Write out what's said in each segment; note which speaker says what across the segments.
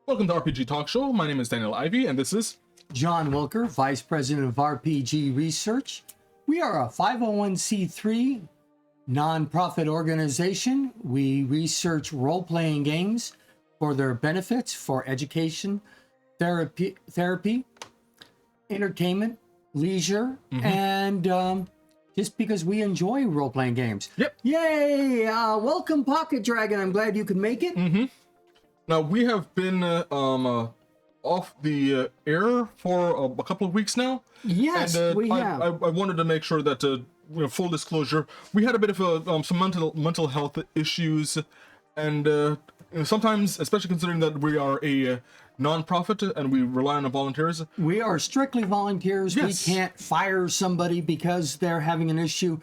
Speaker 1: Welcome to RPG Talk Show. My name is Daniel Ivey, and this is
Speaker 2: John Wilker, Vice President of RPG Research. We are a 501c3 nonprofit organization. We research role-playing games for their benefits for education, therapy, entertainment, leisure, and just because we enjoy role-playing games.
Speaker 1: Yep.
Speaker 2: Yay! Welcome, Pocket Dragon. I'm glad you could make it.
Speaker 1: now we have been off the air for a couple of weeks now.
Speaker 2: Yes,
Speaker 1: and
Speaker 2: we have.
Speaker 1: I wanted to make sure that full disclosure, we had a bit of some mental health issues, and sometimes, especially considering that we are a non-profit and we rely on volunteers.
Speaker 2: We are strictly volunteers.
Speaker 1: Yes.
Speaker 2: We can't fire somebody because they're having an issue.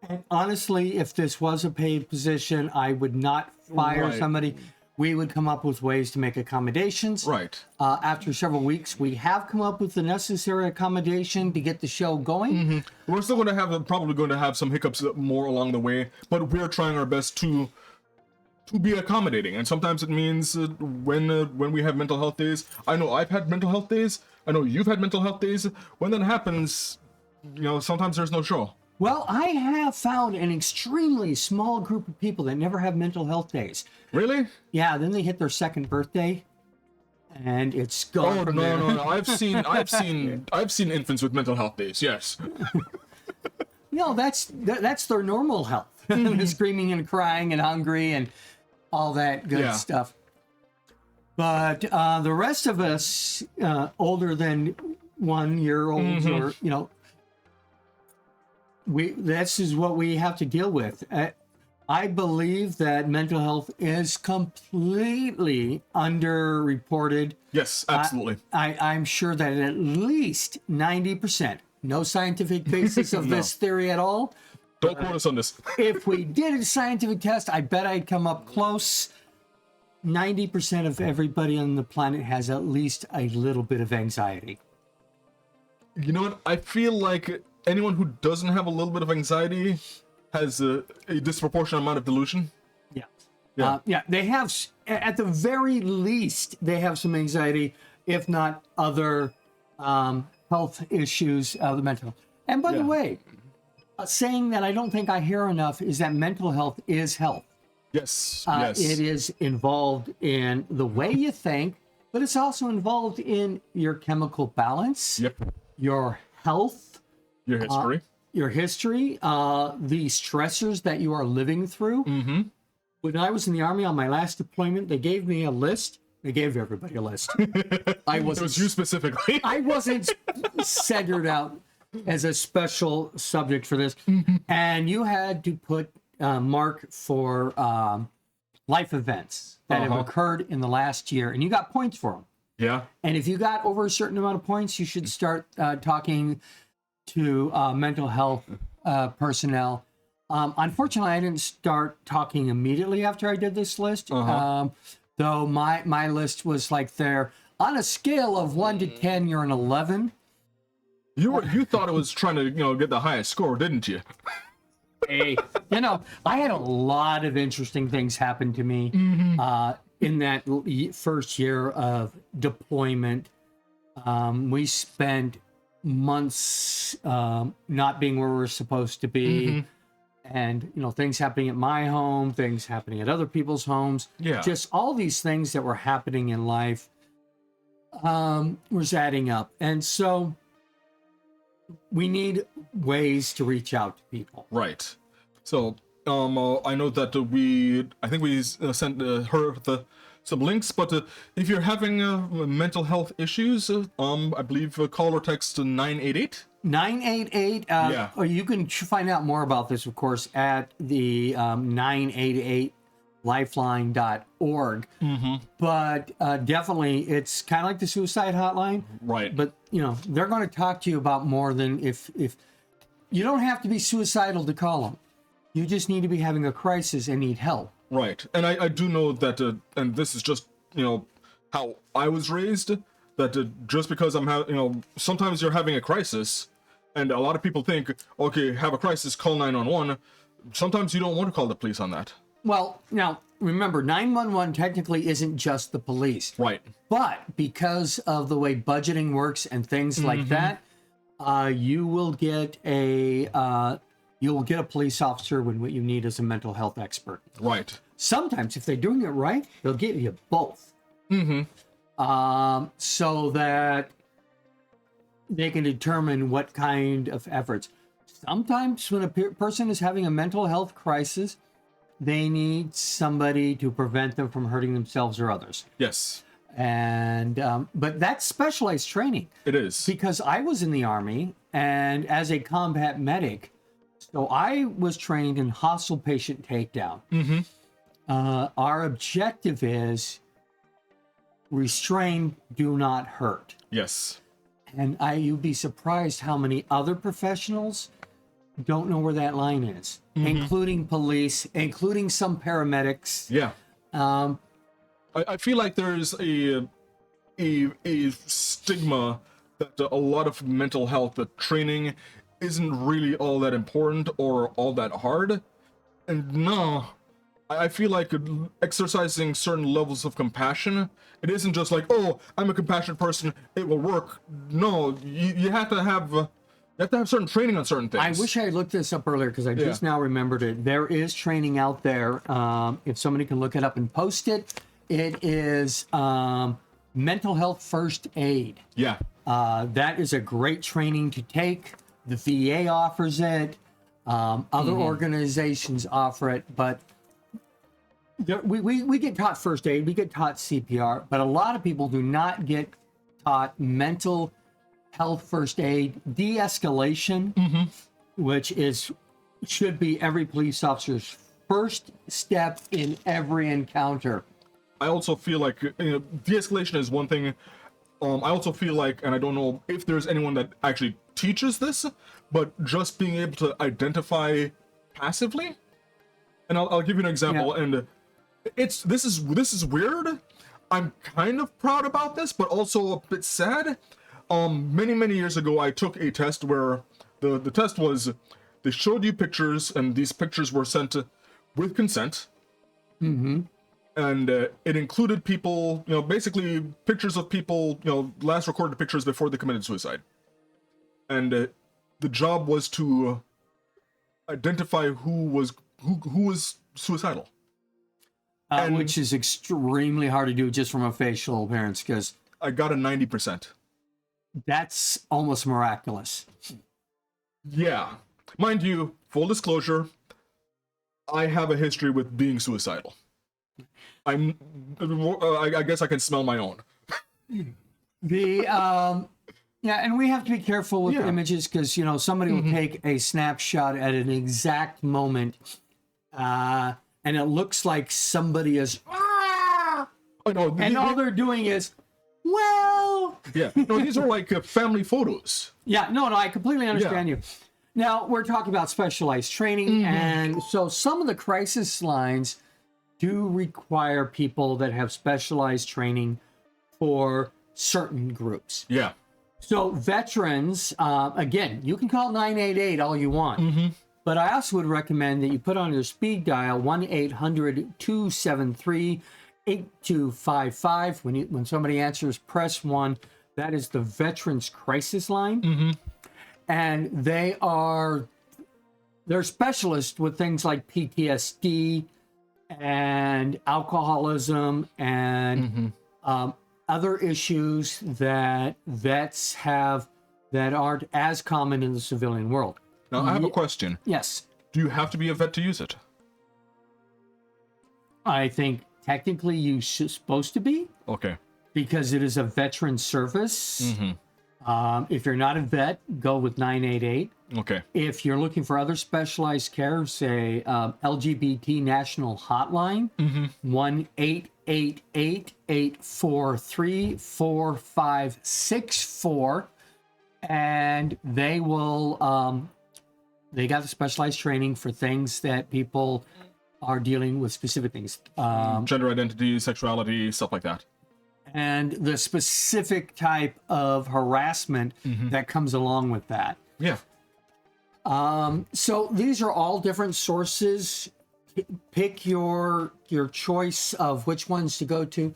Speaker 2: And honestly, if this was a paid position, I would not fire
Speaker 1: Right.
Speaker 2: somebody. We would come up with ways to make accommodations.
Speaker 1: Right.
Speaker 2: After several weeks, we have come up with the necessary accommodation to get the show going.
Speaker 1: We're still going to have probably going to have some hiccups more along the way, but we're trying our best to be accommodating. And sometimes it means when we have mental health days. I know I've had mental health days. I know you've had mental health days. When that happens, sometimes there's no show.
Speaker 2: Well, I have found an extremely small group of people that never have mental health days.
Speaker 1: Really?
Speaker 2: Yeah, then they hit their second birthday, and it's gone.
Speaker 1: Oh
Speaker 2: from there.
Speaker 1: no! I've seen infants with mental health days. Yes.
Speaker 2: No, that's their normal health. Screaming and crying and hungry and all that good stuff. But the rest of us, older than 1 year olds, or this is what we have to deal with. I believe that mental health is completely underreported.
Speaker 1: Yes, absolutely.
Speaker 2: I'm sure that at least 90%, no scientific basis of this theory at all.
Speaker 1: Don't quote us on this.
Speaker 2: If we did a scientific test, I bet I'd come up close. 90% of everybody on the planet has at least a little bit of anxiety.
Speaker 1: You know what? I feel like anyone who doesn't have a little bit of anxiety has a disproportionate amount of delusion.
Speaker 2: Yeah. They have, at the very least, they have some anxiety, if not other health issues of the mental. And by the way, saying that I don't think I hear enough is that mental health is health.
Speaker 1: Yes.
Speaker 2: It is involved in the way you think, but it's also involved in your chemical balance, your health,
Speaker 1: your history,
Speaker 2: the stressors that you are living through. When I was in the Army on my last deployment, they gave me a list. They gave everybody a list.
Speaker 1: It was you specifically.
Speaker 2: I wasn't centered out as a special subject for this. And you had to put mark for life events that have occurred in the last year, and you got points for them.
Speaker 1: Yeah.
Speaker 2: And if you got over a certain amount of points, you should start talking to mental health personnel. Unfortunately, I didn't start talking immediately after I did this list. Though my list was like there on a scale of 1 to 10, you're an 11.
Speaker 1: You thought it was trying to get the highest score, didn't you?
Speaker 2: Hey, I had a lot of interesting things happen to me in that first year of deployment. We spent months not being where we were supposed to be. And, things happening at my home, things happening at other people's homes.
Speaker 1: Yeah.
Speaker 2: Just all these things that were happening in life was adding up. And so we need ways to reach out to people.
Speaker 1: Right. So I know that I think we sent her some links, but if you're having mental health issues, I believe call or text 988.
Speaker 2: 988. Or you can find out more about this, of course, at the 988lifeline.org. But definitely, it's kind of like the suicide hotline.
Speaker 1: Right.
Speaker 2: But, they're going to talk to you about more than if you don't have to be suicidal to call them. You just need to be having a crisis and need help.
Speaker 1: Right. And I do know that, and this is just, how I was raised, that just because I'm having, sometimes you're having a crisis, and a lot of people think, okay, have a crisis, call 911. Sometimes you don't want to call the police on that.
Speaker 2: Well, now, remember, 911 technically isn't just the police.
Speaker 1: Right.
Speaker 2: But because of the way budgeting works and things like that, you will get a police officer when what you need is a mental health expert.
Speaker 1: Right.
Speaker 2: Sometimes, if they're doing it right, they'll give you both. So that they can determine what kind of efforts. Sometimes when a person is having a mental health crisis, they need somebody to prevent them from hurting themselves or others.
Speaker 1: Yes.
Speaker 2: And but that's specialized training.
Speaker 1: It is.
Speaker 2: Because I was in the Army, and as a combat medic, so I was trained in hostile patient takedown. Our objective is restrain, do not hurt.
Speaker 1: Yes.
Speaker 2: And you'd be surprised how many other professionals don't know where that line is, including police, including some paramedics.
Speaker 1: Yeah. I feel like there's a stigma that a lot of mental health training isn't really all that important or all that hard. And no, I feel like exercising certain levels of compassion, it isn't just like, oh, I'm a compassionate person, it will work. No, you have to have certain training on certain things.
Speaker 2: I wish I had looked this up earlier because I just now remembered it. There is training out there. If somebody can look it up and post it, it is mental health first aid.
Speaker 1: Yeah.
Speaker 2: That is a great training to take. The VA offers it. Other organizations offer it, but we get taught first aid, we get taught CPR, but a lot of people do not get taught mental health first aid, de-escalation, which should be every police officer's first step in every encounter.
Speaker 1: I also feel like de-escalation is one thing. I also feel like, and I don't know if there's anyone that actually teaches this, but just being able to identify passively. And I'll give you an example. Yeah. And this is weird. I'm kind of proud about this, but also a bit sad. Many years ago, I took a test where the test was they showed you pictures, and these pictures were sent with consent. And it included people, basically pictures of people, last recorded pictures before they committed suicide. And the job was to identify who was suicidal.
Speaker 2: Which is extremely hard to do just from a facial appearance, because
Speaker 1: I got a 90%.
Speaker 2: That's almost miraculous.
Speaker 1: Yeah. Mind you, full disclosure, I have a history with being suicidal. I guess I can smell my own. And we have to be careful with images, because somebody will take a snapshot at an exact moment, and it looks like somebody is. I know, and all they're doing is. Well. Yeah. No, these are like family photos.
Speaker 2: Yeah. No. I completely understand you. Now we're talking about specialized training, and so some of the crisis lines do require people that have specialized training for certain groups.
Speaker 1: Yeah.
Speaker 2: So veterans, again, you can call 988 all you want, but I also would recommend that you put on your speed dial 1-800-273-8255. When somebody answers, press 1. That is the Veterans Crisis Line, and they're specialists with things like PTSD and alcoholism and other issues that vets have that aren't as common in the civilian world.
Speaker 1: Now, I have a question.
Speaker 2: Yes.
Speaker 1: Do you have to be a vet to use it?
Speaker 2: I think technically you're supposed to be.
Speaker 1: Okay.
Speaker 2: Because it is a veteran service. If you're not a vet, go with 988.
Speaker 1: Okay.
Speaker 2: If you're looking for other specialized care, say LGBT National Hotline, 1-888-843-4564, and they will. They got the specialized training for things that people are dealing with, specific things.
Speaker 1: Gender identity, sexuality, stuff like that.
Speaker 2: And the specific type of harassment that comes along with that.
Speaker 1: Yeah.
Speaker 2: So these are all different sources pick your choice of which ones to go to.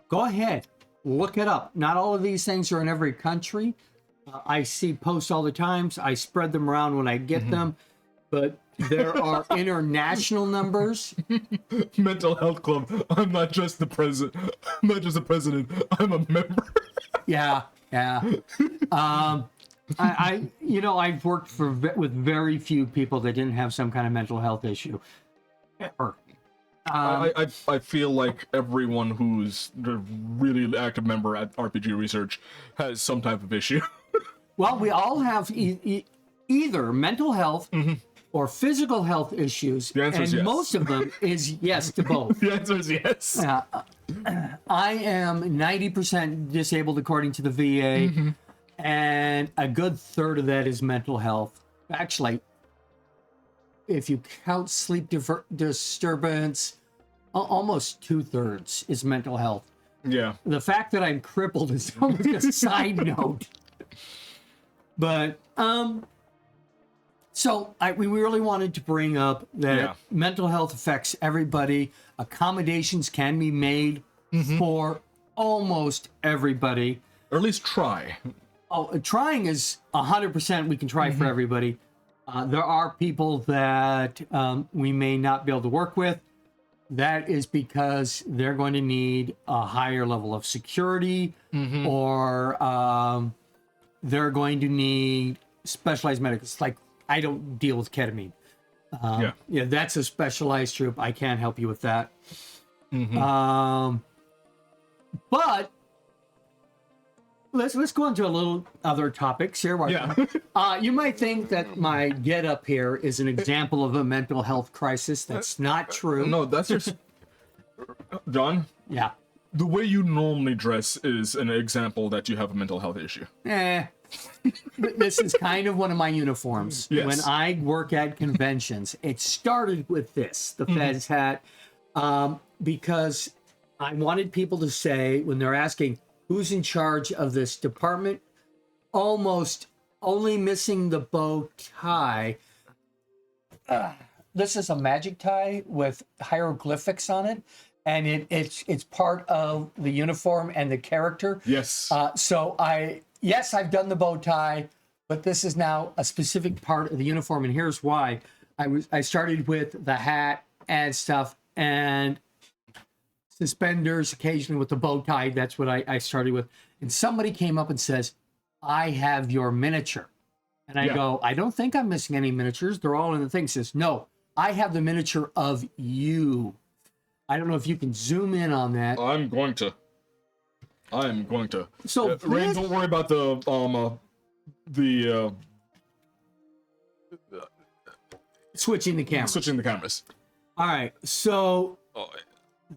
Speaker 2: Go ahead, look it up. Not all of these things are in every country. I see posts all the times. I spread them around when I get them, but there are international numbers.
Speaker 1: Mental health club. I'm not just the president. I'm not just the president. I'm a member.
Speaker 2: Yeah. I've worked with very few people that didn't have some kind of mental health issue. Ever.
Speaker 1: I feel like everyone who's a really active member at RPG Research has some type of issue.
Speaker 2: Well, we all have either mental health or physical health issues,
Speaker 1: The answer is
Speaker 2: and
Speaker 1: yes.
Speaker 2: most of them is yes to both.
Speaker 1: The answer is yes.
Speaker 2: I am 90% disabled according to the VA, and a good third of that is mental health. Actually, if you count sleep disturbance, almost 2/3 is mental health.
Speaker 1: Yeah.
Speaker 2: The fact that I'm crippled is almost a side note. But so we really wanted to bring up that mental health affects everybody. Accommodations can be made for almost everybody.
Speaker 1: Or at least try.
Speaker 2: Oh, trying is 100%. We can try for everybody. There are people that we may not be able to work with. That is because they're going to need a higher level of security, or they're going to need specialized medicals. Like, I don't deal with ketamine. Yeah, that's a specialized troop. I can't help you with that. But let's go on to a little other topics here. You might think that my get up here is an example of a mental health crisis. That's not true.
Speaker 1: No, that's just John.
Speaker 2: Yeah.
Speaker 1: The way you normally dress is an example that you have a mental health issue.
Speaker 2: This is kind of one of my uniforms.
Speaker 1: Yes.
Speaker 2: When I work at conventions, it started with this, the Fed's hat, because I wanted people to say, when they're asking who's in charge of this department, almost only missing the bow tie. This is a magic tie with hieroglyphics on it, and it's part of the uniform and the character.
Speaker 1: Yes.
Speaker 2: Yes, I've done the bow tie, but this is now a specific part of the uniform, and here's why. I started with the hat and stuff, and suspenders occasionally with the bow tie. That's what I started with. And somebody came up and says, I have your miniature. And I go, I don't think I'm missing any miniatures. They're all in the thing. He says, no, I have the miniature of you. I don't know if you can zoom in on that.
Speaker 1: I'm going to.
Speaker 2: So
Speaker 1: Rain, don't worry about the
Speaker 2: switching the camera.
Speaker 1: switching the cameras.
Speaker 2: All right. So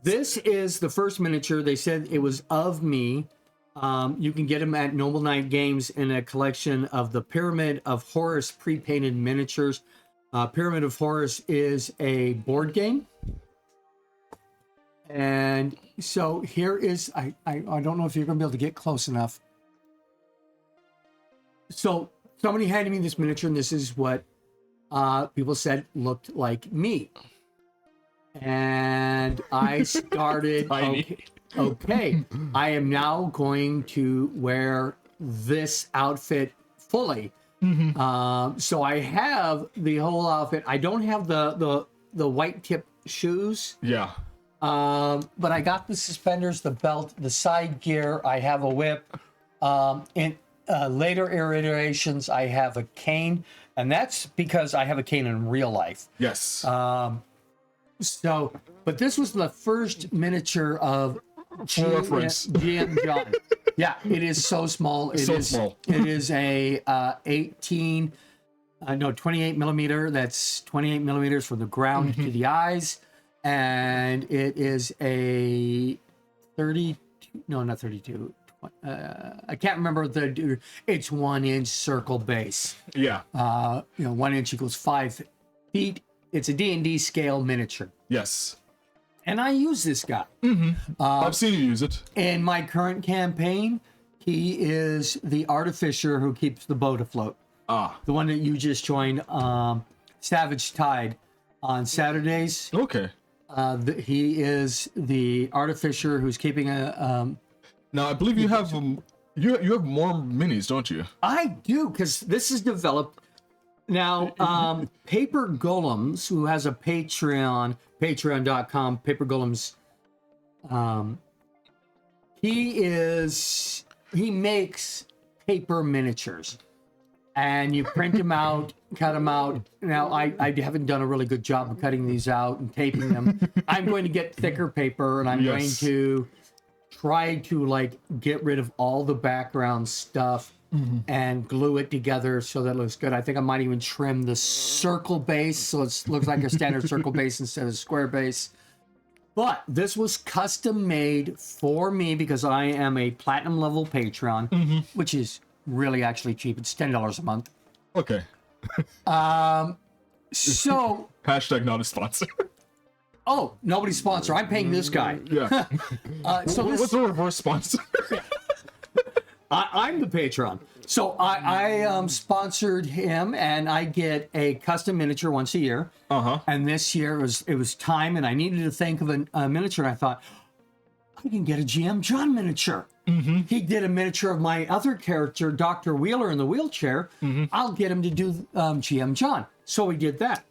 Speaker 2: this is the first miniature. They said it was of me. You can get them at Noble Knight Games in a collection of the Pyramid of Horus pre-painted miniatures. Pyramid of Horus is a board game. And so here is, I don't know if you're going to be able to get close enough. So somebody handed me this miniature, and this is what people said looked like me. And I started, okay, I am now going to wear this outfit fully. So I have the whole outfit. I don't have the white tip shoes.
Speaker 1: Yeah.
Speaker 2: But I got the suspenders, the belt, the side gear. I have a whip. In later iterations, I have a cane, and that's because I have a cane in real life.
Speaker 1: Yes.
Speaker 2: But this was the first miniature of GM John. Yeah, it is so small. It is
Speaker 1: small.
Speaker 2: It is a 28 millimeter. That's 28 millimeters from the ground to the eyes. And it is a 32, no, not 32. I can't remember it's 1 inch circle base.
Speaker 1: Yeah.
Speaker 2: 1 inch equals 5 feet. It's a D&D scale miniature.
Speaker 1: Yes.
Speaker 2: And I use this guy.
Speaker 1: I've seen you use it.
Speaker 2: In my current campaign, he is the artificer who keeps the boat afloat. The one that you just joined, Savage Tide. on Saturdays.
Speaker 1: Okay.
Speaker 2: He is the artificer who's keeping a.
Speaker 1: Now I believe you have you have more minis, don't you?
Speaker 2: I do, because this is developed now. Paper Golems, who has a Patreon, patreon.com, Paper Golems. He makes paper miniatures, and you print them out, cut them out. Now, I haven't done a really good job of cutting these out and taping them. I'm going to get thicker paper, and I'm going to try to like get rid of all the background stuff and glue it together so that it looks good. I think I might even trim the circle base so it looks like a standard circle base instead of square base. But this was custom made for me because I am a platinum level Patreon, which is really actually cheap. It's $10 a month.
Speaker 1: Okay.
Speaker 2: So
Speaker 1: Hashtag not a sponsor.
Speaker 2: oh, nobody's sponsor. I'm paying this guy.
Speaker 1: Yeah.
Speaker 2: So
Speaker 1: What's a reverse sponsor?
Speaker 2: I'm the patron. So I sponsored him, and I get a custom miniature once a year. And this year it was time, and I needed to think of a miniature, and I thought, I can get a GM John miniature. He did a miniature of my other character, Dr. Wheeler, in the wheelchair. I'll get him to do GM John. So we did that.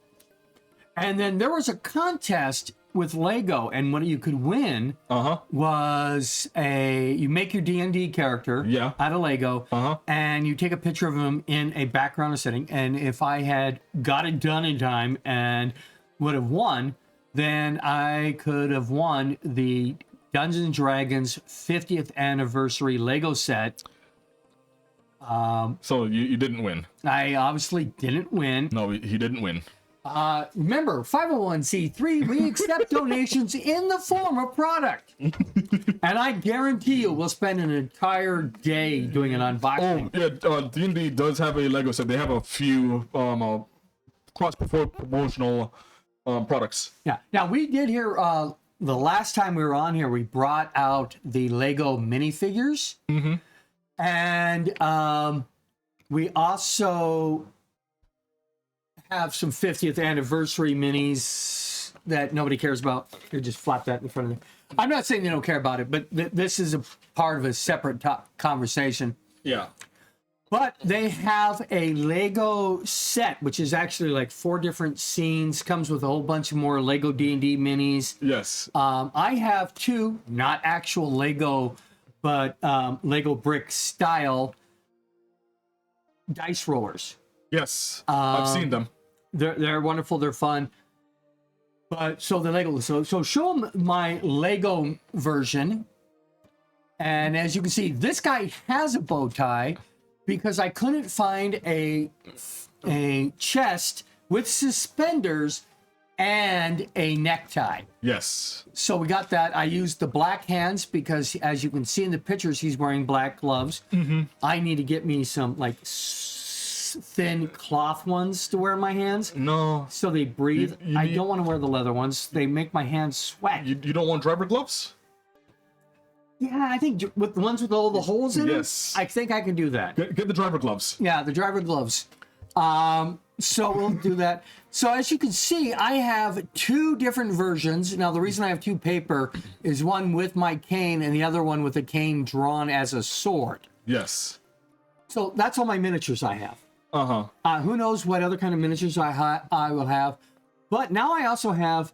Speaker 2: And then there was a contest with Lego, and what you could win was you make your D&D character out of Lego, and you take a picture of him in a background or setting. And if I had got it done in time and would have won, then I could have won the Dungeons and Dragons 50th anniversary Lego set.
Speaker 1: So you didn't win.
Speaker 2: I obviously didn't win.
Speaker 1: No, he didn't win.
Speaker 2: Remember, 501c3, we accept donations in the form of product. And I guarantee you we'll spend an entire day doing an unboxing.
Speaker 1: Oh, yeah, D&D does have a Lego set. They have a few cross-promotional products.
Speaker 2: Yeah. Now, we did here, the last time we were on here, we brought out the Lego minifigures. And we also have some 50th anniversary minis that nobody cares about. You just flap that in front of them. I'm not saying they don't care about it, but this is a part of a separate conversation.
Speaker 1: Yeah.
Speaker 2: But they have a Lego set, which is actually like 4 different scenes, comes with a whole bunch of more Lego D&D minis.
Speaker 1: Yes.
Speaker 2: I have 2, not actual Lego, but Lego brick style dice rollers.
Speaker 1: Yes. I've seen them.
Speaker 2: They're wonderful. They're fun. But so the Lego, so show them my Lego version. And as you can see, this guy has a bow tie because I couldn't find a chest with suspenders and a necktie.
Speaker 1: Yes.
Speaker 2: So we got that. I used the black hands because, as you can see in the pictures, he's wearing black gloves. I need to get me some like thin cloth ones to wear in my hands.
Speaker 1: No.
Speaker 2: So they breathe. I don't want to wear the leather ones. They make my hands sweat.
Speaker 1: You don't want driver gloves?
Speaker 2: Yeah, I think with the ones with all the holes in them, I think I can do that.
Speaker 1: Get the driver gloves.
Speaker 2: Yeah, the driver gloves. So we'll do that. So as you can see, I have 2 different versions. Now, the reason I have 2 paper is one with my cane and the other one with a cane drawn as a sword.
Speaker 1: Yes.
Speaker 2: So that's all my miniatures I have. Who knows what other kind of miniatures I will have. But now I also have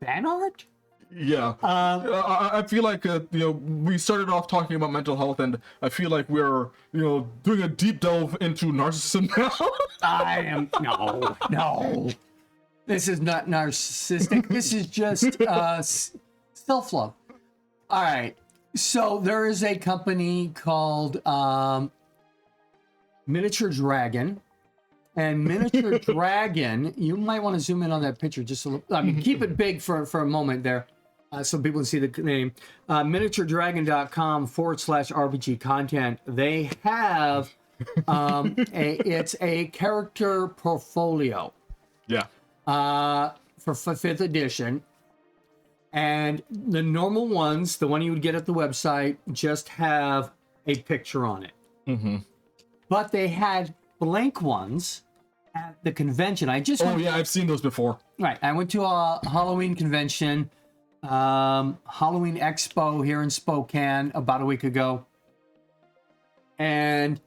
Speaker 2: fan art.
Speaker 1: Yeah. I feel like, we started off talking about mental health, and I feel like we're, doing a deep delve into narcissism now.
Speaker 2: I am, no. This is not narcissistic. This is just self-love. All right. So there is a company called Miniature Dragon. And Miniature Dragon, you might want to zoom in on that picture just a little. I mean, keep it big for a moment there so people can see the name. miniaturedragon.com/RPG content. They have it's a character portfolio.
Speaker 1: Yeah.
Speaker 2: For 5th edition. And the normal ones, the one you would get at the website, just have a picture on it. But they had blank ones, at the convention. I just
Speaker 1: Oh
Speaker 2: went,
Speaker 1: yeah, I've seen those before.
Speaker 2: right. I went to a Halloween convention, Halloween Expo here in Spokane about a week ago, and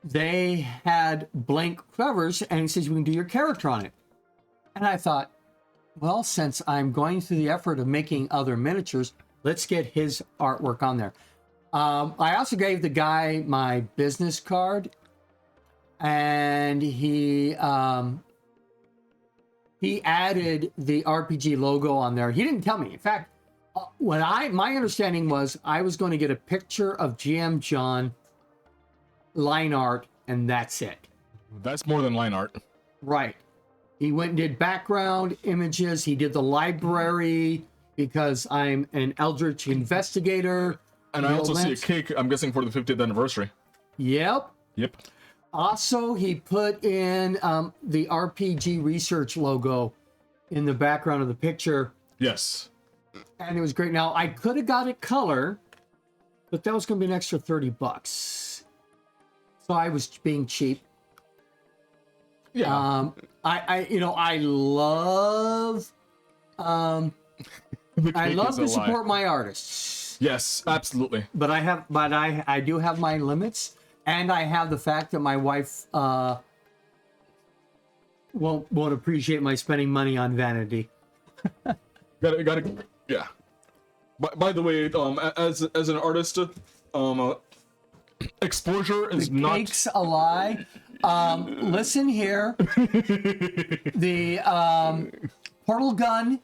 Speaker 2: they had blank covers, and he says you can do your character on it. And I thought, well, since I'm going through the effort of making other miniatures, let's get his artwork on there. I also gave the guy my business card, and he added the RPG logo on there. He didn't tell me. In fact, my understanding was I was going to get a picture of GM John, line art, and that's it.
Speaker 1: That's more than line art.
Speaker 2: Right. He went and did background images. He did the library because I'm an Eldritch investigator.
Speaker 1: And I also see a cake, I'm guessing, for the 50th anniversary.
Speaker 2: Yep.
Speaker 1: Yep.
Speaker 2: Also, he put in the RPG research logo in the background of the picture.
Speaker 1: Yes.
Speaker 2: And it was great. Now, I could have got it color, but that was going to be an extra $30. So I was being cheap.
Speaker 1: Yeah.
Speaker 2: I love to support my artists.
Speaker 1: Yes, absolutely.
Speaker 2: But I do have my limits, and I have the fact that my wife won't appreciate my spending money on vanity.
Speaker 1: Gotta, yeah. By the way, as an artist, exposure is not.
Speaker 2: Cake's a lie. Listen here. The portal gun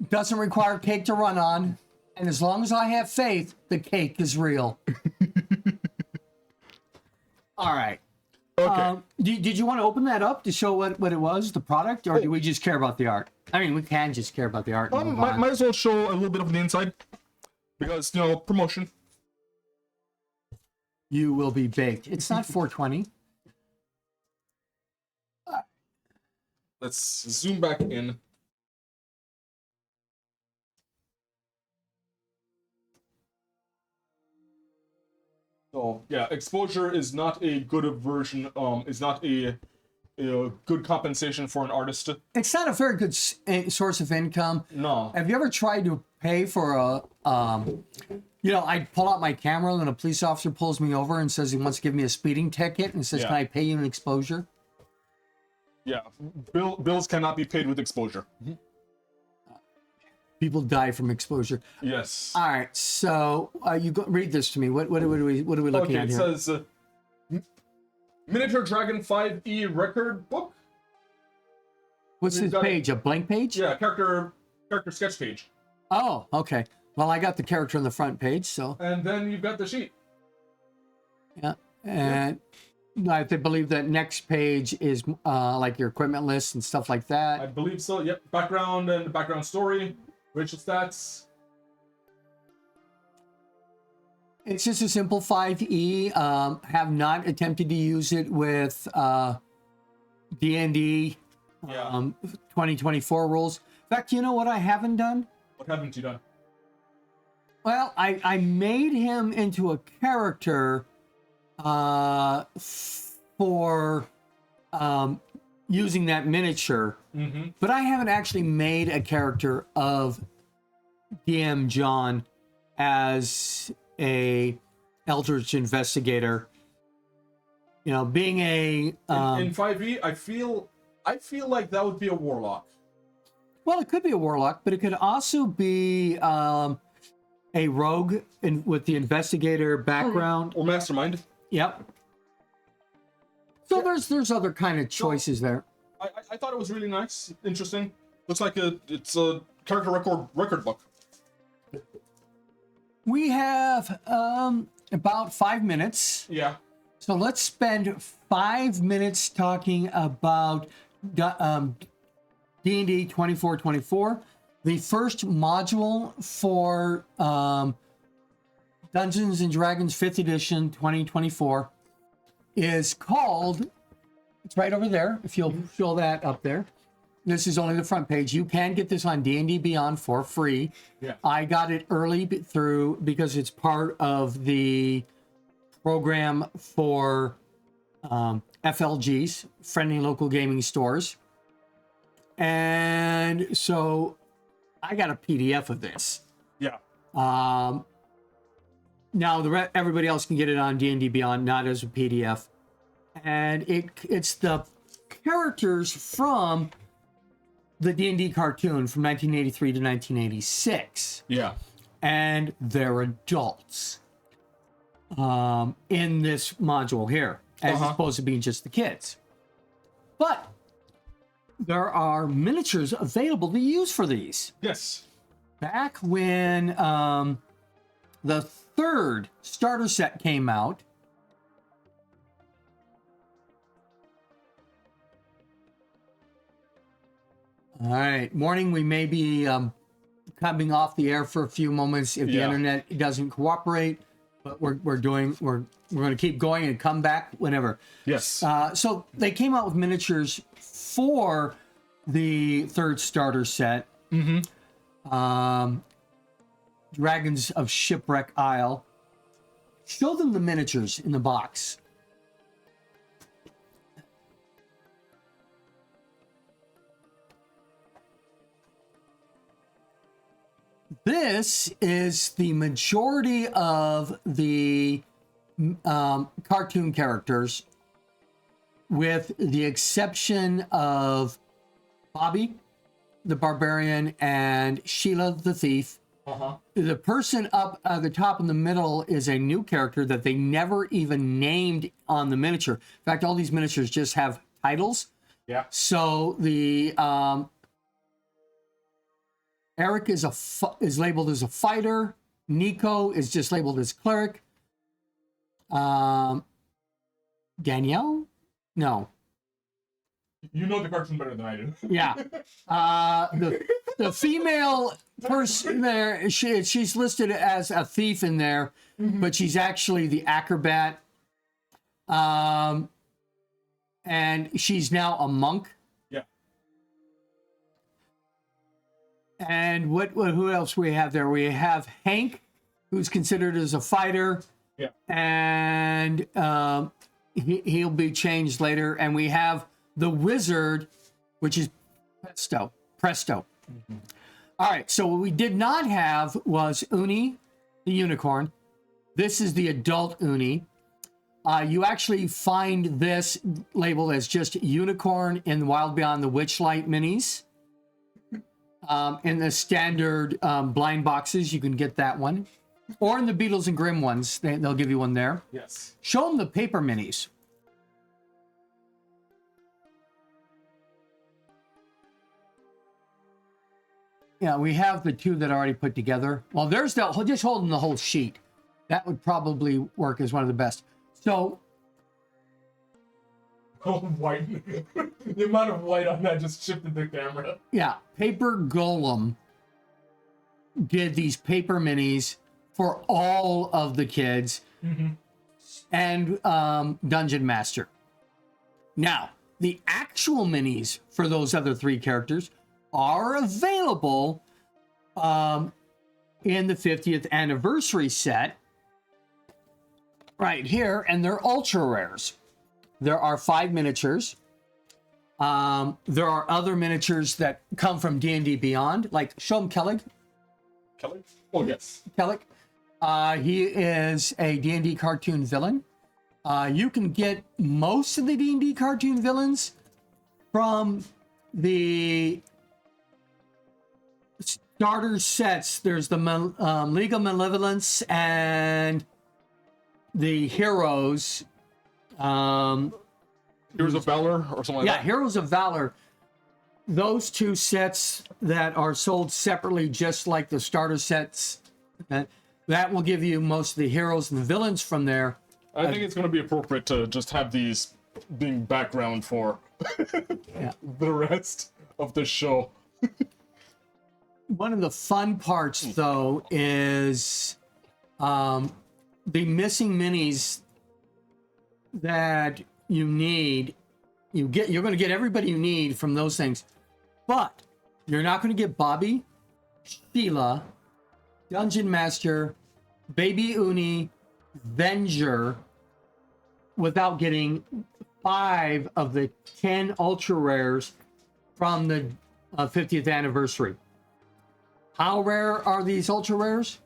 Speaker 2: doesn't require cake to run on, and as long as I have faith, the cake is real. All right.
Speaker 1: Okay.
Speaker 2: Did you want to open that up to show what it was, the product, or do we just care about the art? I mean, we can just care about the art.
Speaker 1: Might as well show a little bit of the inside, because promotion.
Speaker 2: You will be baked. It's not 420.
Speaker 1: Let's zoom back in. So yeah, exposure is not a good version. Is not a good compensation for an artist.
Speaker 2: It's not a very good source of income.
Speaker 1: No.
Speaker 2: Have you ever tried to pay for a I pull out my camera and then a police officer pulls me over and says he wants to give me a speeding ticket and says,
Speaker 1: Yeah.
Speaker 2: Can I pay you an exposure?
Speaker 1: Yeah, bills cannot be paid with exposure.
Speaker 2: People die from exposure.
Speaker 1: Yes.
Speaker 2: All right, so read this to me. What are we looking at here?
Speaker 1: It says Miniature Dragon 5e record book.
Speaker 2: What's this page? A blank page?
Speaker 1: Yeah, character sketch page.
Speaker 2: Oh, okay. Well, I got the character on the front page, so.
Speaker 1: And then you've got the sheet.
Speaker 2: Yeah, and I believe that next page is like your equipment list and stuff like that.
Speaker 1: I believe so. Yep. Background and background story. Racial stats.
Speaker 2: It's just a simple 5e. Have not attempted to use it with D&D 2024 rules. In fact, you know what I haven't done?
Speaker 1: What haven't you done?
Speaker 2: Well, I made him into a character for using that miniature, but I haven't actually made a character of DM John as a Eldritch investigator. Being a
Speaker 1: in 5e, I feel like that would be a warlock.
Speaker 2: Well, it could be a warlock, but it could also be a rogue with the investigator background
Speaker 1: or mastermind.
Speaker 2: Yep. So there's other kind of choices there.
Speaker 1: I thought it was really nice, interesting. Looks like it's a character record book.
Speaker 2: We have about 5 minutes.
Speaker 1: Yeah.
Speaker 2: So let's spend 5 minutes talking about D&D 2424. The first module for Dungeons and Dragons 5th edition 2024 is called, it's right over there, if you'll show that up there. This is only the front page. You can get this on D&D Beyond for free.
Speaker 1: Yeah.
Speaker 2: I got it early because it's part of the program for FLGs, friendly local gaming stores. And so I got a PDF of this.
Speaker 1: Yeah.
Speaker 2: Now everybody else can get it on D&D Beyond, not as a PDF. And it's the characters from the D&D cartoon from 1983 to 1986.
Speaker 1: Yeah.
Speaker 2: And they're adults in this module here, as opposed to being just the kids. But there are miniatures available to use for these.
Speaker 1: Yes.
Speaker 2: Back when the third starter set came out, all right, morning, we may be coming off the air for a few moments if the internet doesn't cooperate, but we're going to keep going and come back whenever.
Speaker 1: Yes.
Speaker 2: So they came out with miniatures for the third starter set. Dragons of Shipwreck Isle. Show them the miniatures in the box. This is the majority of the cartoon characters, with the exception of Bobby, the barbarian, and Sheila, the thief. The person up at the top in the middle is a new character that they never even named on the miniature. In fact, all these miniatures just have titles.
Speaker 1: Yeah.
Speaker 2: So the Eric is labeled as a fighter. Nico is just labeled as cleric. Danielle? No.
Speaker 1: You know the cartoon better than I do.
Speaker 2: Yeah. The female person there, she's listed as a thief in there, but she's actually the acrobat. And she's now a monk.
Speaker 1: Yeah.
Speaker 2: And who else we have there? We have Hank, who's considered as a fighter.
Speaker 1: Yeah.
Speaker 2: And he'll be changed later. And we have the wizard, which is Presto. All right, so what we did not have was Uni, the unicorn. This is the adult Uni. You actually find this labeled as just unicorn in Wild Beyond the Witchlight minis. In the standard blind boxes, you can get that one. Or in the Beatles and Grimm ones, they'll give you one there.
Speaker 1: Yes.
Speaker 2: Show them the paper minis. Yeah, we have the two that are already put together. Well, there's just holding the whole sheet. That would probably work as one of the best. So,
Speaker 1: Oh, white. The amount of white on that just shifted the camera.
Speaker 2: yeah, Paper Golem did these paper minis for all of the kids, and Dungeon Master. Now, the actual minis for those other three characters are available in the 50th anniversary set right here, and they're ultra rares. There are 5 miniatures. There are other miniatures that come from D&D Beyond, like show him Kellig.
Speaker 1: Kelly? Oh, yes.
Speaker 2: Kellic. He is a D&D cartoon villain. You can get most of the D&D cartoon villains from the starter sets. There's the League of Malevolence and the Heroes.
Speaker 1: Heroes of Valor or something like that?
Speaker 2: Yeah, Heroes of Valor. Those two sets that are sold separately, just like the starter sets, that will give you most of the heroes and the villains from there.
Speaker 1: I think it's going to be appropriate to just have these being background for the rest of the show.
Speaker 2: One of the fun parts, though, is the missing minis that you need. You're going to get everybody you need from those things, but you're not going to get Bobby, Sheila, Dungeon Master, Baby Uni, Venger, without getting 5 of the 10 ultra rares from the 50th anniversary. How rare are these ultra rares?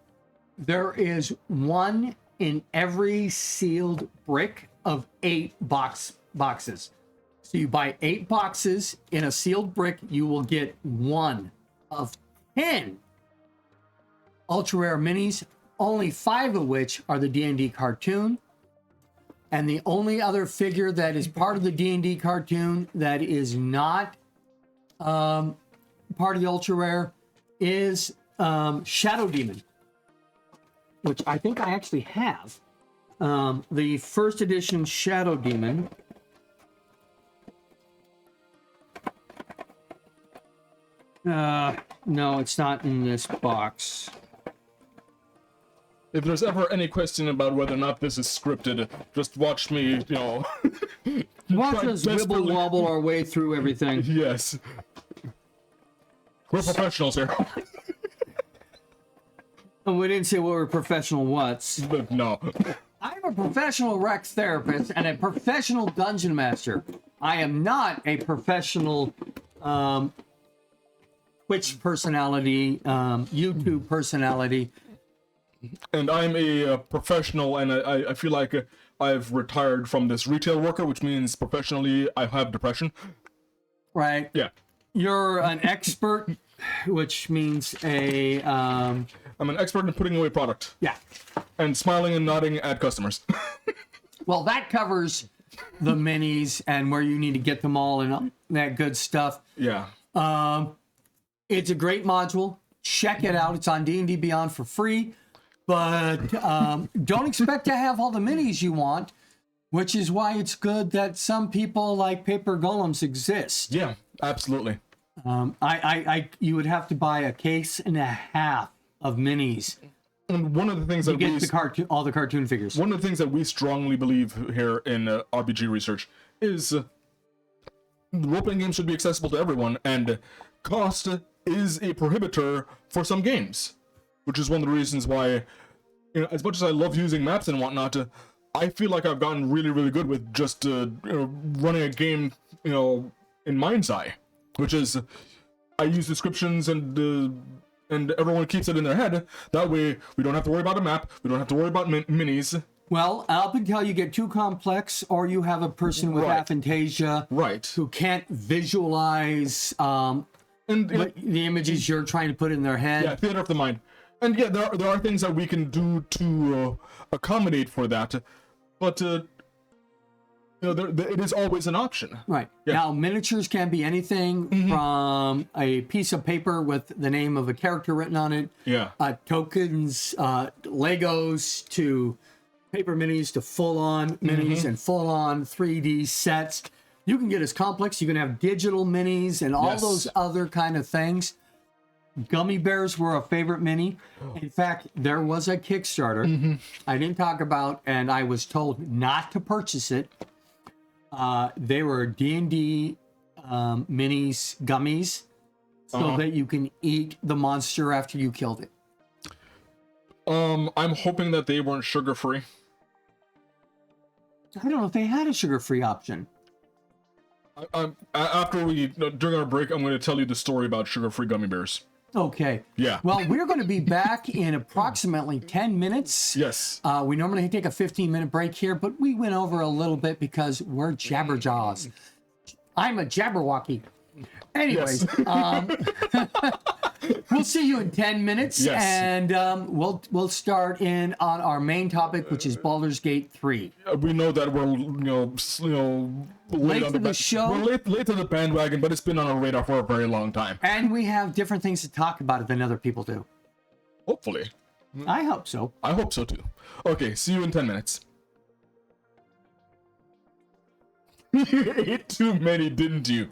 Speaker 2: There is 1 in every sealed brick of 8 boxes. So you buy 8 boxes in a sealed brick, you will get 1 of 10 ultra rare minis, only 5 of which are the D&D cartoon. And the only other figure that is part of the D&D cartoon that is not part of the ultra rare is Shadow Demon, which I think I actually have. The first edition Shadow Demon. No, it's not in this box.
Speaker 1: If there's ever any question about whether or not this is scripted, just watch me,
Speaker 2: Watch us wibble
Speaker 1: desperately-
Speaker 2: wobble our way through everything.
Speaker 1: Yes. We're professionals here.
Speaker 2: And we didn't say what we're professional what's.
Speaker 1: But no.
Speaker 2: I'm a professional rec therapist and a professional dungeon master. I am not a professional Twitch personality, YouTube personality.
Speaker 1: And I'm a professional, and I feel like I've retired from this retail worker, which means professionally I have depression.
Speaker 2: Right.
Speaker 1: Yeah.
Speaker 2: You're an expert, which means a
Speaker 1: I'm an expert in putting away product
Speaker 2: yeah.
Speaker 1: and smiling and nodding at customers.
Speaker 2: Well, that covers the minis and where you need to get them all and that good stuff.
Speaker 1: Yeah.
Speaker 2: It's a great module. Check it out. It's on D&D Beyond for free. But don't expect to have all the minis you want, which is why it's good that some people like paper golems exist.
Speaker 1: Yeah, absolutely.
Speaker 2: You would have to buy a case and a half of minis
Speaker 1: And one of the things
Speaker 2: to
Speaker 1: that
Speaker 2: get all the cartoon figures.
Speaker 1: one of the things that we strongly believe here in RPG research is role-playing games should be accessible to everyone, and cost is a prohibitor for some games, which is one of the reasons why, as much as I love using maps and whatnot, I feel like I've gotten really, really good with just running a game, in mind's eye, which is I use descriptions and everyone keeps it in their head. That way, we don't have to worry about a map. We don't have to worry about minis.
Speaker 2: Well, up until you get too complex, or you have a person with
Speaker 1: Right.
Speaker 2: aphantasia
Speaker 1: Right.
Speaker 2: who can't visualize
Speaker 1: And
Speaker 2: the images you're trying to put in their head.
Speaker 1: yeah, theater of the mind. And yeah, there are things that we can do to accommodate for that, but it is always an option.
Speaker 2: Right.
Speaker 1: Yeah.
Speaker 2: Now, miniatures can be anything from a piece of paper with the name of a character written on it,
Speaker 1: Yeah.
Speaker 2: tokens, Legos, to paper minis, to full-on minis and full-on 3D sets. You can get as complex. You can have digital minis and all
Speaker 1: Yes.
Speaker 2: those other kind of things. Gummy bears were a favorite mini. In fact, there was a Kickstarter I didn't talk about, and I was told not to purchase it. They were D&D minis, gummies, so that you can eat the monster after you killed it.
Speaker 1: I'm hoping that they weren't sugar-free.
Speaker 2: I don't know if they had a sugar-free option.
Speaker 1: After during our break, I'm going to tell you the story about sugar-free gummy bears.
Speaker 2: Okay.
Speaker 1: Yeah.
Speaker 2: Well, we're going to be back in approximately 10 minutes.
Speaker 1: Yes.
Speaker 2: We normally take a 15-minute break here, but we went over a little bit because we're jabberjaws. I'm a jabberwocky. Anyways, we'll see you in 10 minutes,
Speaker 1: Yes.
Speaker 2: and we'll start in on our main topic, which is Baldur's Gate 3.
Speaker 1: We know that we're
Speaker 2: Late
Speaker 1: on
Speaker 2: to the show.
Speaker 1: We're late to the bandwagon, but it's been on our radar for a very long time.
Speaker 2: And we have different things to talk about than other people do.
Speaker 1: Hopefully.
Speaker 2: I hope so.
Speaker 1: I hope so too. Okay, see you in 10 minutes. You ate too many, didn't you?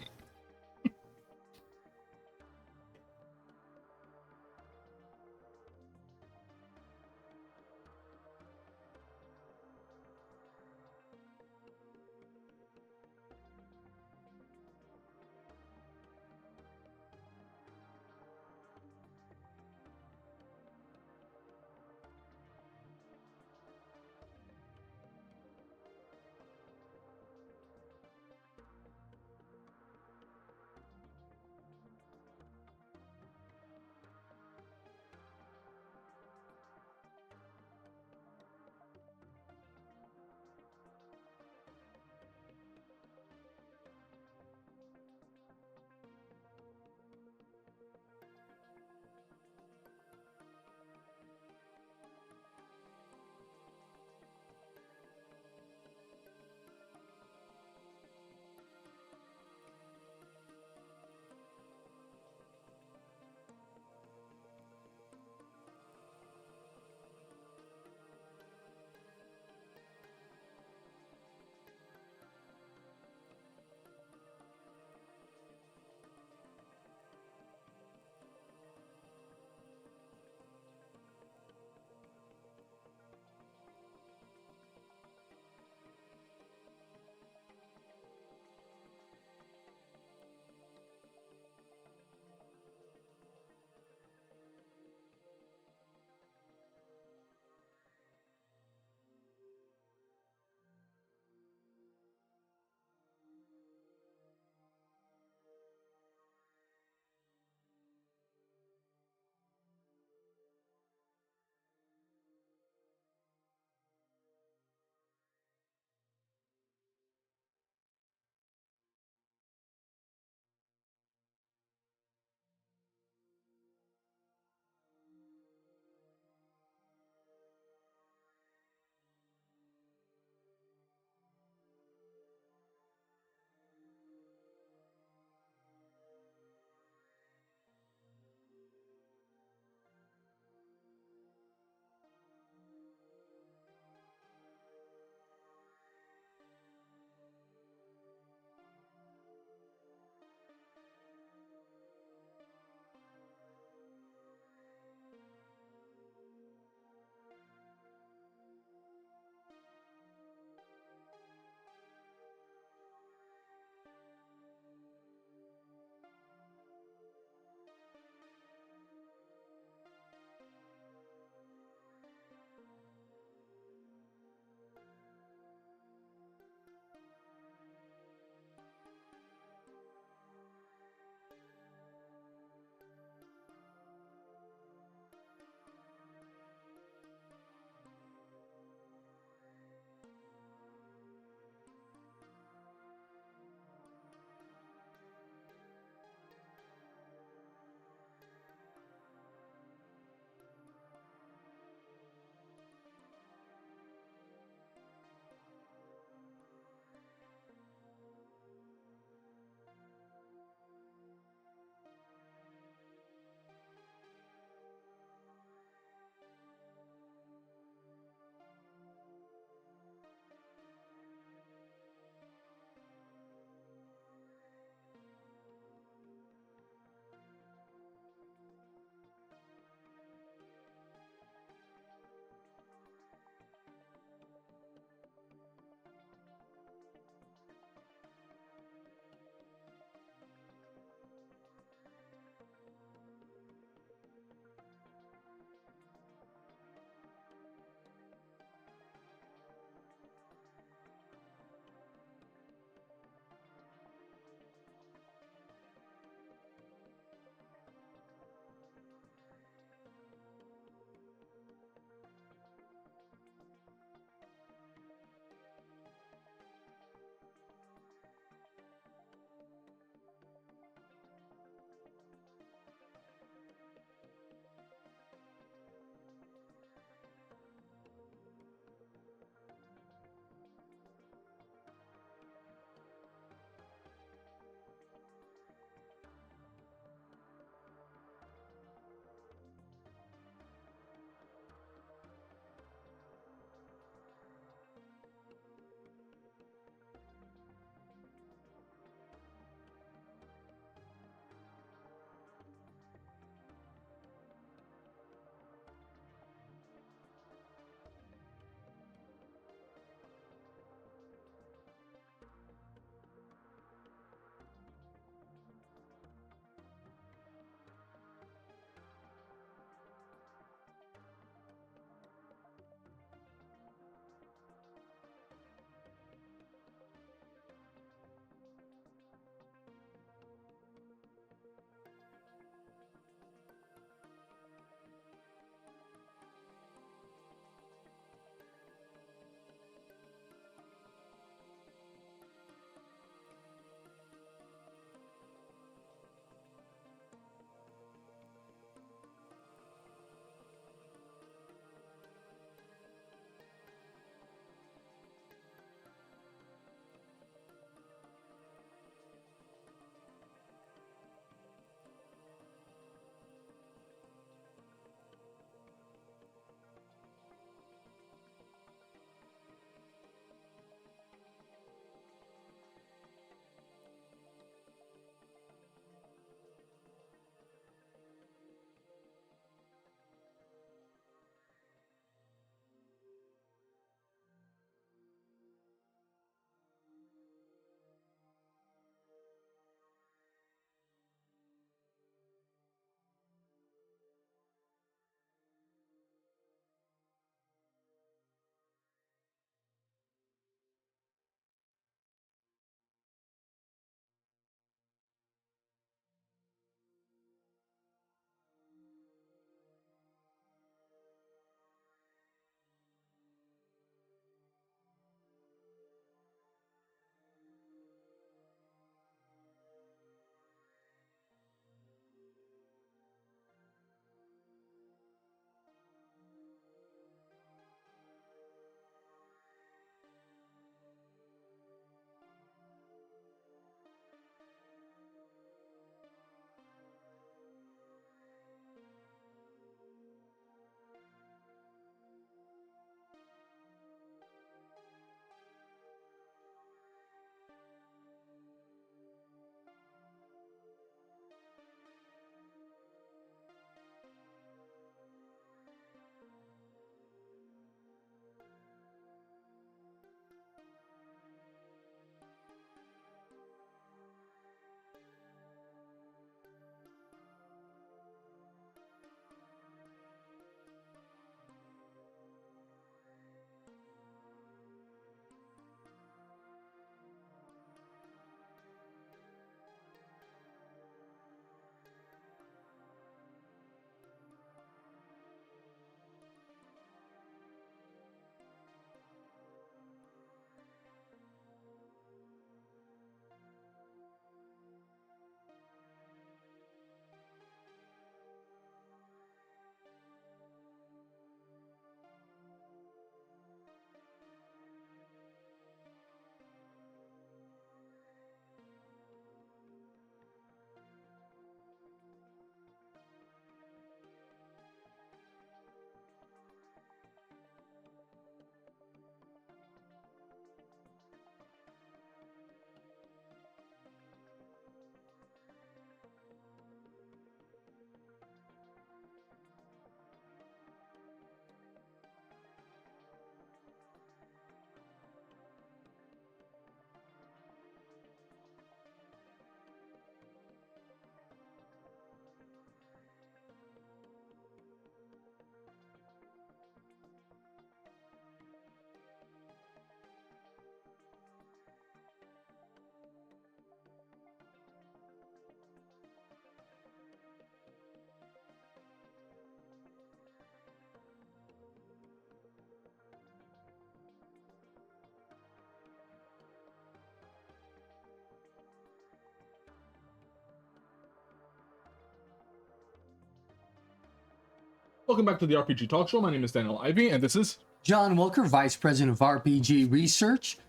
Speaker 1: Welcome back to the RPG Talk Show. My name is Daniel Ivy, and this is...
Speaker 2: John Wilker, Vice President of RPG Research.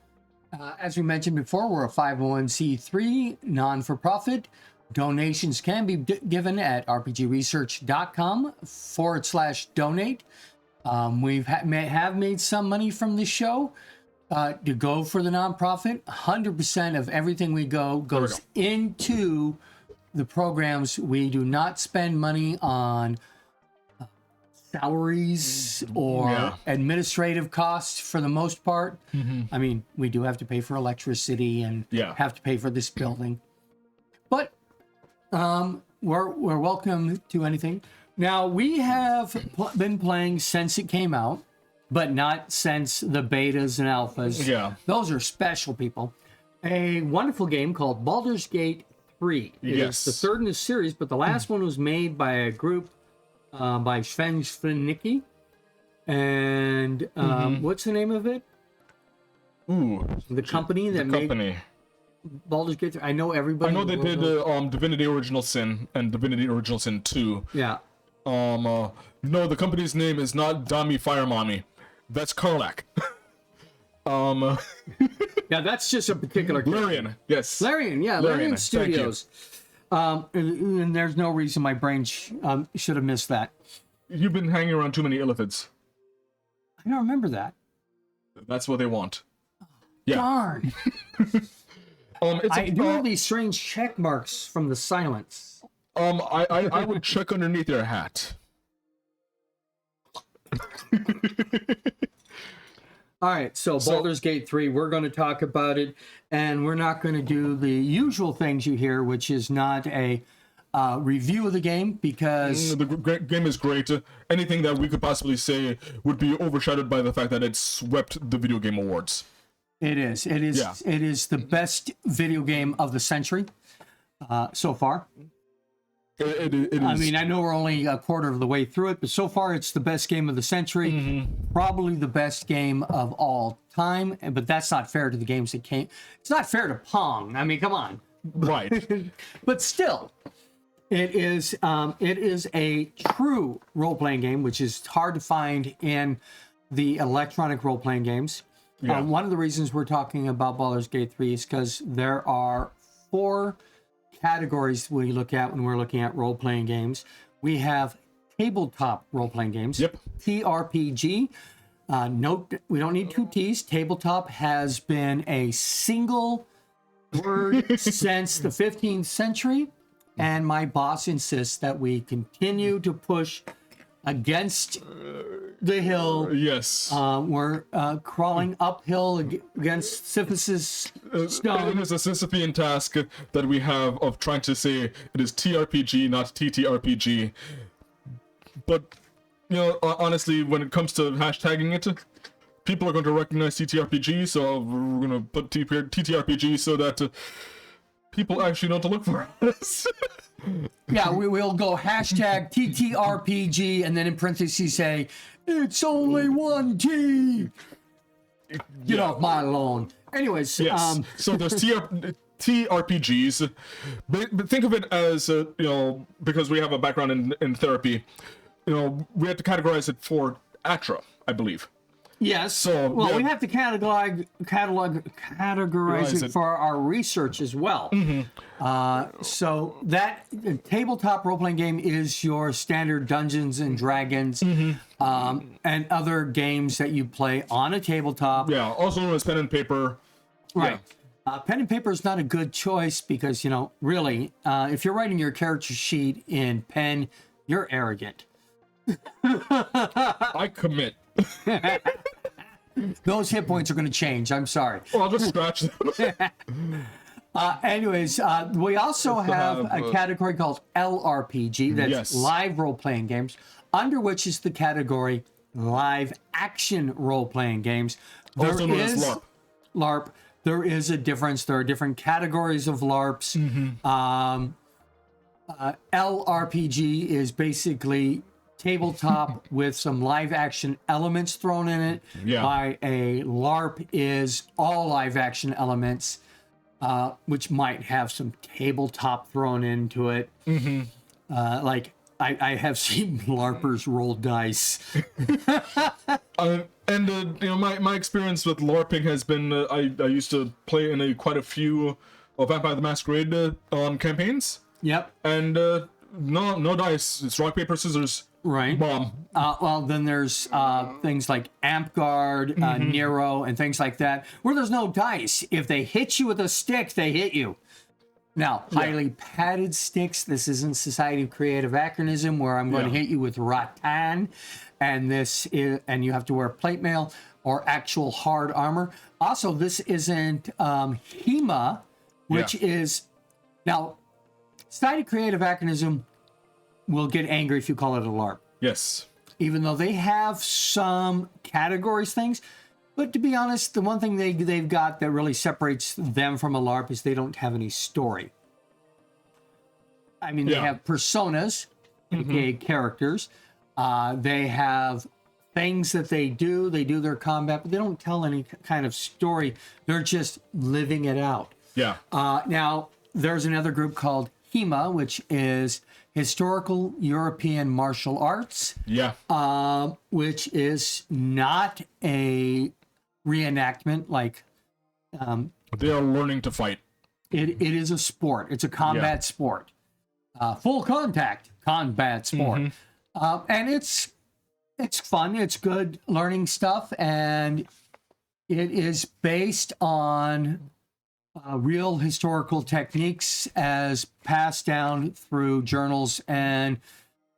Speaker 2: As we mentioned before, we're a 501c3 non-for-profit. Donations can be given at rpgresearch.com/donate. We have made some money from this show to go for the nonprofit. 100% of everything we goes into the programs. We do not spend money on salaries or administrative costs for the most part. I mean, we do have to pay for electricity and have to pay for this building, but we're welcome to anything. Now, we have been playing since it came out, but not since the betas and alphas. Those are special, people. A wonderful game called Baldur's Gate 3. It's the third in the series, but the last one was made by a group by Sven Svennicki. And what's the name of it? The company that made Baldur's Gate 3. I know everybody.
Speaker 1: I know they did Divinity Original Sin and Divinity Original Sin 2.
Speaker 2: Yeah.
Speaker 1: No, the company's name is not Dami Fire Mommy. That's Karlak.
Speaker 2: Yeah, that's just a particular
Speaker 1: Larian, yes.
Speaker 2: Larian Studios. And there's no reason my brain should have missed that.
Speaker 1: You've been hanging around too many illithids.
Speaker 2: I don't remember that.
Speaker 1: That's what they want.
Speaker 2: Darn. I do all these strange check marks from the silence.
Speaker 1: I would check underneath your hat.
Speaker 2: All right, so Baldur's Gate 3, we're going to talk about it, and we're not going to do the usual things you hear, which is not a review of the game, because...
Speaker 1: The game is great. Anything that we could possibly say would be overshadowed by the fact that it swept the video game awards.
Speaker 2: It is. It is the best video game of the century so far.
Speaker 1: It is.
Speaker 2: I mean, I know we're only a quarter of the way through it, but so far it's the best game of the century, probably the best game of all time. But that's not fair to the games that came. It's not fair to Pong. I mean, come on.
Speaker 1: Right.
Speaker 2: But still, it is a true role-playing game, which is hard to find in the electronic role-playing games. One of the reasons we're talking about Baldur's Gate 3 is because there are 4 categories we look at when we're looking at role-playing games. We have tabletop role-playing games. TRPG. Note, we don't need 2 T's. Tabletop has been a single word since the 15th century, and my boss insists that we continue to push against the hill.
Speaker 1: Yes.
Speaker 2: We're crawling uphill against Sisyphus stone.
Speaker 1: It is a Sisyphean task that we have of trying to say it is TRPG, not TTRPG. But, you know, honestly, when it comes to hashtagging it, people are going to recognize TTRPG, so we're going to put TTRPG so that people actually know to look for us.
Speaker 2: Yeah, we'll go hashtag TTRPG and then in parentheses say, it's only 1 T. Get off my lawn. Anyways.
Speaker 1: Yes. So there's TRPGs. But think of it as, you know, because we have a background in therapy, you know, we have to categorize it for ATRA, I believe.
Speaker 2: Yes.
Speaker 1: So,
Speaker 2: we have to categorize it for our research as well. So that tabletop role-playing game is your standard Dungeons and Dragons and other games that you play on a tabletop.
Speaker 1: Yeah, also known as pen and paper.
Speaker 2: Right. Pen and paper is not a good choice because, you know, really, if you're writing your character sheet in pen, you're arrogant.
Speaker 1: I commit.
Speaker 2: Those hit points are going to change. I'm sorry.
Speaker 1: Oh, I'll just scratch them.
Speaker 2: Anyways, we also have a category called LRPG. That's live role-playing games, under which is the category live action role-playing games.
Speaker 1: Also known as LARP.
Speaker 2: LARP. There is a difference. There are different categories of LARPs. LRPG is basically tabletop with some live action elements thrown in it. By a LARP is all live action elements, which might have some tabletop thrown into it. Like I have seen LARPers roll dice.
Speaker 1: My experience with LARPing has been I used to play in quite a few Vampire the Masquerade campaigns,
Speaker 2: Yep.
Speaker 1: and no dice. It's rock paper scissors.
Speaker 2: Right.
Speaker 1: Bomb.
Speaker 2: Well, then there's things like Amp-Guard, Nero, and things like that, where there's no dice. If they hit you with a stick, they hit you. Now, highly padded sticks. This isn't Society of Creative Anachronism, where I'm going to hit you with rattan, and you have to wear plate mail or actual hard armor. Also, this isn't HEMA, which is now Society of Creative Anachronism will get angry if you call it a LARP.
Speaker 1: Yes.
Speaker 2: Even though they have some categories things, but to be honest, the one thing they've got that really separates them from a LARP is they don't have any story. I mean, they have personas, aka characters. They have things that they do their combat, but they don't tell any kind of story. They're just living it out.
Speaker 1: Yeah.
Speaker 2: Now, there's another group called HEMA, which is Historical European Martial Arts.
Speaker 1: Yeah.
Speaker 2: Which is not a reenactment like
Speaker 1: they are learning to fight.
Speaker 2: it is a sport. It's a combat sport. Full contact combat sport. And it's fun. It's good learning stuff, and it is based on real historical techniques as passed down through journals and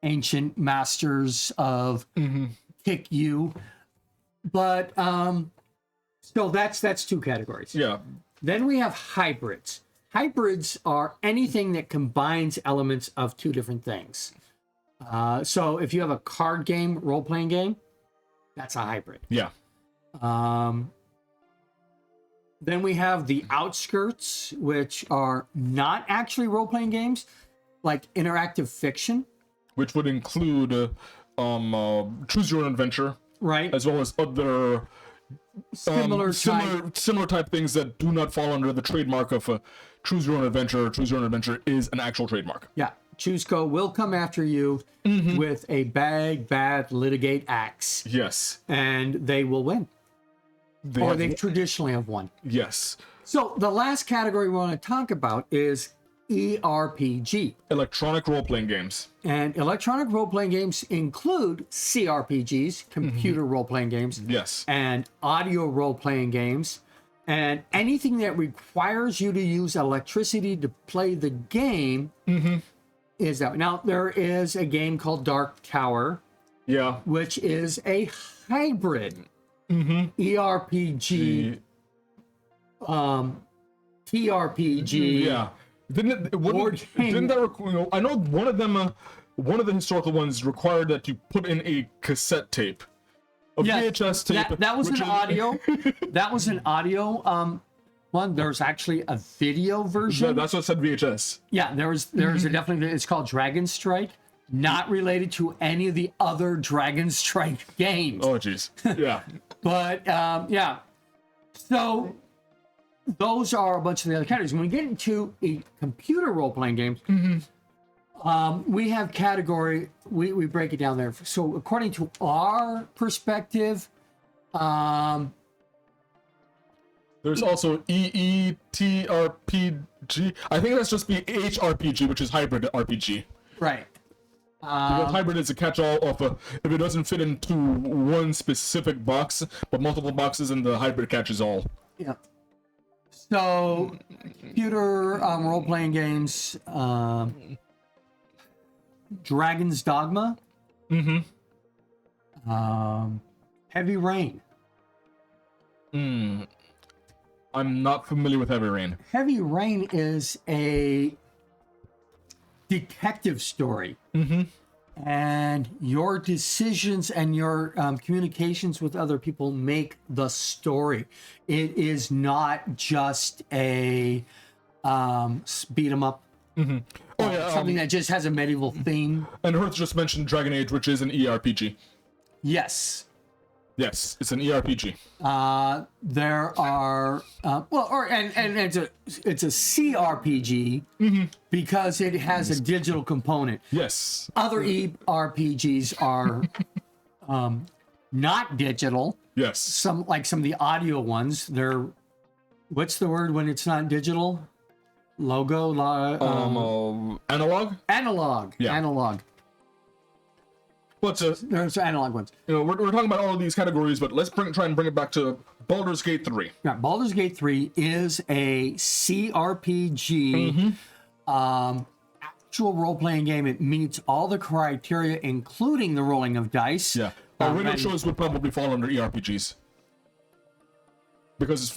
Speaker 2: ancient masters of kick-you. But so that's two categories.
Speaker 1: Yeah.
Speaker 2: Then we have hybrids. Hybrids are anything that combines elements of two different things. So if you have a card game, role-playing game, that's a hybrid.
Speaker 1: Yeah.
Speaker 2: Then we have the outskirts, which are not actually role-playing games, like interactive fiction.
Speaker 1: Which would include choose your own adventure,
Speaker 2: right?
Speaker 1: As well as other similar type things that do not fall under the trademark of choose your own adventure. Choose your own adventure is an actual trademark.
Speaker 2: Yeah. Chooseco will come after you with a bad litigate axe.
Speaker 1: Yes.
Speaker 2: And they will win. They traditionally have won.
Speaker 1: Yes.
Speaker 2: So the last category we want to talk about is ERPG.
Speaker 1: Electronic role-playing games.
Speaker 2: And electronic role-playing games include CRPGs, computer role-playing games.
Speaker 1: Yes.
Speaker 2: And audio role-playing games. And anything that requires you to use electricity to play the game is that. Now, there is a game called Dark Tower.
Speaker 1: Yeah.
Speaker 2: Which is a hybrid ERPG, TRPG.
Speaker 1: Yeah. Didn't that I know one of them, one of the historical ones required that you put in a cassette tape, a VHS tape.
Speaker 2: That was an audio. That was an audio one. There's actually a video version.
Speaker 1: Yeah, that's what said VHS.
Speaker 2: Yeah, there's a definitely. It's called Dragon Strike. Not related to any of the other Dragon Strike games.
Speaker 1: Oh, jeez. Yeah.
Speaker 2: But yeah, so those are a bunch of the other categories. When we get into a computer role-playing games, we have category. We break it down there. So according to our perspective,
Speaker 1: there's also EETRPG. I think that's just the HRPG, which is hybrid RPG.
Speaker 2: Right.
Speaker 1: Because hybrid is a catch-all of if it doesn't fit into one specific box, but multiple boxes, and the hybrid catches all.
Speaker 2: Yeah. So, computer role-playing games, Dragon's Dogma, Heavy Rain.
Speaker 1: I'm not familiar with Heavy Rain.
Speaker 2: Heavy Rain is a detective story. And your decisions and your communications with other people make the story. It is not just a beat 'em up. Something that just has a medieval theme.
Speaker 1: And Hearth just mentioned Dragon Age, which is an ERPG.
Speaker 2: Yes.
Speaker 1: Yes, it's an ERPG.
Speaker 2: There are and it's a CRPG because it has a digital component.
Speaker 1: Yes.
Speaker 2: Other ERPGs are not digital.
Speaker 1: Yes.
Speaker 2: Some of the audio ones, they're what's the word when it's not digital?
Speaker 1: Analog.
Speaker 2: Analog.
Speaker 1: Yeah.
Speaker 2: Analog.
Speaker 1: But
Speaker 2: There's analog ones.
Speaker 1: we're talking about all of these categories, but let's try and bring it back to Baldur's Gate 3.
Speaker 2: Yeah, Baldur's Gate 3 is a CRPG, actual role-playing game. It meets all the criteria, including the rolling of dice.
Speaker 1: Yeah. Radio shows would probably fall under ERPGs. Because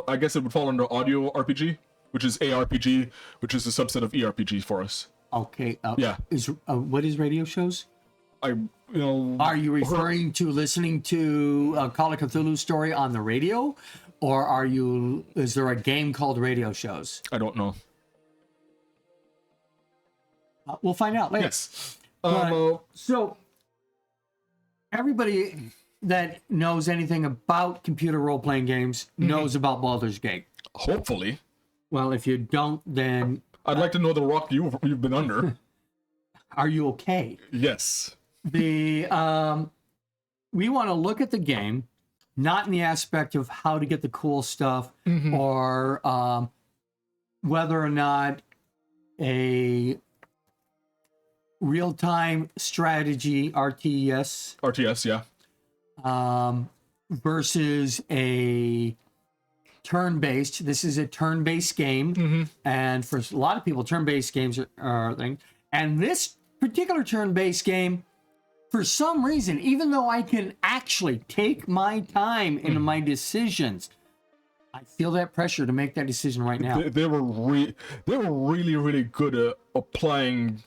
Speaker 1: I guess it would fall under audio RPG, which is ARPG, which is a subset of ERPG for us.
Speaker 2: Okay.
Speaker 1: Yeah.
Speaker 2: What is radio shows?
Speaker 1: Are
Speaker 2: you referring to listening to a Call of Cthulhu story on the radio, or is there a game called radio shows?
Speaker 1: I don't know.
Speaker 2: We'll find out later.
Speaker 1: Yes.
Speaker 2: So everybody that knows anything about computer role-playing games knows about Baldur's Gate.
Speaker 1: Hopefully.
Speaker 2: Well, if you don't, then
Speaker 1: I'd like to know the rock you've been under.
Speaker 2: Are you okay?
Speaker 1: Yes.
Speaker 2: We want to look at the game, not in the aspect of how to get the cool stuff or whether or not a real-time strategy RTS,
Speaker 1: yeah.
Speaker 2: versus a turn-based. This is a turn-based game, and for a lot of people, turn-based games are a thing. And this particular turn-based game, for some reason, even though I can actually take my time in my decisions, I feel that pressure to make that decision right now.
Speaker 1: They were really, really good at applying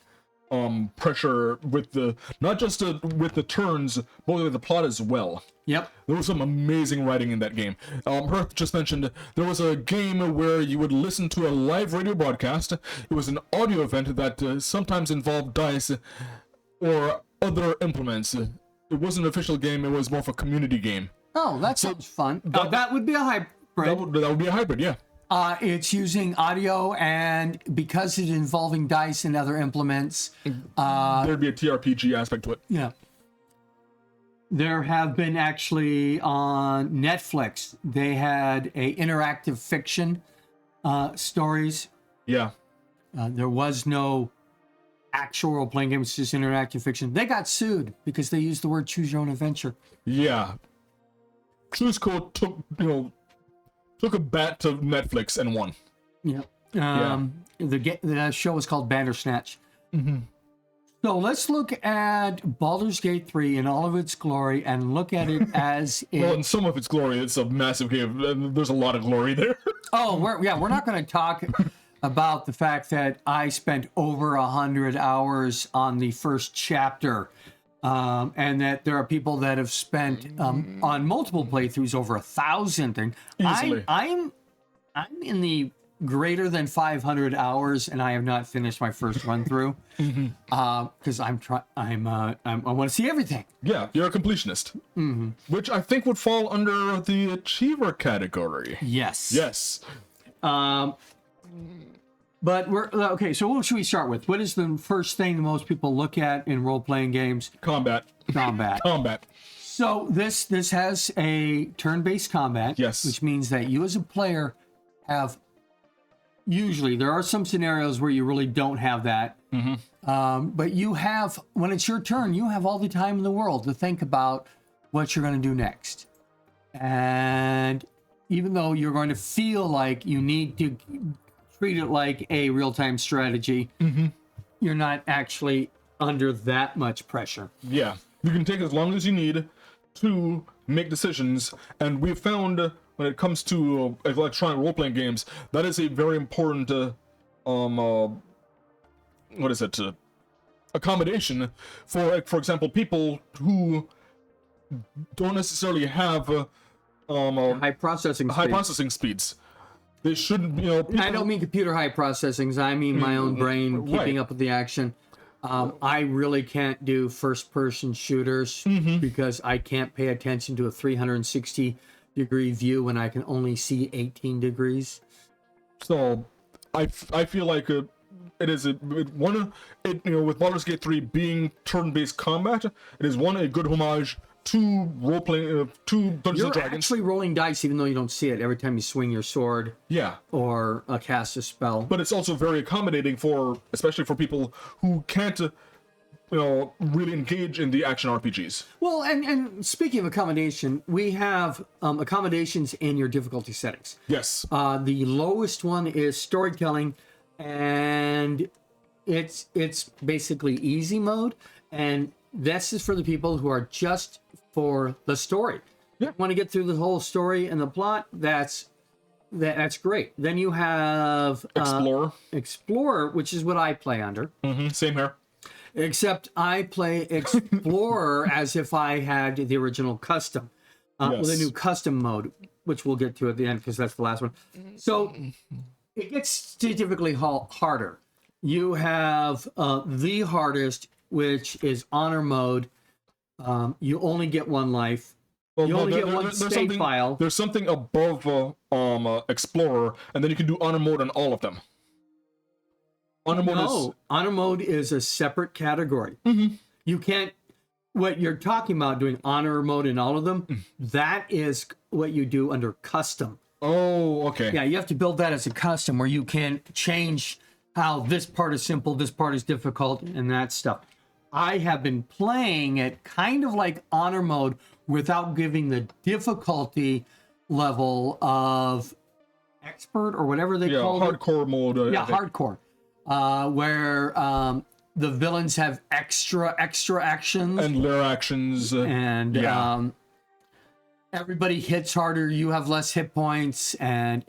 Speaker 1: pressure with not just with the turns, but with the plot as well.
Speaker 2: Yep.
Speaker 1: There was some amazing writing in that game. Hearth just mentioned there was a game where you would listen to a live radio broadcast. It was an audio event that sometimes involved dice or other implements. It wasn't an official game, it was more of a community game.
Speaker 2: Oh, that sounds fun. That would be a hybrid.
Speaker 1: That would be a hybrid, yeah.
Speaker 2: It's using audio, and because it's involving dice and other implements,
Speaker 1: there'd be a TRPG aspect to it.
Speaker 2: Yeah. There have been actually on Netflix, they had a interactive fiction stories.
Speaker 1: Yeah.
Speaker 2: There was no actual role-playing game, it's just interactive fiction. They got sued because they used the word choose your own adventure.
Speaker 1: Yeah. Choose Code took a bat to Netflix and won.
Speaker 2: Yeah. The show was called Bandersnatch. So let's look at Baldur's Gate 3 in all of its glory and look at it as
Speaker 1: well, in some of its glory, it's a massive game. And there's a lot of glory there.
Speaker 2: We're not going to talk about the fact that I spent over 100 hours on the first chapter, and that there are people that have spent on multiple playthroughs over 1,000 things.
Speaker 1: Easily.
Speaker 2: I'm in the greater than 500 hours, and I have not finished my first run through because I want to see everything.
Speaker 1: Yeah, you're a completionist, which I think would fall under the achiever category.
Speaker 2: Yes.
Speaker 1: Yes.
Speaker 2: But we're okay. So what should we start with? What is the first thing that most people look at in role-playing games?
Speaker 1: Combat. Combat.
Speaker 2: So this has a turn-based combat.
Speaker 1: Yes.
Speaker 2: Which means that you as a player have. Usually, there are some scenarios where you really don't have that. But you have, when it's your turn, you have all the time in the world to think about what you're going to do next. And even though you're going to feel like you need to treat it like a real-time strategy, you're not actually under that much pressure.
Speaker 1: Yeah. You can take as long as you need to make decisions. And we've found when it comes to electronic role-playing games, that is a very important accommodation for example, people who don't necessarily have
Speaker 2: High processing
Speaker 1: speeds. They shouldn't,
Speaker 2: I don't mean computer high processings. I mean my own brain keeping up with the action. I really can't do first-person shooters because I can't pay attention to a 360-degree view when I can only see 18 degrees.
Speaker 1: So, I feel like it is with Baldur's Gate 3 being turn-based combat, it is a good homage to role-playing, to Dungeons
Speaker 2: You're
Speaker 1: and Dragons.
Speaker 2: actually rolling dice even though you don't see it every time you swing your sword
Speaker 1: Yeah,
Speaker 2: or cast a spell.
Speaker 1: but it's also very accommodating especially for people who can't, really engage in the action RPGs.
Speaker 2: Well, and speaking of accommodation, we have accommodations in your difficulty settings.
Speaker 1: Yes.
Speaker 2: The lowest one is storytelling, and it's basically easy mode, and this is for the people who are just for the story.
Speaker 1: Yeah.
Speaker 2: Want to get through the whole story and the plot? That's great. Then you have Explorer, which is what I play under.
Speaker 1: Same here.
Speaker 2: Except I play Explorer as if I had the original custom, with a new custom mode, which we'll get to at the end because that's the last one. So it gets significantly harder. You have the hardest, which is honor mode. You only get one life. You only get one save file.
Speaker 1: There's something above Explorer, and then you can do honor mode on all of them.
Speaker 2: Honor mode is a separate category. You can't. What you're talking about doing honor mode in all of them, that is what you do under custom.
Speaker 1: Oh, okay.
Speaker 2: Yeah, you have to build that as a custom where you can change how this part is simple, this part is difficult, and that stuff. I have been playing it kind of like honor mode without giving the difficulty level of expert or whatever they call it.
Speaker 1: Hardcore mode.
Speaker 2: Hardcore. Where the villains have extra actions.
Speaker 1: And lair actions.
Speaker 2: And everybody hits harder, you have less hit points, and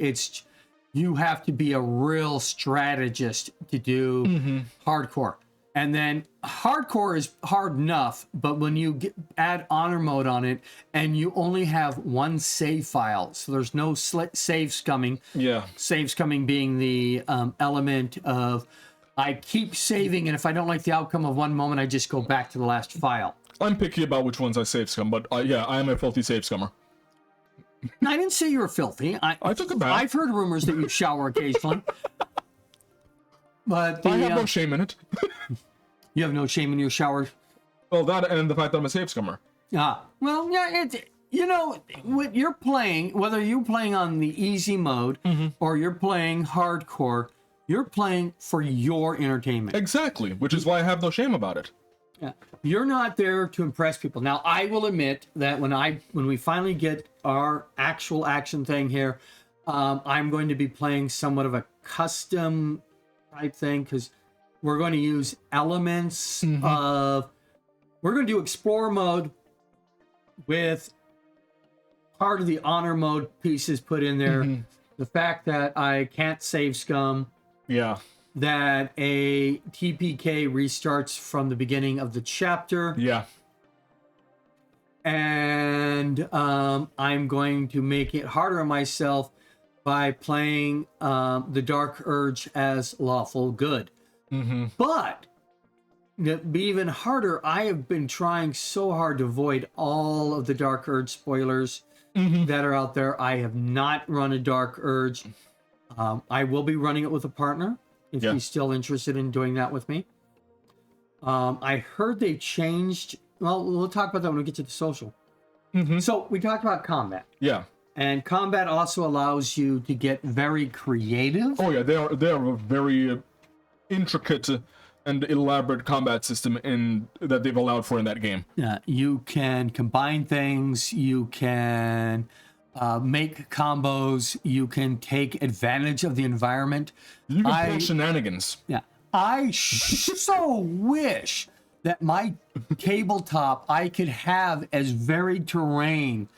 Speaker 2: you have to be a real strategist to do hardcore. And then hardcore is hard enough, but when you add honor mode on it, and you only have one save file, so there's no save scumming.
Speaker 1: Yeah.
Speaker 2: Save scumming being the element of I keep saving, and if I don't like the outcome of one moment, I just go back to the last file.
Speaker 1: I'm picky about which ones I save scum, but I am a filthy save scummer.
Speaker 2: I didn't say you were filthy.
Speaker 1: I took a bath.
Speaker 2: I've heard rumors that you shower occasionally. But
Speaker 1: I have no shame in it.
Speaker 2: You have no shame in your shower?
Speaker 1: Well, that and the fact that I'm a save scummer.
Speaker 2: Well, yeah, what you're playing, whether you're playing on the easy mode or you're playing hardcore, you're playing for your entertainment.
Speaker 1: Exactly, which is why I have no shame about it.
Speaker 2: Yeah. You're not there to impress people. Now, I will admit that when we finally get our actual action thing here, I'm going to be playing somewhat of a custom type thing because we're going to use elements of... We're going to do Explorer mode with part of the honor mode pieces put in there. The fact that I can't save scum.
Speaker 1: Yeah.
Speaker 2: That a TPK restarts from the beginning of the chapter.
Speaker 1: Yeah.
Speaker 2: And I'm going to make it harder on myself by playing the Dark Urge as lawful good. But to be even harder, I have been trying so hard to avoid all of the Dark Urge spoilers that are out there. I have not run a Dark Urge. I will be running it with a partner if he's still interested in doing that with me. I heard they changed... Well, we'll talk about that when we get to the social. So we talked about combat.
Speaker 1: Yeah.
Speaker 2: And combat also allows you to get very creative.
Speaker 1: Oh yeah, they are a very intricate and elaborate combat system that they've allowed for in that game.
Speaker 2: Yeah, you can combine things. You can make combos. You can take advantage of the environment.
Speaker 1: You can pull shenanigans.
Speaker 2: Yeah, I so wish that my tabletop I could have as varied terrain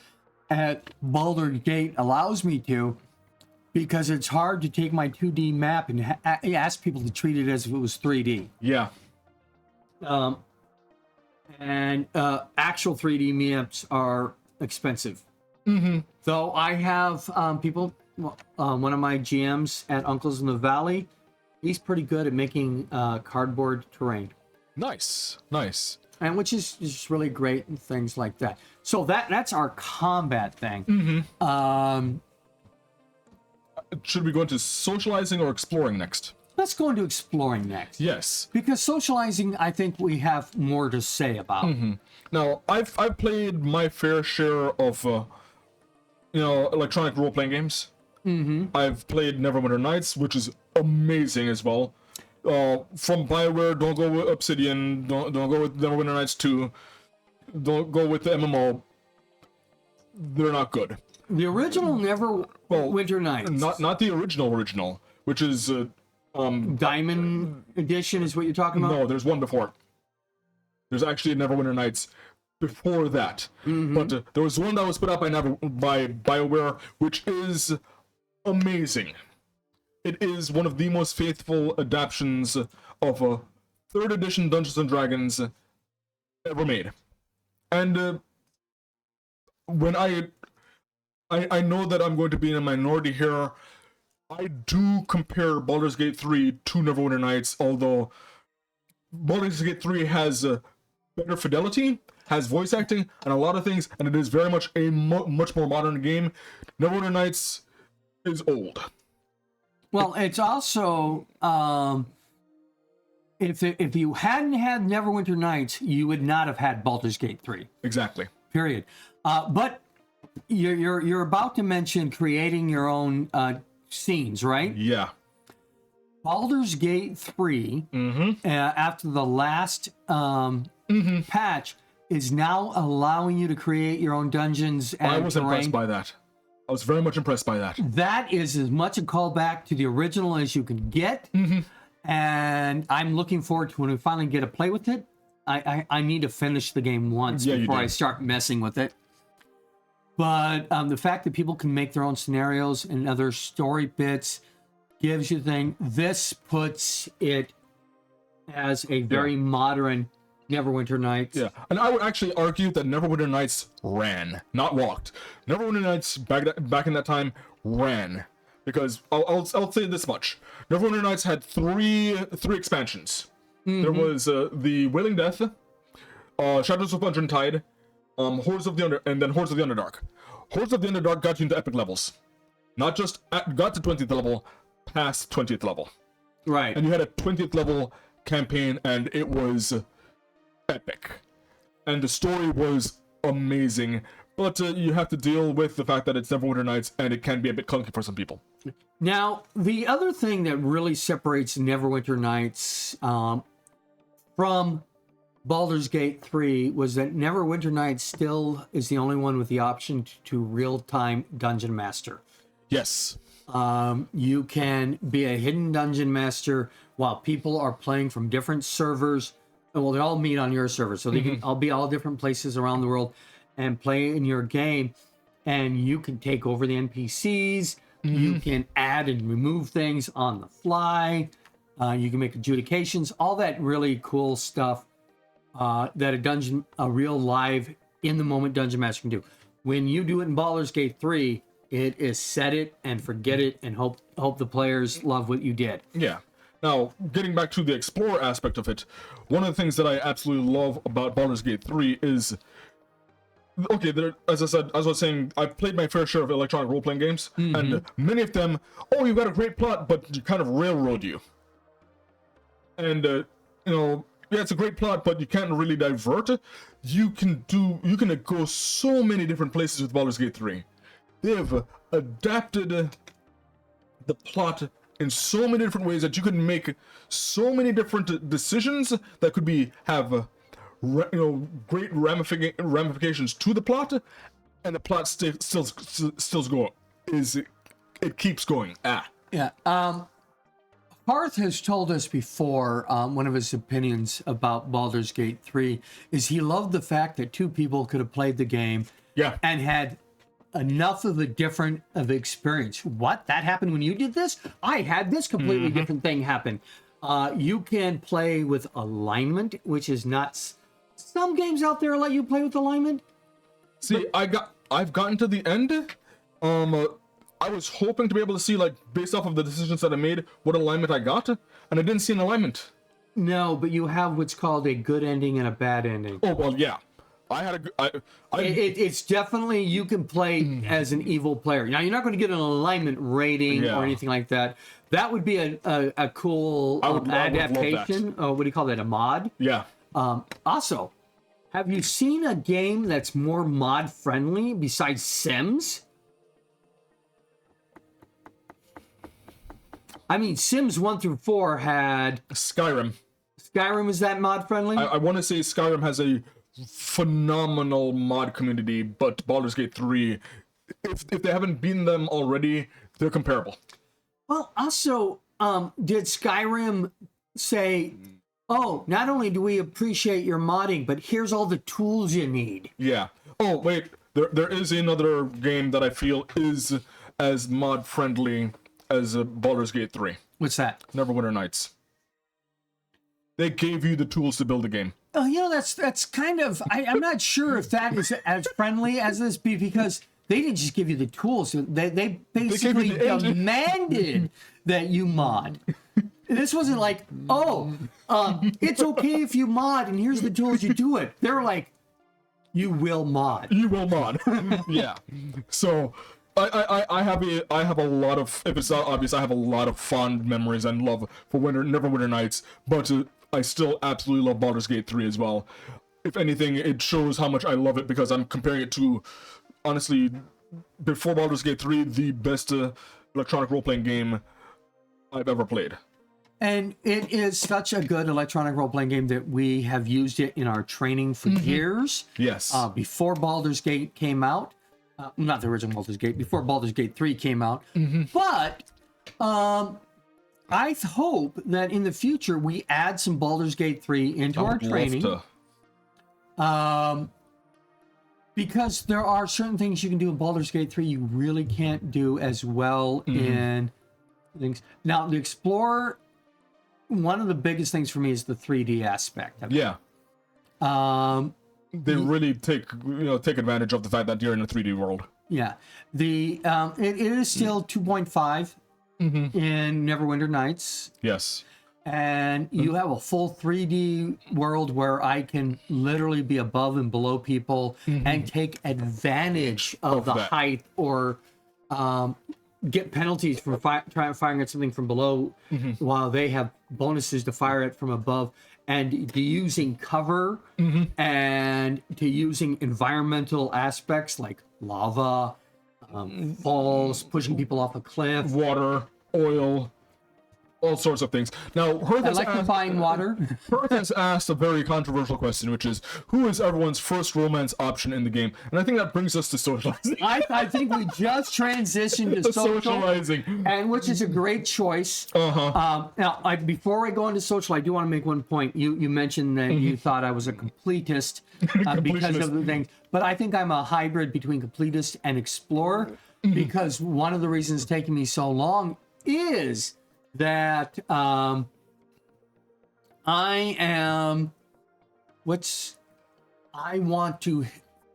Speaker 2: as Baldur Gate allows me to, because it's hard to take my 2D map and ask people to treat it as if it was 3D.
Speaker 1: Yeah.
Speaker 2: And actual 3D maps are expensive. So I have people, one of my GMs at Uncles in the Valley, he's pretty good at making cardboard terrain.
Speaker 1: Nice, nice.
Speaker 2: And which is just really great and things like that. So that's our combat thing.
Speaker 1: Should we go into socializing or exploring next?
Speaker 2: Let's go into exploring next.
Speaker 1: Yes.
Speaker 2: Because socializing, I think we have more to say about.
Speaker 1: Now, I've played my fair share of, electronic role-playing games. I've played Neverwinter Nights, which is amazing as well. From BioWare, don't go with Obsidian, don't go with Neverwinter Nights 2, don't go with the MMO. They're not good.
Speaker 2: The original Neverwinter Nights.
Speaker 1: Not the original, which is
Speaker 2: Diamond Edition is what you're talking about?
Speaker 1: No, there's one before. There's actually a Neverwinter Nights before that. But there was one that was put out by BioWare, which is amazing. It is one of the most faithful adaptations of a 3rd edition Dungeons and Dragons ever made. And when I know that I'm going to be in a minority here, I do compare Baldur's Gate 3 to Neverwinter Nights, although Baldur's Gate 3 has better fidelity, has voice acting, and a lot of things, and it is very much a much more modern game. Neverwinter Nights is old.
Speaker 2: Well, it's also if you hadn't had Neverwinter Nights, you would not have had Baldur's Gate 3.
Speaker 1: Exactly.
Speaker 2: Period. But you're about to mention creating your own scenes, right?
Speaker 1: Yeah.
Speaker 2: Baldur's Gate 3, after the last patch, is now allowing you to create your own dungeons and
Speaker 1: I was impressed by that. I was very much impressed by that.
Speaker 2: That is as much a callback to the original as you can get. And I'm looking forward to when we finally get to play with it. I need to finish the game once before I start messing with it. But the fact that people can make their own scenarios and other story bits gives you the thing. This puts it as a very modern Neverwinter Nights.
Speaker 1: Yeah, and I would actually argue that Neverwinter Nights ran, not walked. Neverwinter Nights back in that time ran, because I'll say this much: Neverwinter Nights had three expansions. There was the Wailing Death, Shadows of Tide, Hordes of the Underdark. Hordes of the Underdark got you into epic levels, not just got to 20th level, past 20th level.
Speaker 2: Right.
Speaker 1: And you had a 20th level campaign, and it was epic, and the story was amazing, but you have to deal with the fact that it's Neverwinter Nights and it can be a bit clunky for some people.
Speaker 2: Now, the other thing that really separates Neverwinter Nights from Baldur's Gate 3 was that Neverwinter Nights still is the only one with the option to real-time dungeon master.
Speaker 1: Yes.
Speaker 2: You can be a hidden dungeon master while people are playing from different servers. Well, they all meet on your server, so they can all be all different places around the world and play in your game. And you can take over the NPCs. You can add and remove things on the fly. You can make adjudications. All that really cool stuff that a real live, in-the-moment dungeon master can do. When you do it in Baldur's Gate 3, it is set it and forget it and hope the players love what you did.
Speaker 1: Yeah. Now, getting back to the explorer aspect of it, one of the things that I absolutely love about Baldur's Gate 3 is, okay, as I was saying, I've played my fair share of electronic role-playing games, and many of them, you've got a great plot, but you kind of railroad you. And, it's a great plot, but you can't really divert. You can go so many different places with Baldur's Gate 3. They've adapted the plot in so many different ways that you can make so many different decisions that could have great ramifications to the plot, and the plot still going. It keeps going.
Speaker 2: Yeah. Parth has told us before, one of his opinions about Baldur's Gate 3 is he loved the fact that two people could have played the game and had enough of a different of experience. What? That happened when you did this? I had this completely different thing happen. You can play with alignment, which is not... Some games out there let you play with alignment.
Speaker 1: See, I've gotten to the end. I was hoping to be able to see, based off of the decisions that I made, what alignment I got, and I didn't see an alignment.
Speaker 2: No, but you have what's called a good ending and a bad ending.
Speaker 1: Oh well, yeah. I had a g- I
Speaker 2: It's definitely you can play as an evil player. Now you're not going to get an alignment rating
Speaker 1: Yeah.
Speaker 2: or anything like that. That would be a cool
Speaker 1: I would love that.
Speaker 2: adaptation. What do you call that? A mod.
Speaker 1: yeah.
Speaker 2: Also, have you seen a game that's more mod friendly besides Sims? I mean, Sims 1 through 4 had
Speaker 1: Skyrim.
Speaker 2: Skyrim. Is that mod friendly?
Speaker 1: I want to say Skyrim has a phenomenal mod community, but Baldur's Gate 3, if they haven't beaten them already, they're comparable.
Speaker 2: Well, also, did Skyrim say, "Oh, not only do we appreciate your modding, but here's all the tools you need"?
Speaker 1: Yeah. Oh wait, there is another game that I feel is as mod friendly as Baldur's Gate 3.
Speaker 2: What's that?
Speaker 1: Neverwinter Nights. They gave you the tools to build the game.
Speaker 2: Oh, that's kind of. I'm not sure if that is as friendly as this because they didn't just give you the tools. They basically
Speaker 1: the engine.
Speaker 2: demanded that you mod. This wasn't like, it's okay if you mod, and here's the tools you do it. They're like, you will mod.
Speaker 1: You will mod. Yeah. So I have a lot of, if it's not obvious, I have a lot of fond memories and love for Neverwinter Nights, but I still absolutely love Baldur's Gate 3 as well. If anything, it shows how much I love it because I'm comparing it to, honestly, before Baldur's Gate 3, the best electronic role-playing game I've ever played.
Speaker 2: And it is such a good electronic role-playing game that we have used it in our training for years.
Speaker 1: Yes.
Speaker 2: Before Baldur's Gate came out. Not the original Baldur's Gate, before Baldur's Gate 3 came out. But I hope that in the future we add some Baldur's Gate 3 into our training. Because there are certain things you can do in Baldur's Gate 3 you really can't do as well in things. Now, the Explorer, one of the biggest things for me is the 3D aspect of it.
Speaker 1: Yeah. They really take advantage of the fact that you're in a 3D world.
Speaker 2: Yeah. It is still 2.5 in Neverwinter Nights.
Speaker 1: Yes.
Speaker 2: And you have a full 3D world where I can literally be above and below people and take advantage of the
Speaker 1: that.
Speaker 2: height or get penalties for firing at something from below while they have bonuses to fire it from above. And to using cover and to using environmental aspects like lava, falls, pushing people off a cliff.
Speaker 1: Water, oil, all sorts of things. Now,
Speaker 2: Electrifying water.
Speaker 1: Perth has asked a very controversial question, which is, who is everyone's first romance option in the game? And I think that brings us to socializing.
Speaker 2: I think we just transitioned to
Speaker 1: Socializing.
Speaker 2: and which is a great choice. Now, before I go into social, I do want to make one point. You mentioned that you thought I was a completist because of the things, but I think I'm a hybrid between completist and explorer because one of the reasons it's taking me so long is that I want to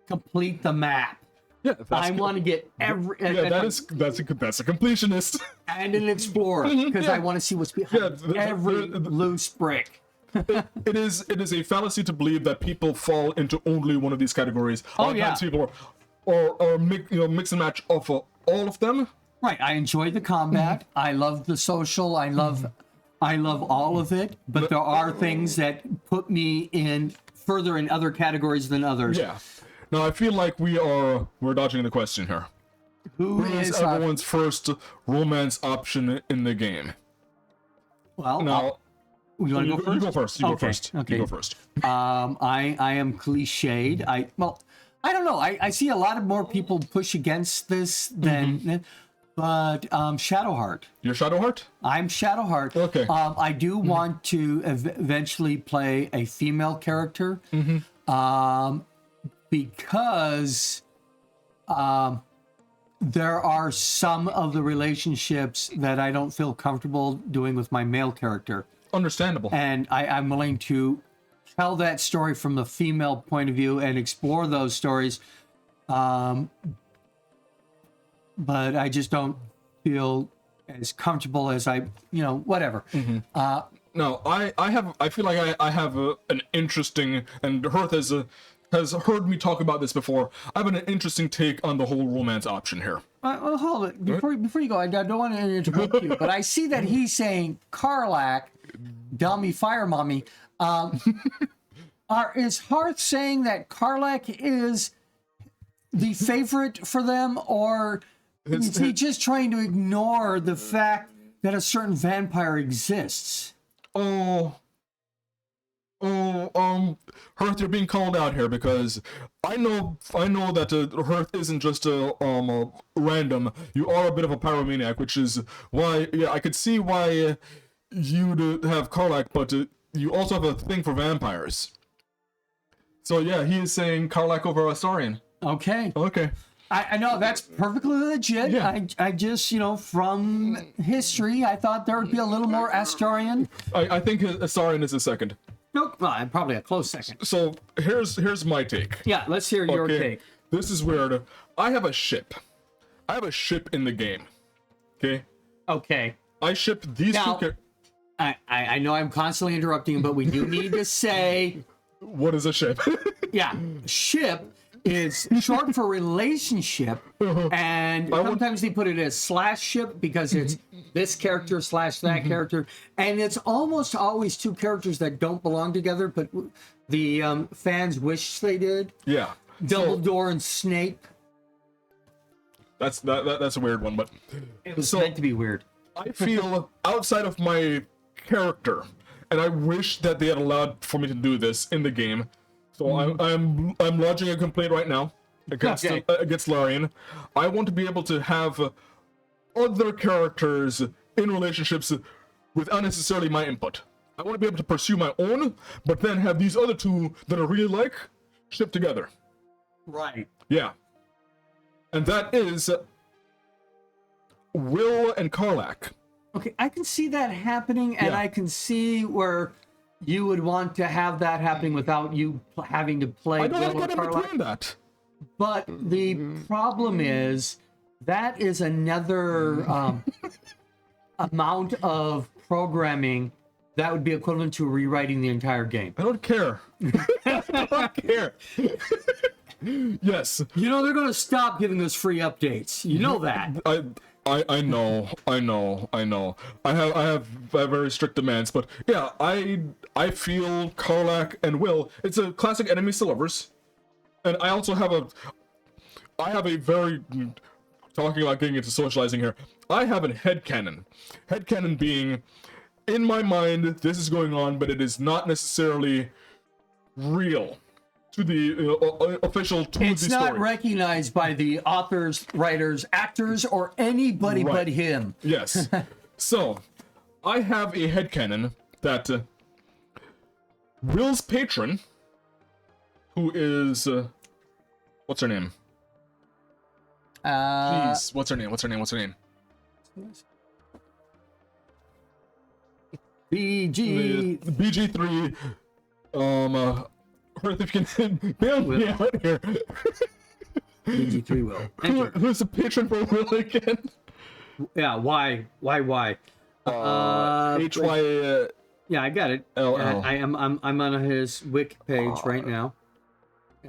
Speaker 2: complete the map.
Speaker 1: Yeah,
Speaker 2: I want to get every.
Speaker 1: that's a completionist.
Speaker 2: And an explorer because I want to see what's behind every loose brick.
Speaker 1: It is a fallacy to believe that people fall into only one of these categories. Sometimes people are mix and match of all of them.
Speaker 2: Right. I enjoy the combat. I love the social. I love all of it. But there are things that put me in further in other categories than others.
Speaker 1: Yeah. Now I feel like we're dodging the question here.
Speaker 2: Who is
Speaker 1: everyone's first romance option in the game?
Speaker 2: Well,
Speaker 1: now
Speaker 2: you want to go first?
Speaker 1: You go first.
Speaker 2: Okay.
Speaker 1: You go first.
Speaker 2: I am cliched. I don't know. I see a lot of more people push against this than. But Shadowheart.
Speaker 1: You're Shadowheart?
Speaker 2: I'm Shadowheart.
Speaker 1: Okay.
Speaker 2: I do want to eventually play a female character because there are some of the relationships that I don't feel comfortable doing with my male character.
Speaker 1: Understandable.
Speaker 2: And I'm willing to tell that story from the female point of view and explore those stories. But I just don't feel as comfortable as whatever.
Speaker 1: Now, I feel like I have an interesting, and Hearth has heard me talk about this before. I have an interesting take on the whole romance option here.
Speaker 2: Well, hold it. Before you go, I don't want to interrupt you, but I see that he's saying Karlak, dummy fire mommy. Is Hearth saying that Karlak is the favorite for them, or is he just trying to ignore the fact that a certain vampire exists?
Speaker 1: Hearth, you're being called out here because I know that Hearth isn't just a random. You are a bit of a pyromaniac, which is why, yeah, I could see why you'd have Karlak, but you also have a thing for vampires. So yeah, he is saying Karlak over Astarion.
Speaker 2: Okay.
Speaker 1: Okay.
Speaker 2: I know that's perfectly legit.
Speaker 1: Yeah.
Speaker 2: I just, from history, I thought there would be a little more Astarion.
Speaker 1: I think Astarion is a second.
Speaker 2: Nope. Well, probably a close second.
Speaker 1: So here's my take.
Speaker 2: Yeah, let's hear your take.
Speaker 1: This is weird. I have a ship. I have a ship in the game. Okay.
Speaker 2: Okay.
Speaker 1: I ship these
Speaker 2: Now,
Speaker 1: two.
Speaker 2: I know I'm constantly interrupting, but we do need to say,
Speaker 1: What is a ship?
Speaker 2: yeah, ship is short for relationship, and sometimes they put it as slash ship because it's this character slash that character, and it's almost always two characters that don't belong together, but the fans wish they did.
Speaker 1: Yeah.
Speaker 2: Dumbledore and Snape.
Speaker 1: That's a weird one, but
Speaker 2: It was meant to be weird.
Speaker 1: I feel outside of my character, and I wish that they had allowed for me to do this in the game. So I'm lodging a complaint right now against Larian. I want to be able to have other characters in relationships without necessarily my input. I want to be able to pursue my own, but then have these other two that I really like ship together.
Speaker 2: Right.
Speaker 1: Yeah. And that is Will and Karlak.
Speaker 2: Okay, I can see that happening, and
Speaker 1: Yeah.
Speaker 2: I can see where you would want to have that happening without you having to play
Speaker 1: I don't
Speaker 2: Will
Speaker 1: want
Speaker 2: or
Speaker 1: to get in
Speaker 2: Karlak.
Speaker 1: between that.
Speaker 2: But the problem is that is another amount of programming that would be equivalent to rewriting the entire game.
Speaker 1: I don't care. I don't care. Yes.
Speaker 2: They're going to stop giving us free updates. You know that.
Speaker 1: I know. I have very strict demands, but yeah, I feel Karlak and Will. It's a classic enemies to lovers, and I also have a very, talking about getting into socializing here. I have a headcanon. Headcanon being, in my mind, this is going on, but it is not necessarily real to the official to
Speaker 2: It's
Speaker 1: the
Speaker 2: not
Speaker 1: story.
Speaker 2: recognized by the authors, writers, actors, or anybody
Speaker 1: Right.
Speaker 2: but him.
Speaker 1: Yes. So, I have a headcanon that Will's patron, who is what's her name? Jeez, what's her name?
Speaker 2: BG.
Speaker 1: BG3. Hearth, if you can bail me out here.
Speaker 2: BG3 will.
Speaker 1: Who's the patron for Will again?
Speaker 2: Yeah, why?
Speaker 1: HY.
Speaker 2: Yeah, I got it.
Speaker 1: LL.
Speaker 2: I'm on his wiki page right now,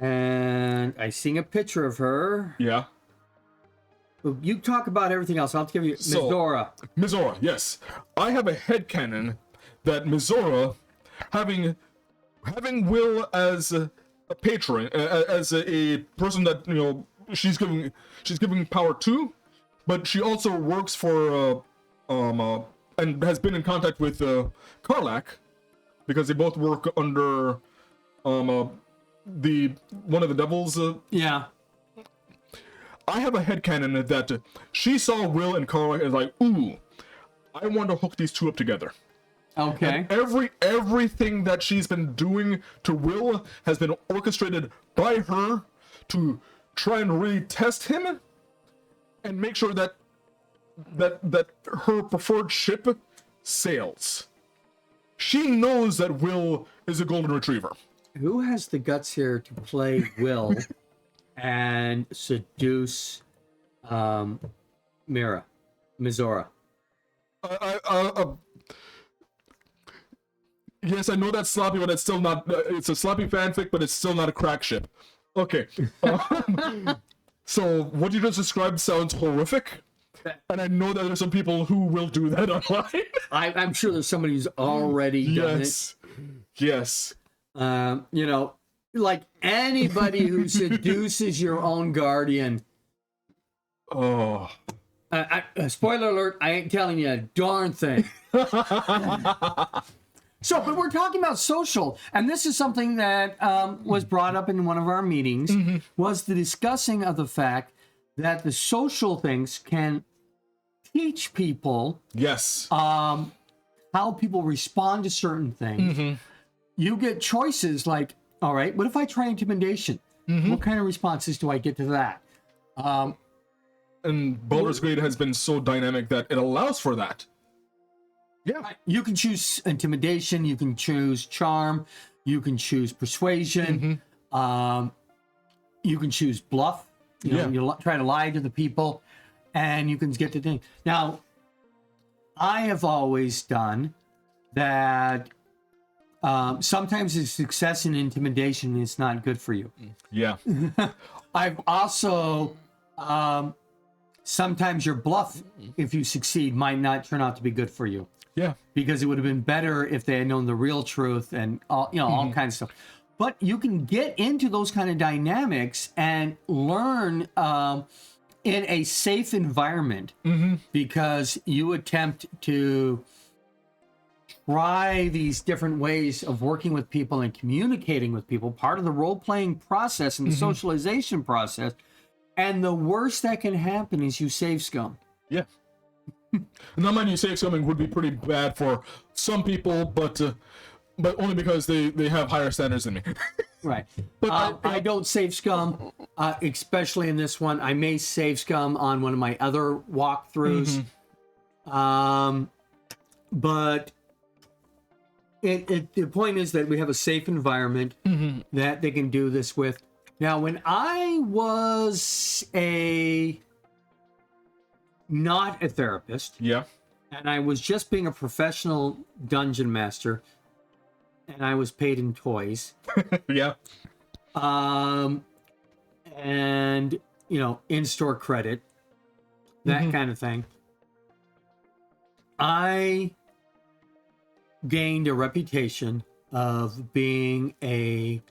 Speaker 2: and I see a picture of her.
Speaker 1: Yeah.
Speaker 2: You talk about everything else. I'll give you
Speaker 1: So-
Speaker 2: Mizora.
Speaker 1: Mizora, yes. I have a headcanon that Mizora, having Will as a patron, as a person that she's giving power to, but she also works for and has been in contact with Karlak, because they both work under the one of the devils.
Speaker 2: Yeah.
Speaker 1: I have a headcanon that she saw Will and Karlak and like, ooh, I want to hook these two up together.
Speaker 2: Okay.
Speaker 1: And everything that she's been doing to Will has been orchestrated by her to try and really test him and make sure that her preferred ship sails. She knows that Will is a golden retriever.
Speaker 2: Who has the guts here to play Will and seduce Mizora?
Speaker 1: Yes, I know that's sloppy, but it's still not. It's a sloppy fanfic, but it's still not a crack ship. Okay. So what you just described sounds horrific, and I know that there's some people who will do that online.
Speaker 2: I'm sure there's somebody who's already done
Speaker 1: Yes. Yes.
Speaker 2: it. You know, like anybody who seduces your own guardian.
Speaker 1: Oh.
Speaker 2: Spoiler alert, I ain't telling you a darn thing. So, but we're talking about social, and this is something that was brought up in one of our meetings, was the discussing of the fact that the social things can teach people
Speaker 1: Yes.
Speaker 2: how people respond to certain things. You get choices like, all right, what if I try intimidation? What kind of responses do I get to that?
Speaker 1: And Baldur's Gate has been so dynamic that it allows for that. Yeah.
Speaker 2: You can choose intimidation, you can choose charm, you can choose persuasion, you can choose bluff. You know, you try to lie to the people, and you can get the thing. Now, I have always done that. Sometimes the success in intimidation is not good for you.
Speaker 1: Yeah.
Speaker 2: I've also sometimes your bluff, if you succeed, might not turn out to be good for you.
Speaker 1: Yeah.
Speaker 2: Because it would have been better if they had known the real truth and all, you know, all kinds of stuff. But you can get into those kind of dynamics and learn in a safe environment because you attempt to try these different ways of working with people and communicating with people, part of the role-playing process and the socialization process. And the worst that can happen is you save scum.
Speaker 1: Yeah. Not mind you, save scumming would be pretty bad for some people, but only because they have higher standards than me.
Speaker 2: Right. But I don't save scum, especially in this one. I may save scum on one of my other walkthroughs. But the point is that we have a safe environment that they can do this with. Now, when I was not a therapist,
Speaker 1: Yeah.
Speaker 2: and I was just being a professional dungeon master, and I was paid in toys,
Speaker 1: Yeah.
Speaker 2: and you know, in-store credit, that kind of thing. I gained a reputation of being a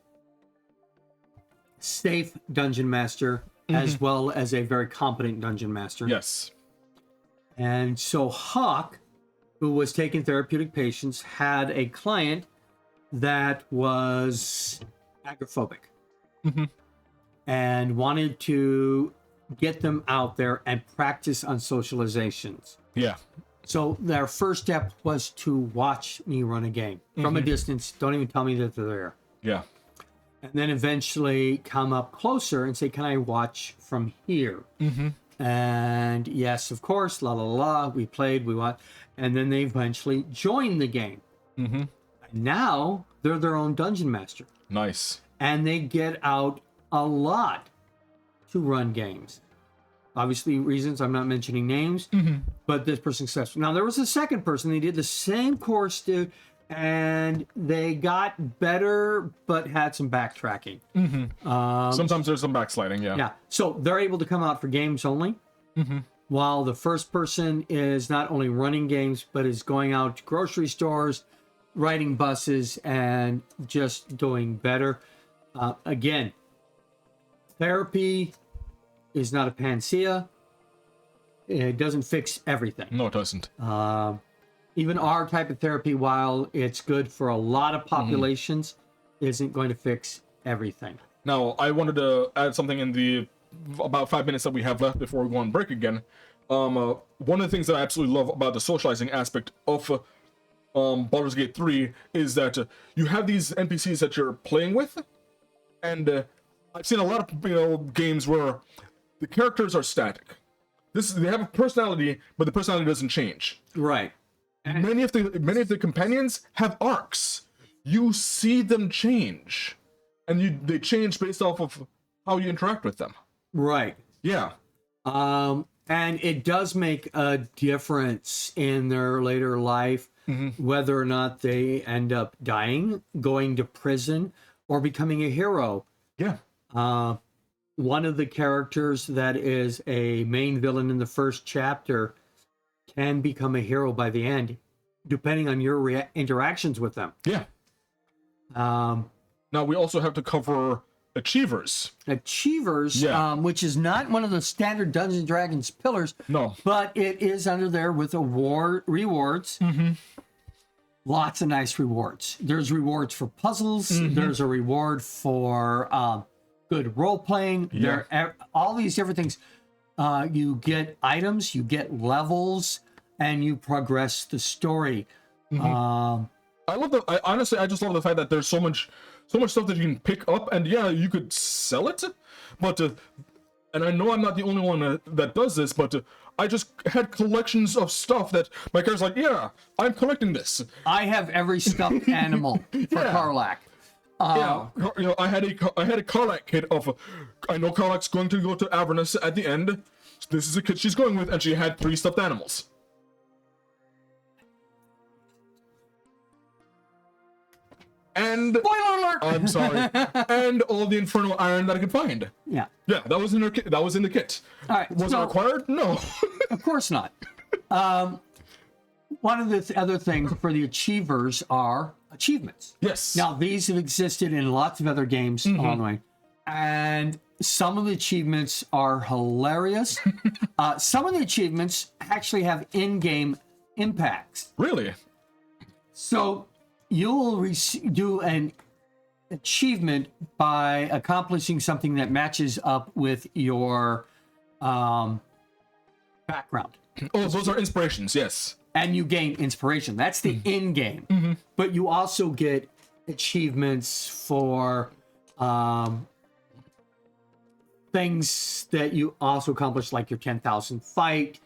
Speaker 2: safe dungeon master as well as a very competent dungeon master.
Speaker 1: Yes.
Speaker 2: And so Hawk, who was taking therapeutic patients, had a client that was agoraphobic and wanted to get them out there and practice on socializations.
Speaker 1: Yeah.
Speaker 2: So their first step was to watch me run a game from a distance. Don't even tell me that they're there.
Speaker 1: Yeah.
Speaker 2: And then eventually come up closer and say, can I watch from here? And yes, of course, la la la. We played, we watched. And then they eventually joined the game. And now they're their own dungeon master.
Speaker 1: Nice.
Speaker 2: And they get out a lot to run games. Obviously, reasons I'm not mentioning names, but this person's successful. Now, there was a second person. They did the same course, dude, and they got better, but had some backtracking.
Speaker 1: Sometimes there's some backsliding, yeah.
Speaker 2: Yeah, so they're able to come out for games only, while the first person is not only running games, but is going out to grocery stores, riding buses, and just doing better. Again, therapy is not a panacea. It doesn't fix everything.
Speaker 1: No, it doesn't.
Speaker 2: Even our type of therapy, while it's good for a lot of populations, isn't going to fix everything. Now,
Speaker 1: I wanted to add something in the about 5 minutes that we have left before we go on break again. One of the things that I absolutely love about the socializing aspect of Baldur's Gate 3 is that you have these NPCs that you're playing with, and I've seen a lot of games where the characters are static. They have a personality, but the personality doesn't change.
Speaker 2: Right.
Speaker 1: Many of the companions have arcs. You see them change, and they change based off of how you interact with them.
Speaker 2: Right.
Speaker 1: Yeah.
Speaker 2: And it does make a difference in their later life. whether or not they end up dying, going to prison, or becoming a hero.
Speaker 1: Yeah.
Speaker 2: One of the characters that is a main villain in the first chapter can become a hero by the end, depending on your interactions with them.
Speaker 1: Yeah. Now we also have to cover Achievers.
Speaker 2: Achievers,
Speaker 1: Yeah.
Speaker 2: Which is not one of the standard Dungeons and Dragons pillars,
Speaker 1: No.
Speaker 2: but it is under there with rewards. Lots of nice rewards. There's rewards for puzzles. There's a reward for good role playing.
Speaker 1: Yeah.
Speaker 2: There, all these different things. You get items, you get levels, and you progress the story.
Speaker 1: I love the. Honestly, I just love the fact that there's so much stuff that you can pick up, and yeah, you could sell it, but and I know I'm not the only one that does this, but I just had collections of stuff that my character's like, yeah, I'm collecting this.
Speaker 2: I have every stuffed animal for
Speaker 1: Yeah.
Speaker 2: Karlak.
Speaker 1: Yeah, you know, I had a Karlak kit of. I know Karlak's going to go to Avernus at the end. This is a kit she's going with, and she had 3 stuffed animals. And
Speaker 2: Spoiler alert!
Speaker 1: I'm sorry. And all the infernal iron that I could find.
Speaker 2: Yeah.
Speaker 1: Yeah, that was in her kit. That was in the kit.
Speaker 2: All right.
Speaker 1: Was it
Speaker 2: so-
Speaker 1: required? No.
Speaker 2: Of course not. One of the other things for the achievers are achievements.
Speaker 1: Yes.
Speaker 2: Now, these have existed in lots of other games along the way. And some of the achievements are hilarious. Some of the achievements actually have in-game impacts.
Speaker 1: Really?
Speaker 2: So you'll do an achievement by accomplishing something that matches up with your background.
Speaker 1: Oh, those are inspirations. Yes.
Speaker 2: And you gain inspiration. That's the in-game. But you also get achievements for things that you also accomplish, like your 10,000 fight,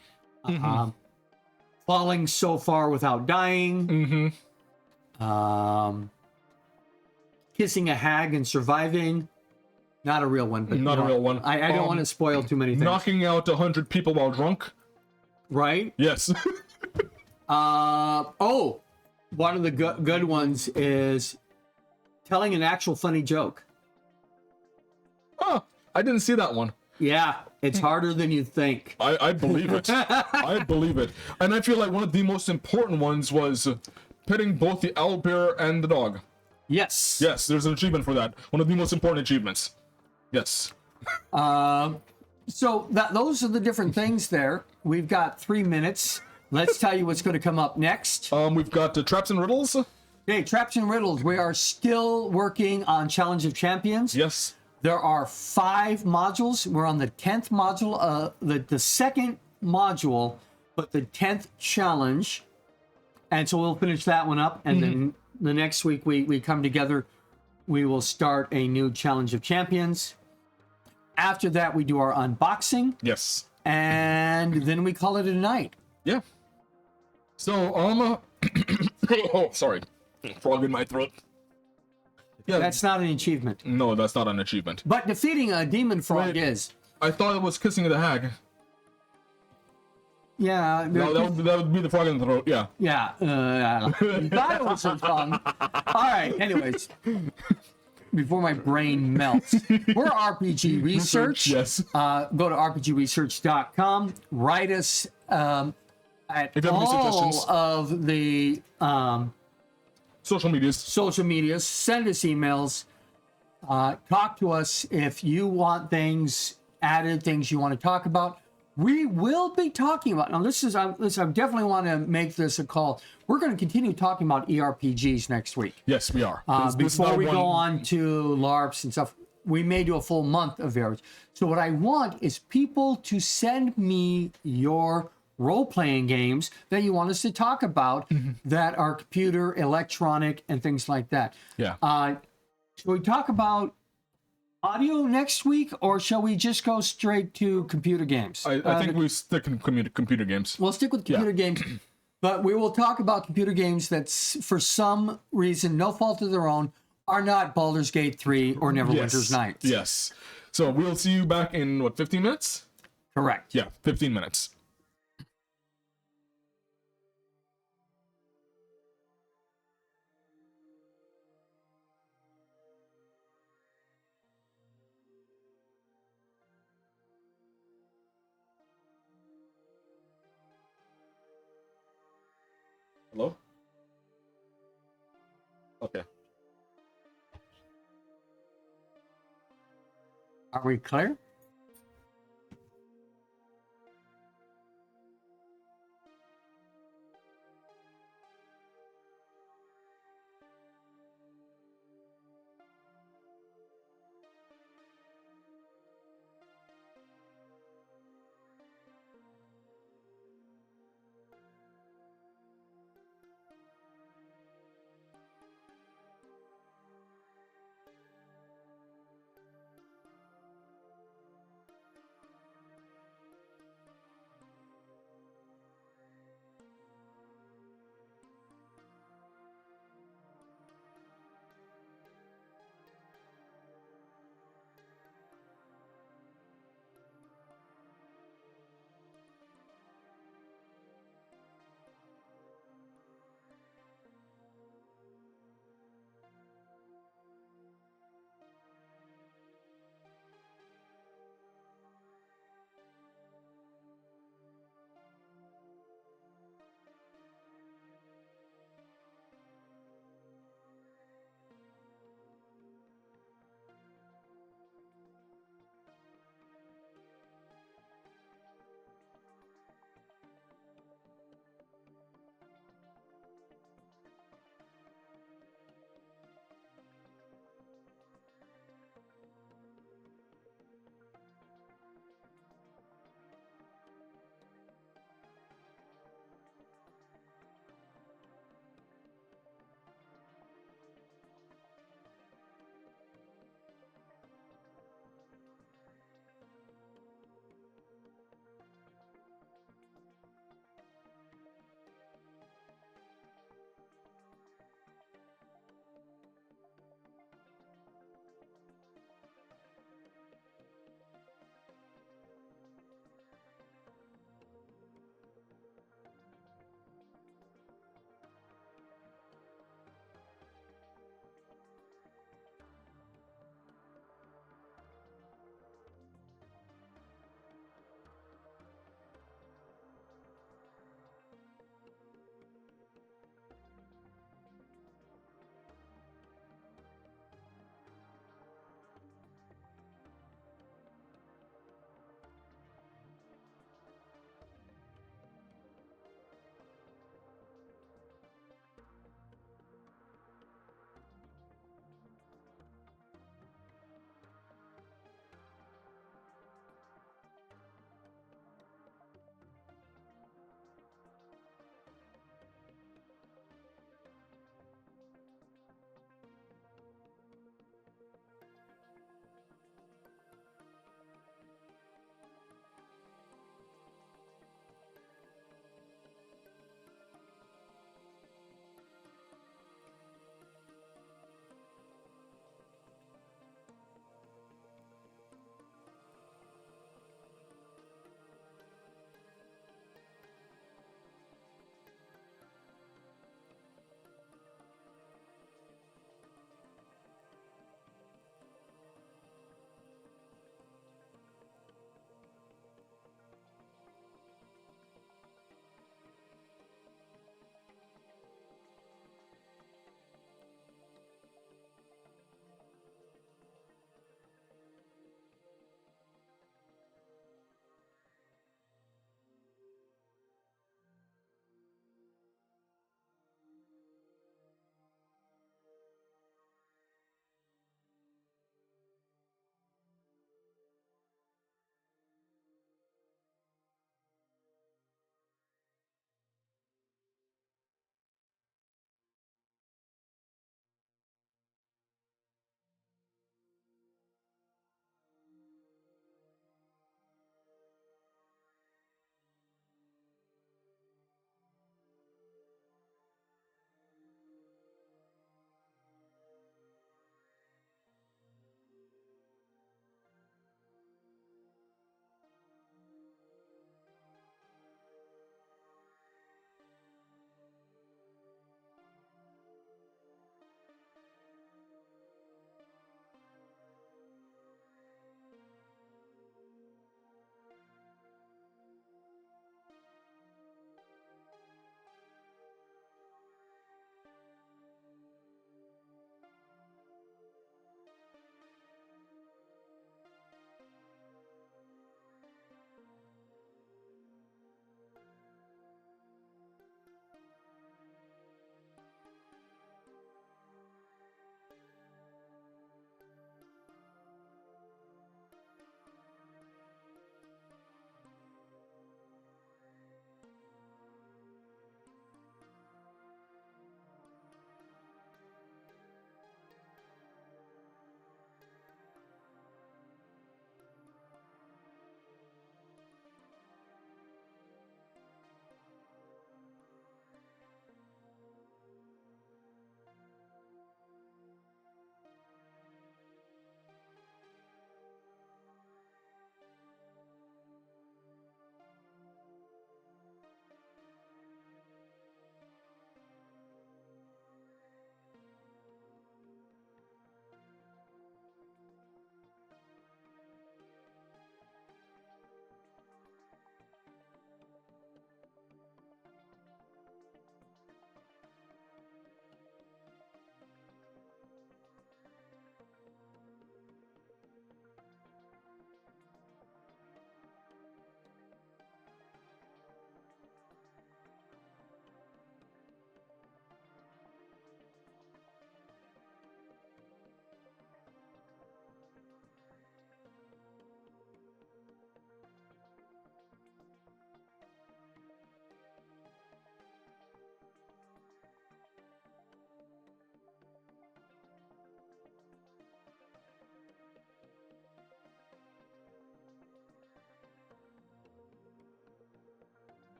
Speaker 2: falling so far without dying, kissing a hag and surviving. Not a real one, but
Speaker 1: Not a real one.
Speaker 2: I don't want to spoil too many things.
Speaker 1: Knocking out 100 people while drunk.
Speaker 2: Right?
Speaker 1: Yes.
Speaker 2: One of the good ones is telling an actual funny joke.
Speaker 1: Oh, I didn't see that one.
Speaker 2: Yeah, it's harder than you think.
Speaker 1: I believe it. I believe it. And I feel like one of the most important ones was petting both the owlbear and the dog.
Speaker 2: Yes.
Speaker 1: Yes, there's an achievement for that. One of the most important achievements. Yes.
Speaker 2: So those are the different things there. We've got 3 minutes. Let's tell you what's going to come up next.
Speaker 1: We've got Traps and Riddles.
Speaker 2: Okay, Traps and Riddles. We are still working on Challenge of Champions.
Speaker 1: Yes.
Speaker 2: There are 5 modules. We're on the 10th module, the second module, but the 10th challenge. And so we'll finish that one up. And then the next week we come together. We will start a new Challenge of Champions. After that, we do our unboxing.
Speaker 1: Yes.
Speaker 2: And then we call it a night.
Speaker 1: Yeah. So, oh, sorry. Frog in my throat. Yeah.
Speaker 2: That's not an achievement.
Speaker 1: No, that's not an achievement.
Speaker 2: But defeating a demon frog
Speaker 1: Wait.
Speaker 2: is.
Speaker 1: I thought it was kissing the hag.
Speaker 2: Yeah.
Speaker 1: No, that would be the frog in the throat. Yeah.
Speaker 2: Yeah. That was so fun. All right. Anyways. Before my brain melts. We're RPG Research.
Speaker 1: Yes.
Speaker 2: Go to rpgresearch.com. Write us at
Speaker 1: If you have any
Speaker 2: all
Speaker 1: suggestions.
Speaker 2: of the
Speaker 1: Social medias.
Speaker 2: social medias. Send us emails. Talk to us if you want things added, things you want to talk about. We will be talking about. Now, this I definitely want to make this a call. We're going to continue talking about ERPGs next week.
Speaker 1: Yes, we are. This is
Speaker 2: Before
Speaker 1: not
Speaker 2: we
Speaker 1: one-
Speaker 2: go on to LARPs and stuff, we may do a full month of various. So what I want is people to send me your role-playing games that you want us to talk about that are computer, electronic, and things like that.
Speaker 1: Yeah.
Speaker 2: Shall we talk about audio next week, or shall we just go straight to computer games?
Speaker 1: I think we stick in computer games.
Speaker 2: We'll stick with computer games, but we will talk about computer games that, for some reason, no fault of their own, are not Baldur's Gate 3 or Neverwinter's Nights.
Speaker 1: Yes. So we'll see you back in, 15 minutes?
Speaker 2: Correct.
Speaker 1: Yeah, 15 minutes. Hello? Okay.
Speaker 2: Are we clear?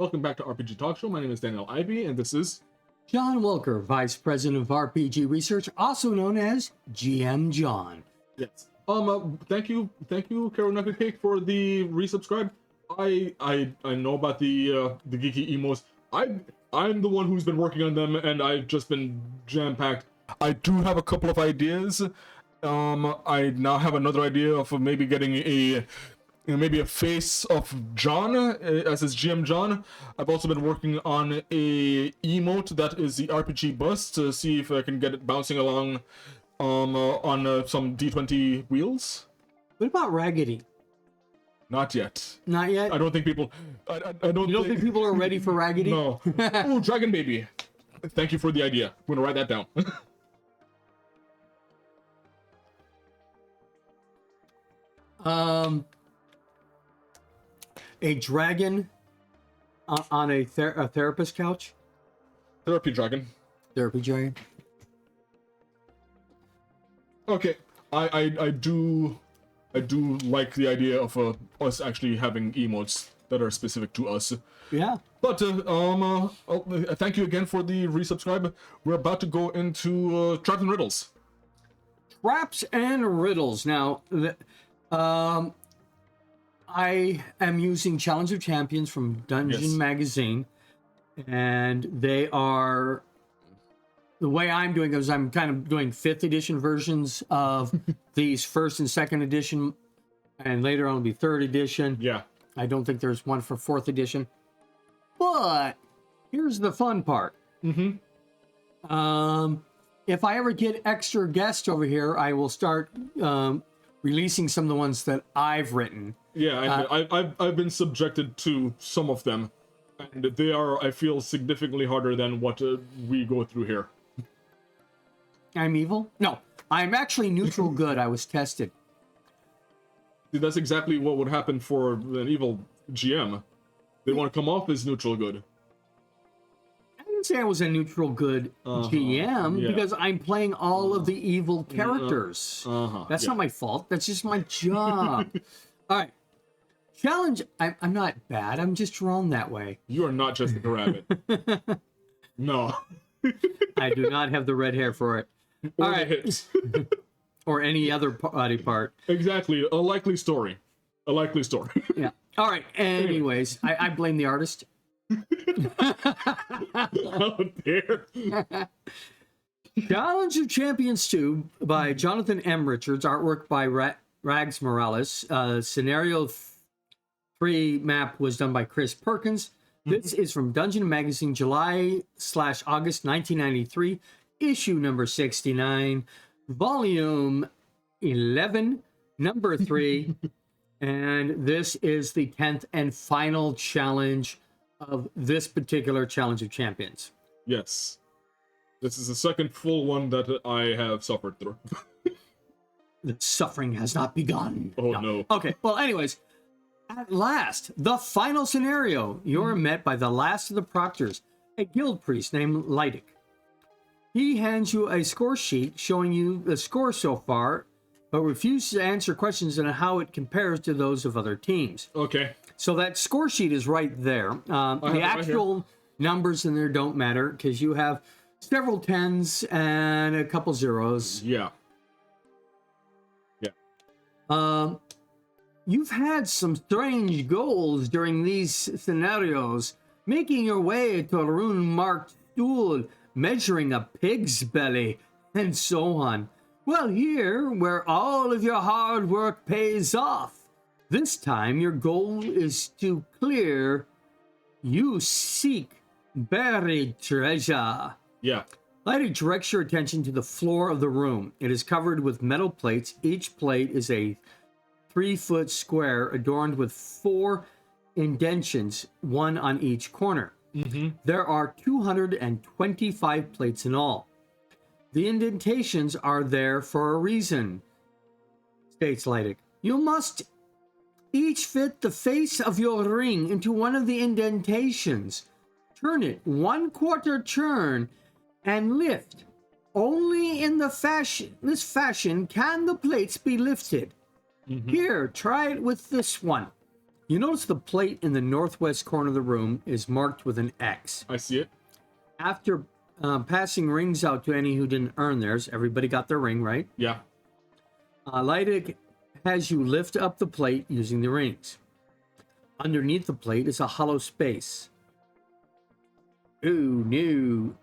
Speaker 1: Welcome back to RPG Talk Show. My name is Daniel Ivy, and this is...
Speaker 2: John Wilker, Vice President of RPG Research, also known as GM John.
Speaker 1: Yes. Thank you, Carol Nugget Cake, for the resubscribe. I know about the geeky emos. I'm the one who's been working on them, and I've just been jam-packed. I do have a couple of ideas. I now have another idea of maybe getting maybe a face of John as his GM John. I've also been working on a emote that is the RPG bus to see if I can get it bouncing along on some D20 wheels.
Speaker 2: What about Raggedy?
Speaker 1: Not yet.
Speaker 2: Not yet?
Speaker 1: I don't think people... I don't
Speaker 2: You don't think people are ready for Raggedy?
Speaker 1: No. Oh, Dragon Baby. Thank you for the idea. I'm gonna write that down.
Speaker 2: A dragon on a therapist couch?
Speaker 1: Therapy dragon.
Speaker 2: Therapy dragon.
Speaker 1: Okay, I do like the idea of us actually having emotes that are specific to us.
Speaker 2: Yeah.
Speaker 1: But thank you again for the resubscribe. We're about to go into Traps and Riddles.
Speaker 2: Traps and riddles. Now, I am using Challenge of Champions from Dungeon Magazine, and they are... The way I'm doing it is I'm kind of doing 5th edition versions of these 1st and 2nd edition, and later on will be 3rd edition.
Speaker 1: Yeah.
Speaker 2: I don't think there's one for 4th edition. But here's the fun part.
Speaker 1: Mm-hmm.
Speaker 2: If I ever get extra guests over here, I will start releasing some of the ones that I've written.
Speaker 1: Yeah, I've been subjected to some of them, and they are, I feel, significantly harder than what we go through here.
Speaker 2: I'm evil? No, I'm actually neutral good. I was tested.
Speaker 1: See, that's exactly what would happen for an evil GM. They want to come off as neutral good.
Speaker 2: I didn't say I was a neutral good GM because I'm playing all of the evil characters. That's not my fault. That's just my job. All right. Challenge. I'm not bad. I'm just drawn that way.
Speaker 1: You are not just a rabbit. No.
Speaker 2: I do not have the red hair for it.
Speaker 1: Or
Speaker 2: All
Speaker 1: the
Speaker 2: right.
Speaker 1: hips.
Speaker 2: Or any other body part.
Speaker 1: Exactly. A likely story. A likely story.
Speaker 2: Yeah. All right. Anyways, I blame the artist.
Speaker 1: How dare.
Speaker 2: Challenge of Champions 2 by Jonathan M. Richards. Artwork by Rags Morales. Scenario 3 map was done by Chris Perkins. This is from Dungeon Magazine, July/August 1993, issue number 69, volume 11, number 3. And this is the 10th and final challenge of this particular Challenge of Champions.
Speaker 1: Yes. This is the second full one that I have suffered through.
Speaker 2: The suffering has not begun.
Speaker 1: Oh, no.
Speaker 2: Okay, well, anyways, at last, the final scenario. You're met by the last of the proctors, a guild priest named Lydic. He hands you a score sheet showing you the score so far, but refuses to answer questions on how it compares to those of other teams.
Speaker 1: Okay.
Speaker 2: So that score sheet is right there. The actual numbers in there don't matter because you have several 10s and a couple zeros.
Speaker 1: Yeah. Yeah.
Speaker 2: You've had some strange goals during these scenarios, making your way to a rune-marked stool, measuring a pig's belly, and so on. Well, here, where all of your hard work pays off. This time, your goal is to clear. You seek buried treasure.
Speaker 1: Yeah.
Speaker 2: Lydic directs your attention to the floor of the room. It is covered with metal plates. Each plate is a 3-foot square adorned with 4 indentions, one on each corner. There are 225 plates in all. The indentations are there for a reason, states Lydic. You must each fit the face of your ring into one of the indentations. Turn it 1/4 turn and lift. Only in this fashion can the plates be lifted. Here, try it with this one. You notice the plate in the northwest corner of the room is marked with an X.
Speaker 1: I see it.
Speaker 2: After passing rings out to any who didn't earn theirs, everybody got their ring, right?
Speaker 1: Yeah.
Speaker 2: Lydic has you lift up the plate using the rings. Underneath the plate is a hollow space. Ooh, no.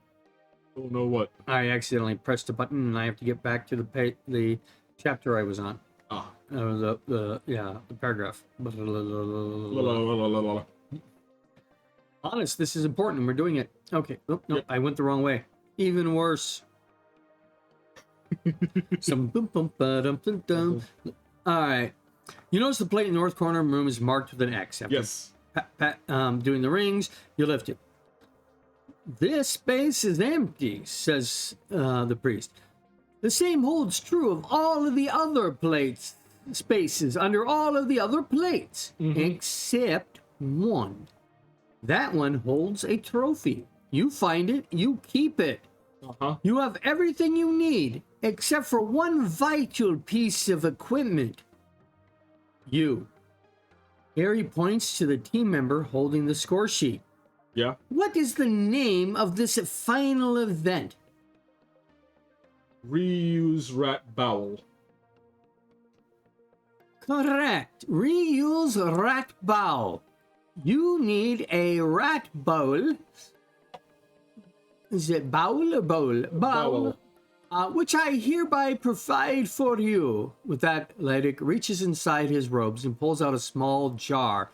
Speaker 1: Oh no, what?
Speaker 2: I accidentally pressed a button and I have to get back to the chapter I was on.
Speaker 1: Ah.
Speaker 2: The paragraph.
Speaker 1: La, la, la, la, la.
Speaker 2: Honest, this is important and we're doing it. Okay. Oh, no,
Speaker 1: Yep.
Speaker 2: I went the wrong way. Even worse. Some boom, boom, ba-dum, dum, dum. All right. You notice the plate in the north corner of the room is marked with an X. After
Speaker 1: Yes.
Speaker 2: doing the rings, you lift it. This space is empty, says the priest. The same holds true of all of the other plates, spaces under all of the other plates, except one. That one holds a trophy. You find it, you keep it.
Speaker 1: Uh-huh.
Speaker 2: You have everything you need, except for one vital piece of equipment. You. Harry points to the team member holding the score sheet.
Speaker 1: Yeah.
Speaker 2: What is the name of this final event?
Speaker 1: Reuse rat bowel.
Speaker 2: Correct. Reuse rat bowl. You need a rat bowl. Is it bowl or bowl? Bowl. Which I hereby provide for you. With that, Lydic reaches inside his robes and pulls out a small jar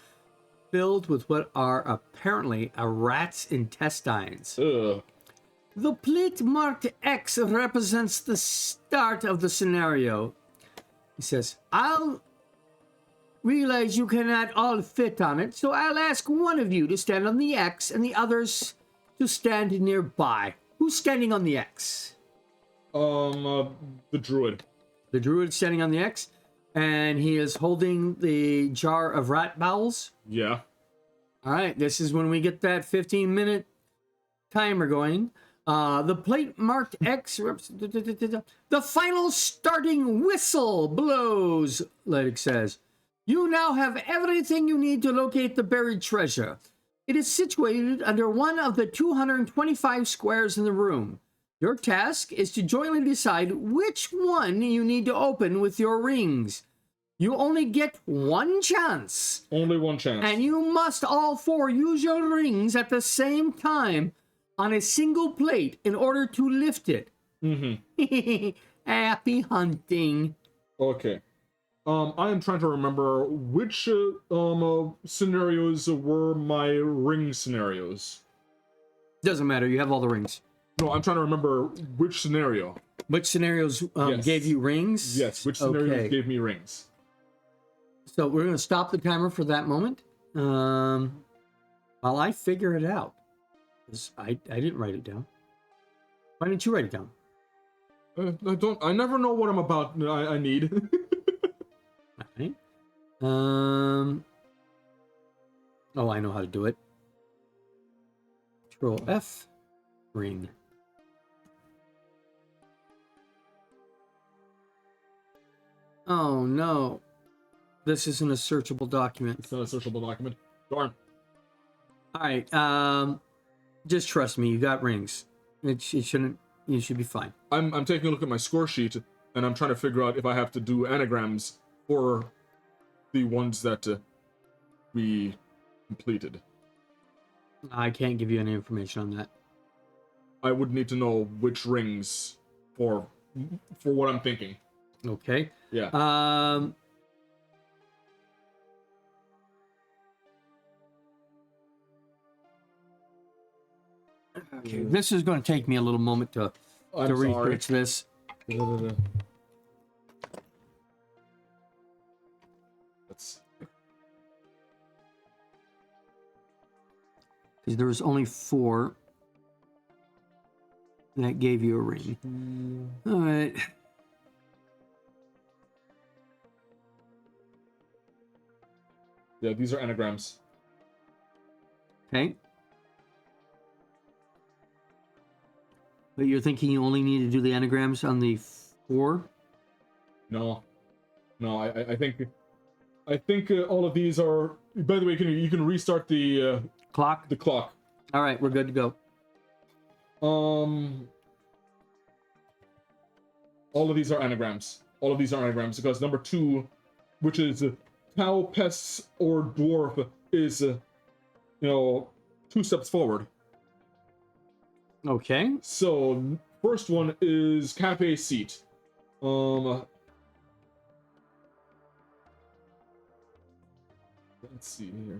Speaker 2: filled with what are apparently a rat's intestines.
Speaker 1: Ugh.
Speaker 2: The plate marked X represents the start of the scenario. He says, I'll realize you cannot all fit on it, so I'll ask one of you to stand on the X and the others to stand nearby. Who's standing on the X?
Speaker 1: The druid.
Speaker 2: The druid standing on the X, and he is holding the jar of rat bowels.
Speaker 1: Yeah.
Speaker 2: All right, this is when we get that 15-minute timer going. The plate marked X. The final starting whistle blows, Lydic says. You now have everything you need to locate the buried treasure. It is situated under one of the 225 squares in the room. Your task is to jointly decide which one you need to open with your rings. You only get one chance.
Speaker 1: Only one chance.
Speaker 2: And you must all four use your rings at the same time on a single plate in order to lift it. Happy hunting.
Speaker 1: Okay. I am trying to remember which scenarios were my ring scenarios.
Speaker 2: Doesn't matter. You have all the rings.
Speaker 1: No, I'm trying to remember which scenario.
Speaker 2: Which scenarios
Speaker 1: Yes.
Speaker 2: gave you rings?
Speaker 1: Yes, which scenarios
Speaker 2: Okay.
Speaker 1: gave me rings.
Speaker 2: So we're going to stop the timer for that moment while I figure it out. 'Cause I didn't write it down. Why didn't you write it down?
Speaker 1: I never know what I'm about. I need.
Speaker 2: All right. Oh, I know how to do it. Control F. Ring. Oh no. This isn't a searchable document.
Speaker 1: It's not a searchable document. Darn.
Speaker 2: All right. Just trust me. You got rings. It shouldn't. You should be fine.
Speaker 1: I'm taking a look at my score sheet, and I'm trying to figure out if I have to do anagrams for the ones that we completed.
Speaker 2: I can't give you any information on that.
Speaker 1: I would need to know which rings for what I'm thinking.
Speaker 2: Okay.
Speaker 1: Yeah.
Speaker 2: Okay. This is going to take me a little moment to
Speaker 1: I'm sorry.
Speaker 2: research this.
Speaker 1: That's
Speaker 2: Because there was only 4 that gave you a ring. All right.
Speaker 1: yeah. These are anagrams.
Speaker 2: Okay. But you're thinking you only need to do the anagrams on the 4?
Speaker 1: No. I think I think all of these are. By the way, you can restart the
Speaker 2: Clock.
Speaker 1: clock.
Speaker 2: All right, we're good to go.
Speaker 1: All of these are anagrams. All of these are anagrams because number 2, which is cow, pests, or dwarf, is 2 steps forward.
Speaker 2: Okay.
Speaker 1: So first one is cafe seat. Let's see here.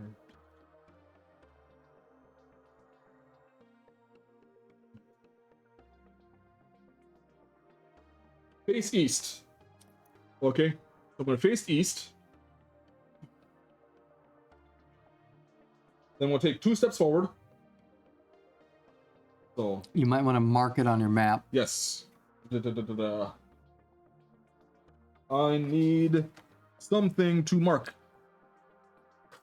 Speaker 1: Face east. Okay, I'm gonna face east. Then we'll take 2 steps forward. So
Speaker 2: You might want to mark it on your map.
Speaker 1: yes. Da-da-da-da-da. I need something to mark.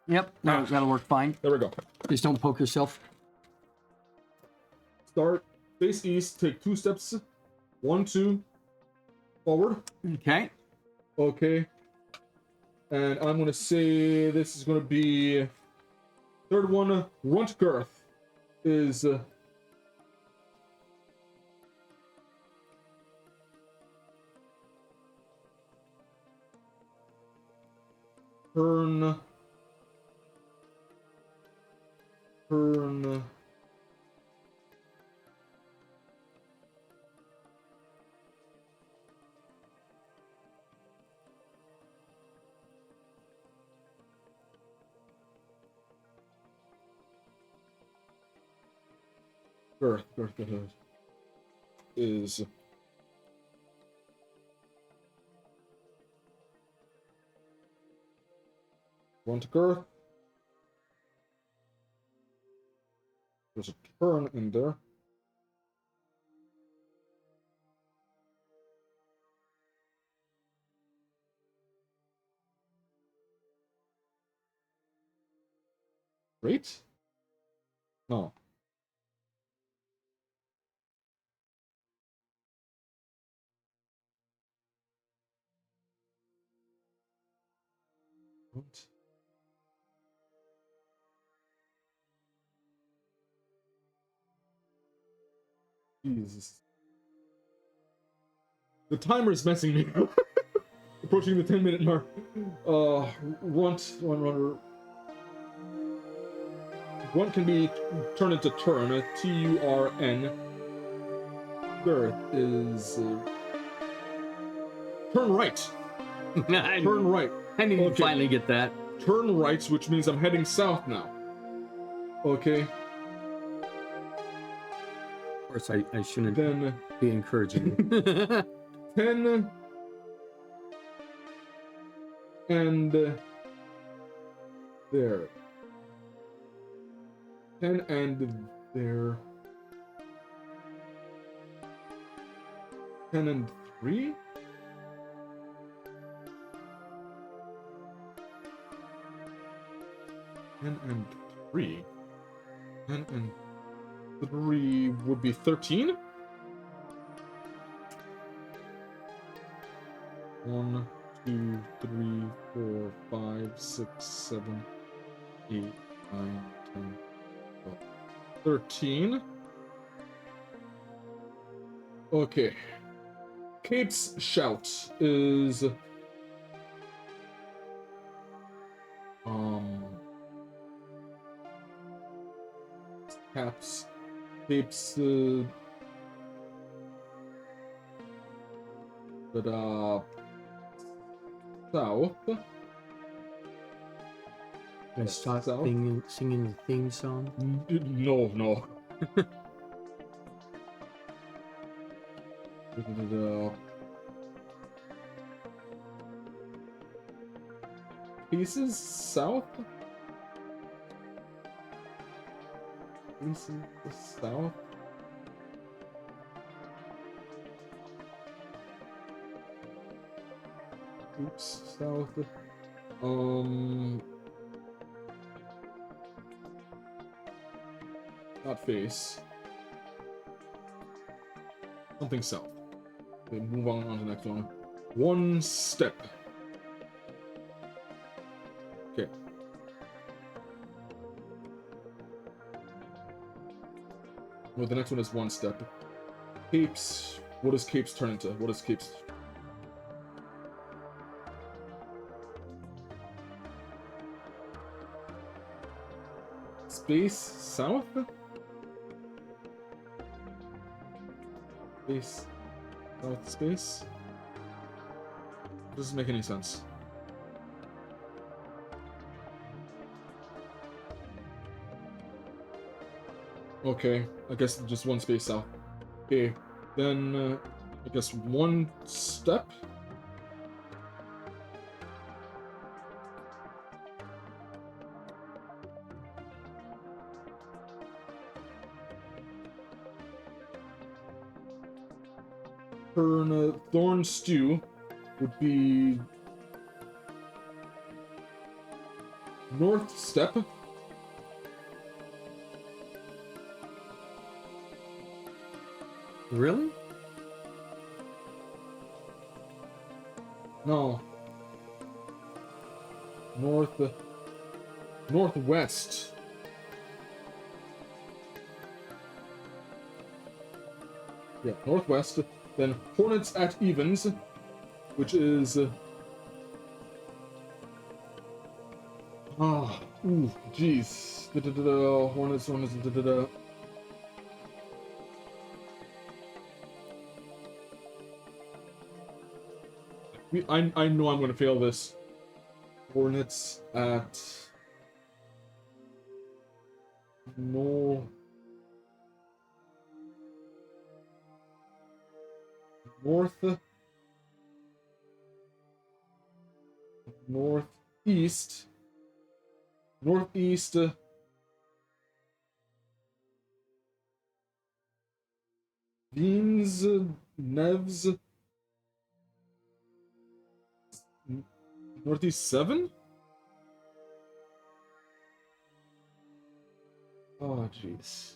Speaker 2: Yep, that'll work fine.
Speaker 1: There we go.
Speaker 2: Just don't poke yourself.
Speaker 1: Start face east. Take 2 steps. 1, 2 forward.
Speaker 2: Okay.
Speaker 1: Okay. And I'm gonna say this is gonna be third one. Runt girth is turn. Girth is runt girth. There's a turn in there. Right? No. What? Jesus. The timer is messing me up. Approaching the 10-minute mark. Runt, runner. Runt can be turned into turn. Turn. Girth is turn right. Turn right.
Speaker 2: I need to finally get that.
Speaker 1: Turn right, which means I'm heading south now. Okay.
Speaker 2: Of course, I shouldn't
Speaker 1: Then
Speaker 2: be encouraging.
Speaker 1: 10 and there. 10 and there. 10 and 3? And 3. 10 and 3 would be 13? 1, 2, 3, 4, 5, 6, 7, 8, 9, 10, 12, 13. Okay. Cape's shout is Cape's south.
Speaker 2: Can I start singing the theme song?
Speaker 1: No. Pieces south? Pieces south? Oops, south. Not face. Something south. Okay, move on to the next one. 1 step. No, the next one is one step. Capes. What does capes turn into? What does capes? Space south? Space. South space? Doesn't make any sense. Okay, I guess just one space south. Okay, then I guess one step. Turn thorn stew would be north step.
Speaker 2: Really?
Speaker 1: No. Northwest. Yeah, northwest. Then hornets at evens, which is ooh, jeez. Hornets. I know I'm gonna fail this. Hornets at no northeast beans nevs northeast 7. Oh jeez.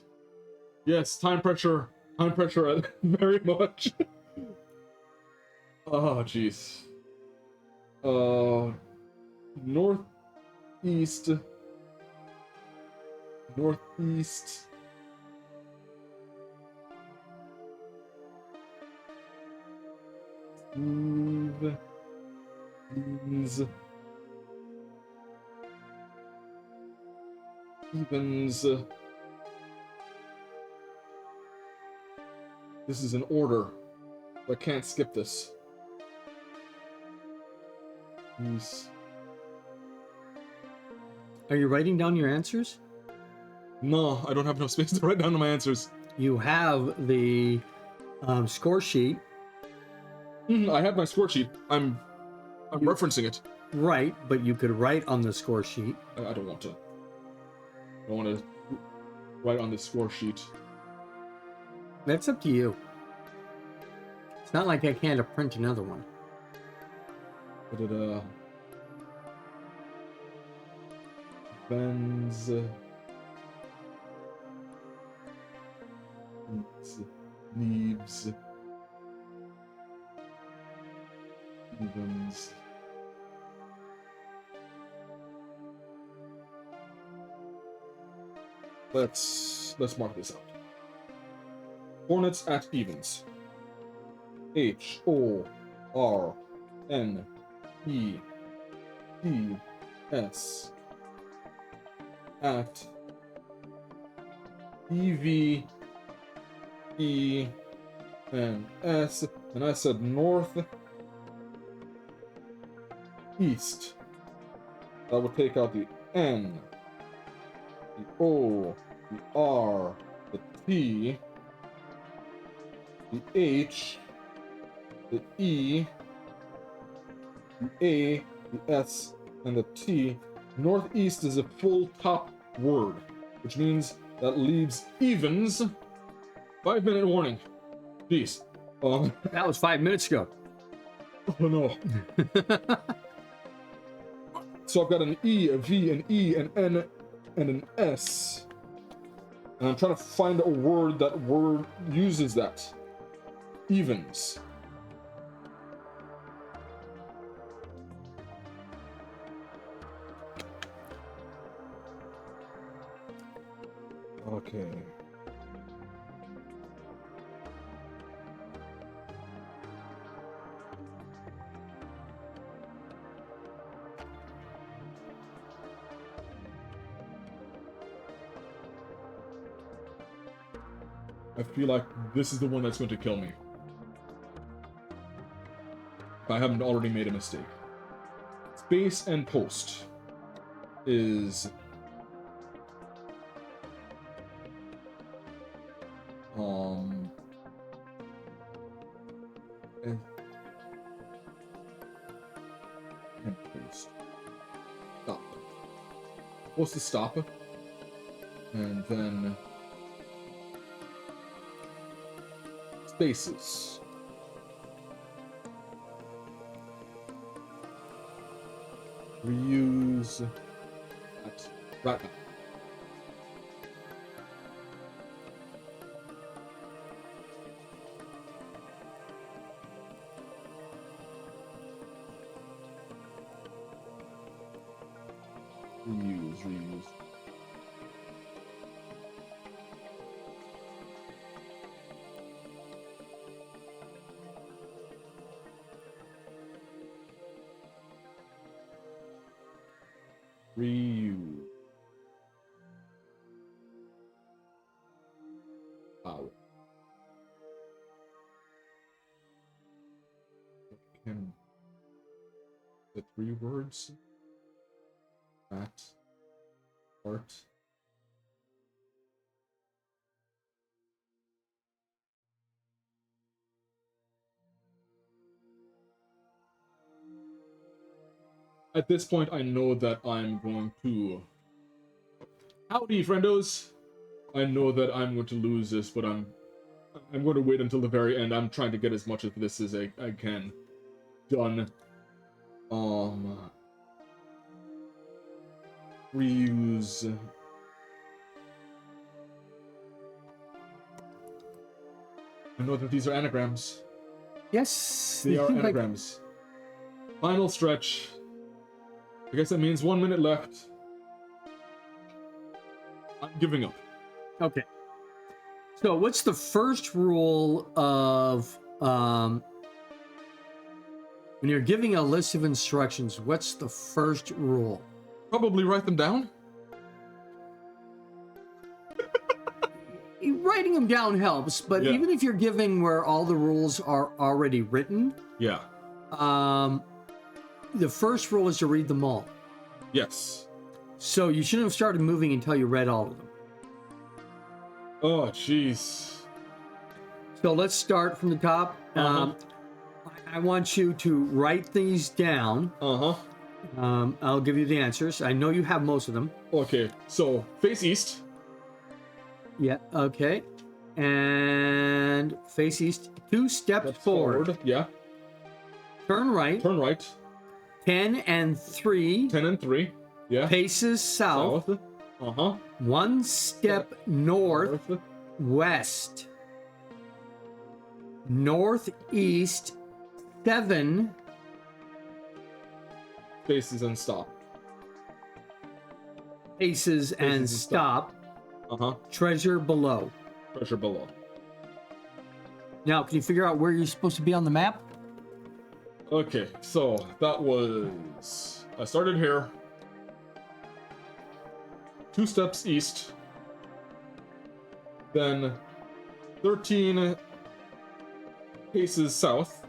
Speaker 1: Yes, time pressure very much. Oh jeez. Northeast Steve Stevens. This is an order. I can't skip this. Please.
Speaker 2: Are you writing down your answers?
Speaker 1: No, I don't have enough space to write down my answers.
Speaker 2: You have the score sheet.
Speaker 1: I have my score sheet. I'm referencing it.
Speaker 2: Right, but you could write on the score sheet.
Speaker 1: I don't want to. I don't want to write on the score sheet.
Speaker 2: That's up to you. It's not like I can't print another one.
Speaker 1: Ben's leaves evens. Let's mark this out. Hornets at evens. HORNETS at EVENS, and I said north east. That would take out the N, the O, the R, the T, the H, the E, the A, the S, and the T. Northeast is a full top word, which means that leaves evens. 5-minute warning. Jeez.
Speaker 2: That was 5 minutes ago.
Speaker 1: Oh no. So I've got an E, a V, an E, an N, and an S. And I'm trying to find a word that uses that. Evens. Okay. I feel like this is the one that's going to kill me. If I haven't already made a mistake. Space and post is and post. Stop. Post to stop. And then spaces. Reuse that right now. Reuse. Reuse. Wow. Can the 3 words? That. Art. At this point, I know that I'm going to... Howdy, friendos! I know that I'm going to lose this, but I'm going to wait until the very end. I'm trying to get as much of this as I can done. Reuse. I know that these are anagrams.
Speaker 2: Yes,
Speaker 1: They are anagrams. Final stretch. I guess that means 1 minute left. I'm giving up.
Speaker 2: Okay. So, what's the first rule of when you're giving a list of instructions? What's the first rule?
Speaker 1: Probably write them down.
Speaker 2: Writing them down helps, but
Speaker 1: Yeah.
Speaker 2: even if you're giving where all the rules are already written,
Speaker 1: Yeah.
Speaker 2: the first rule is to read them all.
Speaker 1: Yes.
Speaker 2: So you shouldn't have started moving until you read all of them.
Speaker 1: Oh, jeez.
Speaker 2: So let's start from the top. I want you to write these down. I'll give you the answers. I know you have most of them.
Speaker 1: Okay, so face east.
Speaker 2: Yeah, okay. And face east. 2 steps forward.
Speaker 1: Yeah.
Speaker 2: Turn right.
Speaker 1: Turn right.
Speaker 2: 10 and 3.
Speaker 1: 10 and 3. Yeah.
Speaker 2: Paces south. 1 step north. West. Northeast. 7.
Speaker 1: Spaces and stop.
Speaker 2: Paces and stop. Treasure below.
Speaker 1: Treasure below.
Speaker 2: Now, can you figure out where you're supposed to be on the map?
Speaker 1: Okay, so that was... I started here. 2 steps east. Then 13 paces south.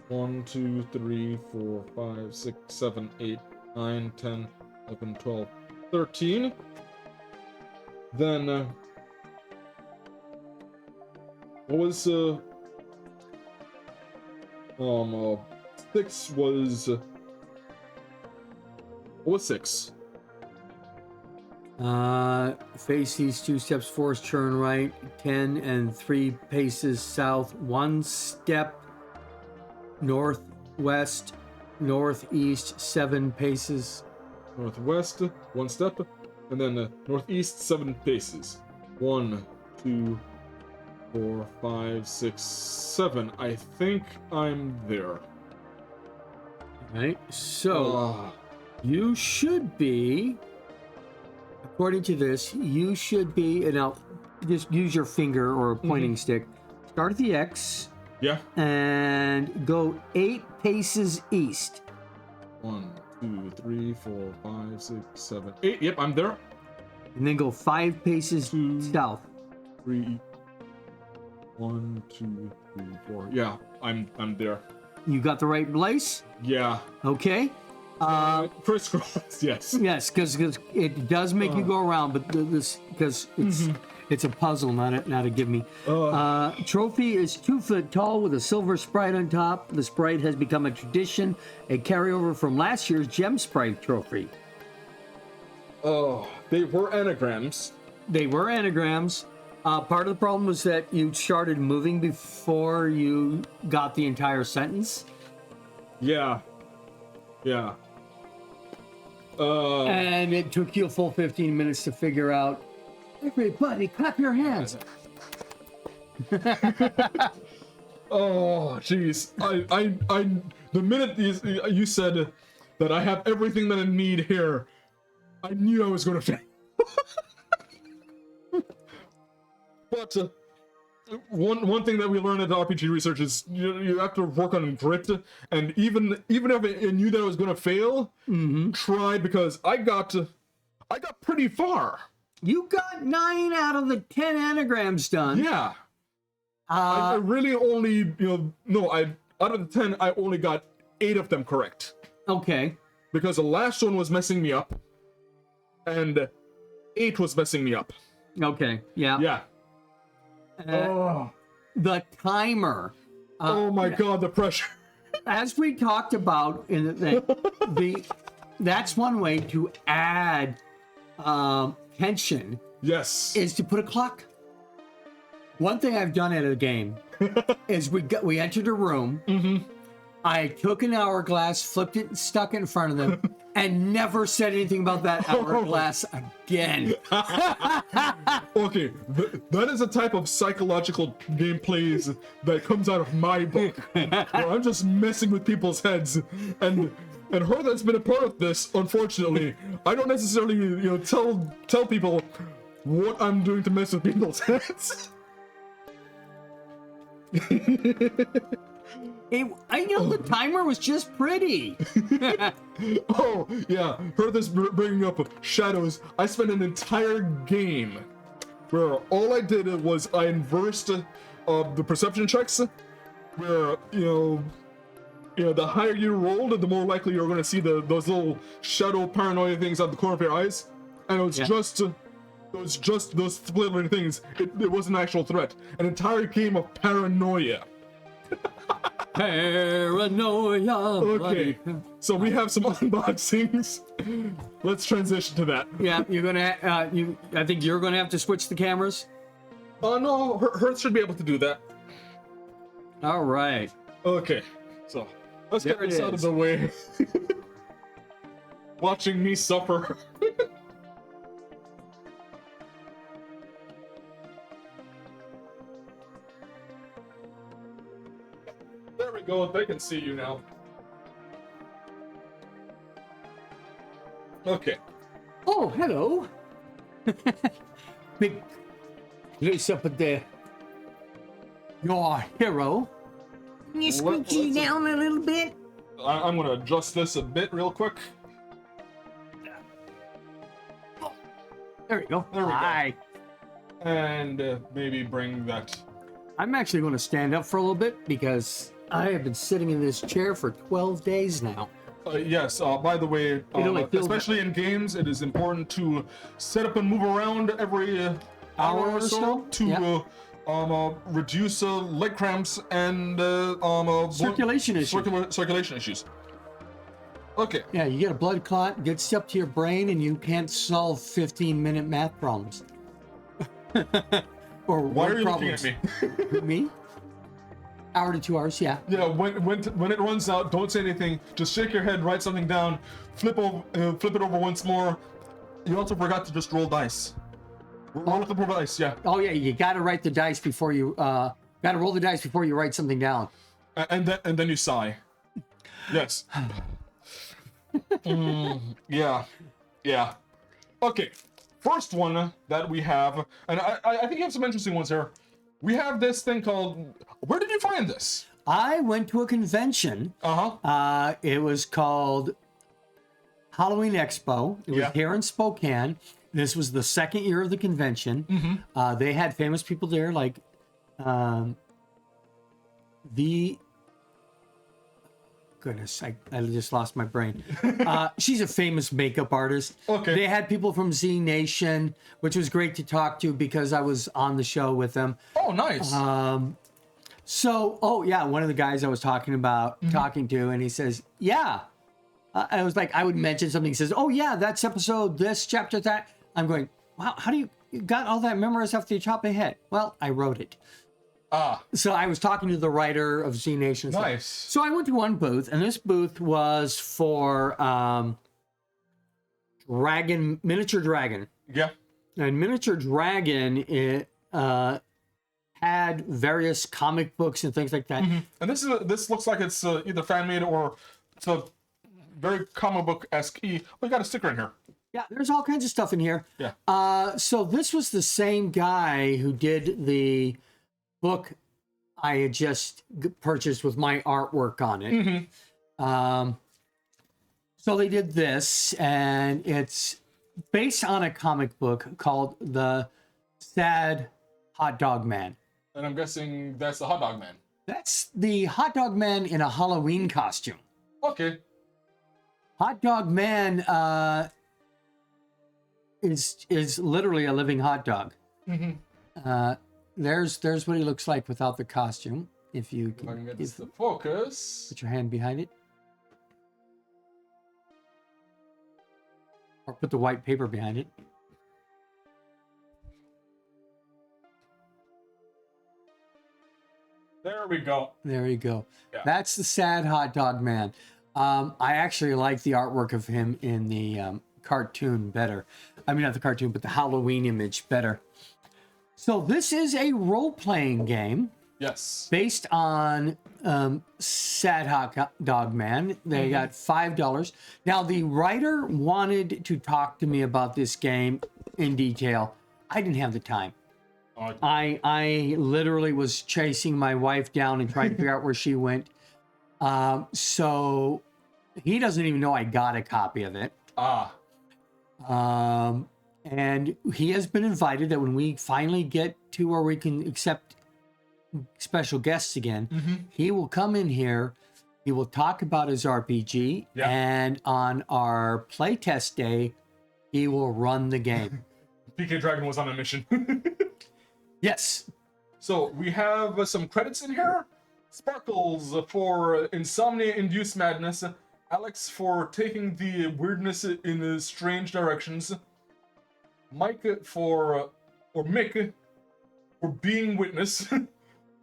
Speaker 1: 1, 2, 3, 4, 5, 6, 7, 8, 9, 10, 11, 12, 13. Then, what was, 6 was, what was 6?
Speaker 2: Face east, 2 steps forward, turn right, 10 and 3 paces south, 1 step northwest, northeast, 7 paces.
Speaker 1: Northwest, 1 step, and then northeast, 7 paces. 1, 2, 4, 5, 6, 7. I think I'm there.
Speaker 2: Right, so you should be, according to this, you should be, and I'll just use your finger or a pointing stick. Start at the X.
Speaker 1: Yeah.
Speaker 2: And go 8 paces east.
Speaker 1: 1, 2, 3, 4, 5, 6, 7, 8. Yep, I'm there.
Speaker 2: And then go 5 paces south.
Speaker 1: 3. 1, 2, 3, 4. Yeah, I'm there.
Speaker 2: You got the right place?
Speaker 1: Yeah.
Speaker 2: Okay.
Speaker 1: Crisscross, yes.
Speaker 2: Yes, because it does make you go around, but this because it's a puzzle, not a give me. Trophy is 2 foot tall with a silver sprite on top. The sprite has become a tradition, a carryover from last year's Gem Sprite trophy.
Speaker 1: Oh, they were anagrams.
Speaker 2: They were anagrams. Part of the problem was that you started moving before you got the entire sentence.
Speaker 1: Yeah. Yeah.
Speaker 2: And it took you a full 15 minutes to figure out, everybody clap your hands.
Speaker 1: Oh, jeez. I, the minute you said that I have everything that I need here, I knew I was going to fail. But one thing that we learned at RPG Research is you have to work on grit, and even if I knew that I was going to fail, try, because I got pretty far.
Speaker 2: You got 9 out of the 10 anagrams done.
Speaker 1: Yeah. I really only, out of the 10, I only got 8 of them correct.
Speaker 2: Okay.
Speaker 1: Because the last one was messing me up, and 8 was messing me up.
Speaker 2: Okay. Yeah.
Speaker 1: Yeah.
Speaker 2: The timer.
Speaker 1: Oh my god, the pressure.
Speaker 2: As we talked about, that's one way to add tension.
Speaker 1: Yes.
Speaker 2: Is to put a clock. One thing I've done at a game is we entered a room. I took an hourglass, flipped it, and stuck it in front of them, and never said anything about that hourglass again.
Speaker 1: Okay, that is a type of psychological gameplays that comes out of my book, where I'm just messing with people's heads, and her that's been a part of this, unfortunately, I don't necessarily, tell people what I'm doing to mess with people's heads.
Speaker 2: I know the timer was just pretty.
Speaker 1: Oh, yeah. Heard this bringing up shadows. I spent an entire game where all I did was I inversed the perception checks, where, the higher you rolled, the more likely you're going to see those little shadow paranoia things out the corner of your eyes. And it was just those splittering things. It was an actual threat. An entire game of paranoia.
Speaker 2: Paranoia.
Speaker 1: Okay, so we have some unboxings. Let's transition to that.
Speaker 2: Yeah, you're gonna. I think you're gonna have to switch the cameras.
Speaker 1: Oh no, Hertz should be able to do that.
Speaker 2: All right.
Speaker 1: Okay, so let's get this out of the way. Watching me suffer. There we go, they can see you now. Okay.
Speaker 2: Oh, hello. Big place up there. Your hero. You squeegee down a little bit.
Speaker 1: I'm gonna adjust this a bit real quick.
Speaker 2: There we go.
Speaker 1: There we go.
Speaker 2: Hi.
Speaker 1: And maybe bring that.
Speaker 2: I'm actually going to stand up for a little bit because I have been sitting in this chair for 12 days now.
Speaker 1: Yes, by the way, especially in games, it is important to set up and move around every hour or so to reduce leg cramps and
Speaker 2: circulation issues.
Speaker 1: Circulation issues. Okay.
Speaker 2: Yeah, you get a blood clot, gets up to your brain, and you can't solve 15-minute math problems. Or
Speaker 1: why are you
Speaker 2: problems.
Speaker 1: looking at me?
Speaker 2: Me? Hour to 2 hours, yeah.
Speaker 1: Yeah, when it runs out, don't say anything. Just shake your head, write something down, flip it over once more. You also forgot to just roll dice. Roll the dice, yeah.
Speaker 2: Oh yeah, you gotta write the dice before you gotta roll the dice before you write something down.
Speaker 1: And then you sigh. Yes. Yeah. Okay. First one that we have, and I think you have some interesting ones here. We have this thing called. Where did you find this?
Speaker 2: I went to a convention. It was called Halloween Expo. It was here in Spokane, This was the second year of the convention. They had famous people there, like the goodness, I just lost my brain. She's a famous makeup artist.
Speaker 1: Okay.
Speaker 2: They had people from Z Nation, which was great to talk to because I was on the show with them.
Speaker 1: Oh, nice.
Speaker 2: So, one of the guys I was talking to, and he says, yeah. I was like, I would mention something. He says, oh, yeah, that's episode, this, chapter, that. I'm going, wow, how do you got all that memorized off the top of your head? Well, I wrote it. So I was talking to the writer of Z Nation.
Speaker 1: Nice.
Speaker 2: So I went to one booth, and this booth was for Miniature Dragon.
Speaker 1: Yeah.
Speaker 2: And Miniature Dragon, it had various comic books and things like that.
Speaker 1: And this looks like it's either fan made or it's a very comic book esque. Oh, you got a sticker in here.
Speaker 2: Yeah, there's all kinds of stuff in here.
Speaker 1: Yeah.
Speaker 2: So this was the same guy who did the book I had just purchased with my artwork on it. So they did this, and it's based on a comic book called The Sad Hot Dog Man.
Speaker 1: And I'm guessing that's the hot dog man.
Speaker 2: That's the hot dog man in a Halloween costume.
Speaker 1: Okay.
Speaker 2: Hot dog man is literally a living hot dog. There's what he looks like without the costume. If you
Speaker 1: If I can get this to focus.
Speaker 2: put your hand behind it, or put the white paper behind it.
Speaker 1: There we go.
Speaker 2: There you go.
Speaker 1: Yeah.
Speaker 2: That's the sad hot dog man. I actually like the artwork of him in the cartoon better. I mean, not the cartoon, but the Halloween image better. So this is a role-playing game
Speaker 1: Yes.
Speaker 2: based on Sad Hot Dog Man. They got $5. Now, the writer wanted to talk to me about this game in detail. I didn't have the time. I literally was chasing my wife down and trying to figure out where she went. So he doesn't even know I got a copy of it. And he has been invited that when we finally get to where we can accept special guests again, he will come in here. He will talk about his RPG, and on our playtest day, he will run the game.
Speaker 1: PK Dragon was on a mission.
Speaker 2: Yes.
Speaker 1: So we have some credits in here. Sparkles for insomnia-induced madness. Alex for taking the weirdness in strange directions. Mick for being witness.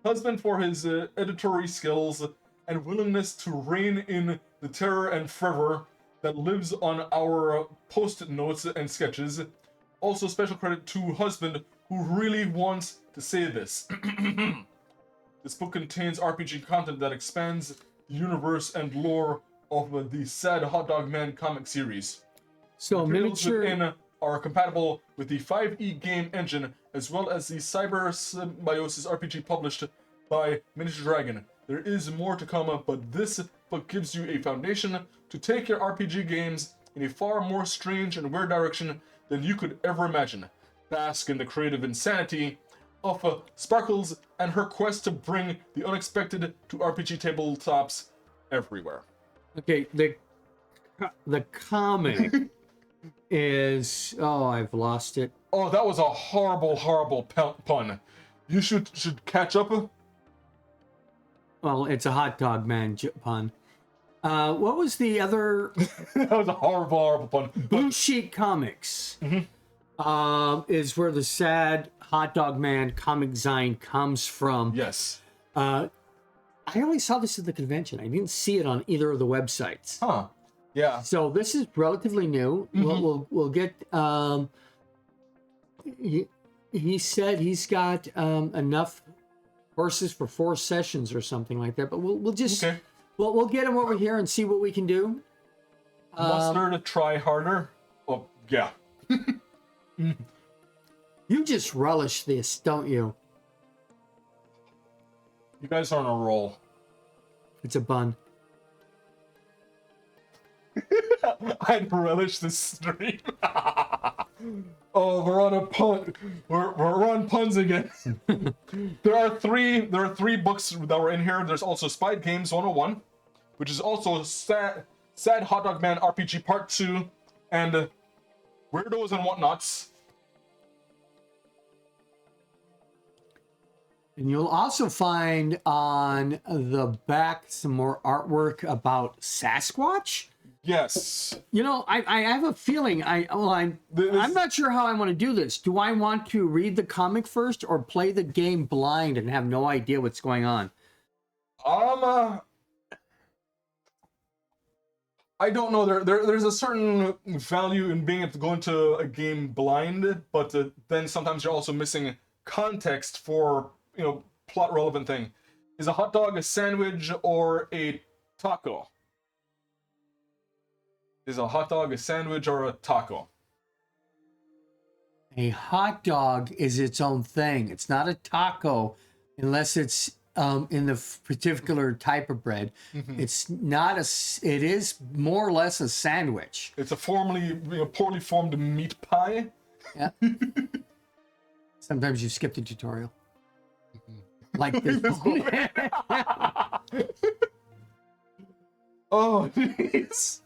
Speaker 1: Husband for his editory skills and willingness to rein in the terror and fervor that lives on our post-it notes and sketches. Also special credit to husband who really wants to say this. This book contains RPG content that expands the universe and lore of the Sad Hot Dog Man comic series.
Speaker 2: So
Speaker 1: Materials
Speaker 2: miniature
Speaker 1: within are compatible with the 5e game engine, as well as the Cyber Symbiosis RPG published by Miniature Dragon. There is more to come, but this book gives you a foundation to take your RPG games in a far more strange and weird direction than you could ever imagine. Bask in the creative insanity of Sparkles and her quest to bring the unexpected to RPG tabletops everywhere.
Speaker 2: Okay, the comic is I've lost it.
Speaker 1: Oh, that was a horrible, horrible pun. You should catch up.
Speaker 2: Well, it's a hot dog man pun. What was the other?
Speaker 1: That was a horrible, horrible pun.
Speaker 2: Blue Sheet Comics is where the Sad Hot Dog Man comic design comes from.
Speaker 1: Yes.
Speaker 2: I only saw this at the convention. I didn't see it on either of the websites.
Speaker 1: Huh. Yeah.
Speaker 2: So this is relatively new. We'll get. He said he's got enough horses for 4 sessions or something like that. But we'll just we'll get him over here and see what we can do.
Speaker 1: Mustard, try harder. Oh yeah.
Speaker 2: You just relish this, don't you?
Speaker 1: You guys are on a roll.
Speaker 2: It's a bun.
Speaker 1: I'd relish this stream. Oh, we're on a pun. We're on puns again. There are three books that were in here. There's also Spy Games 101, which is also Sad Hot Dog Man RPG Part 2, and Weirdos and Whatnots.
Speaker 2: And you'll also find on the back some more artwork about Sasquatch.
Speaker 1: Yes.
Speaker 2: You know, I have a feeling I'm not sure how I want to do this. Do I want to read the comic first or play the game blind and have no idea what's going on?
Speaker 1: I don't know. There's a certain value in being able to go into a game blind, but then sometimes you're also missing context for, you know, plot relevant thing. Is a hot dog a sandwich or a taco? Is a hot dog a sandwich or a taco?
Speaker 2: A hot dog is its own thing. It's not a taco unless it's in the particular type of bread. It's not it is more or less a sandwich.
Speaker 1: It's a poorly formed meat pie.
Speaker 2: Yeah. Sometimes you skip the tutorial. Like this.
Speaker 1: Oh, jeez.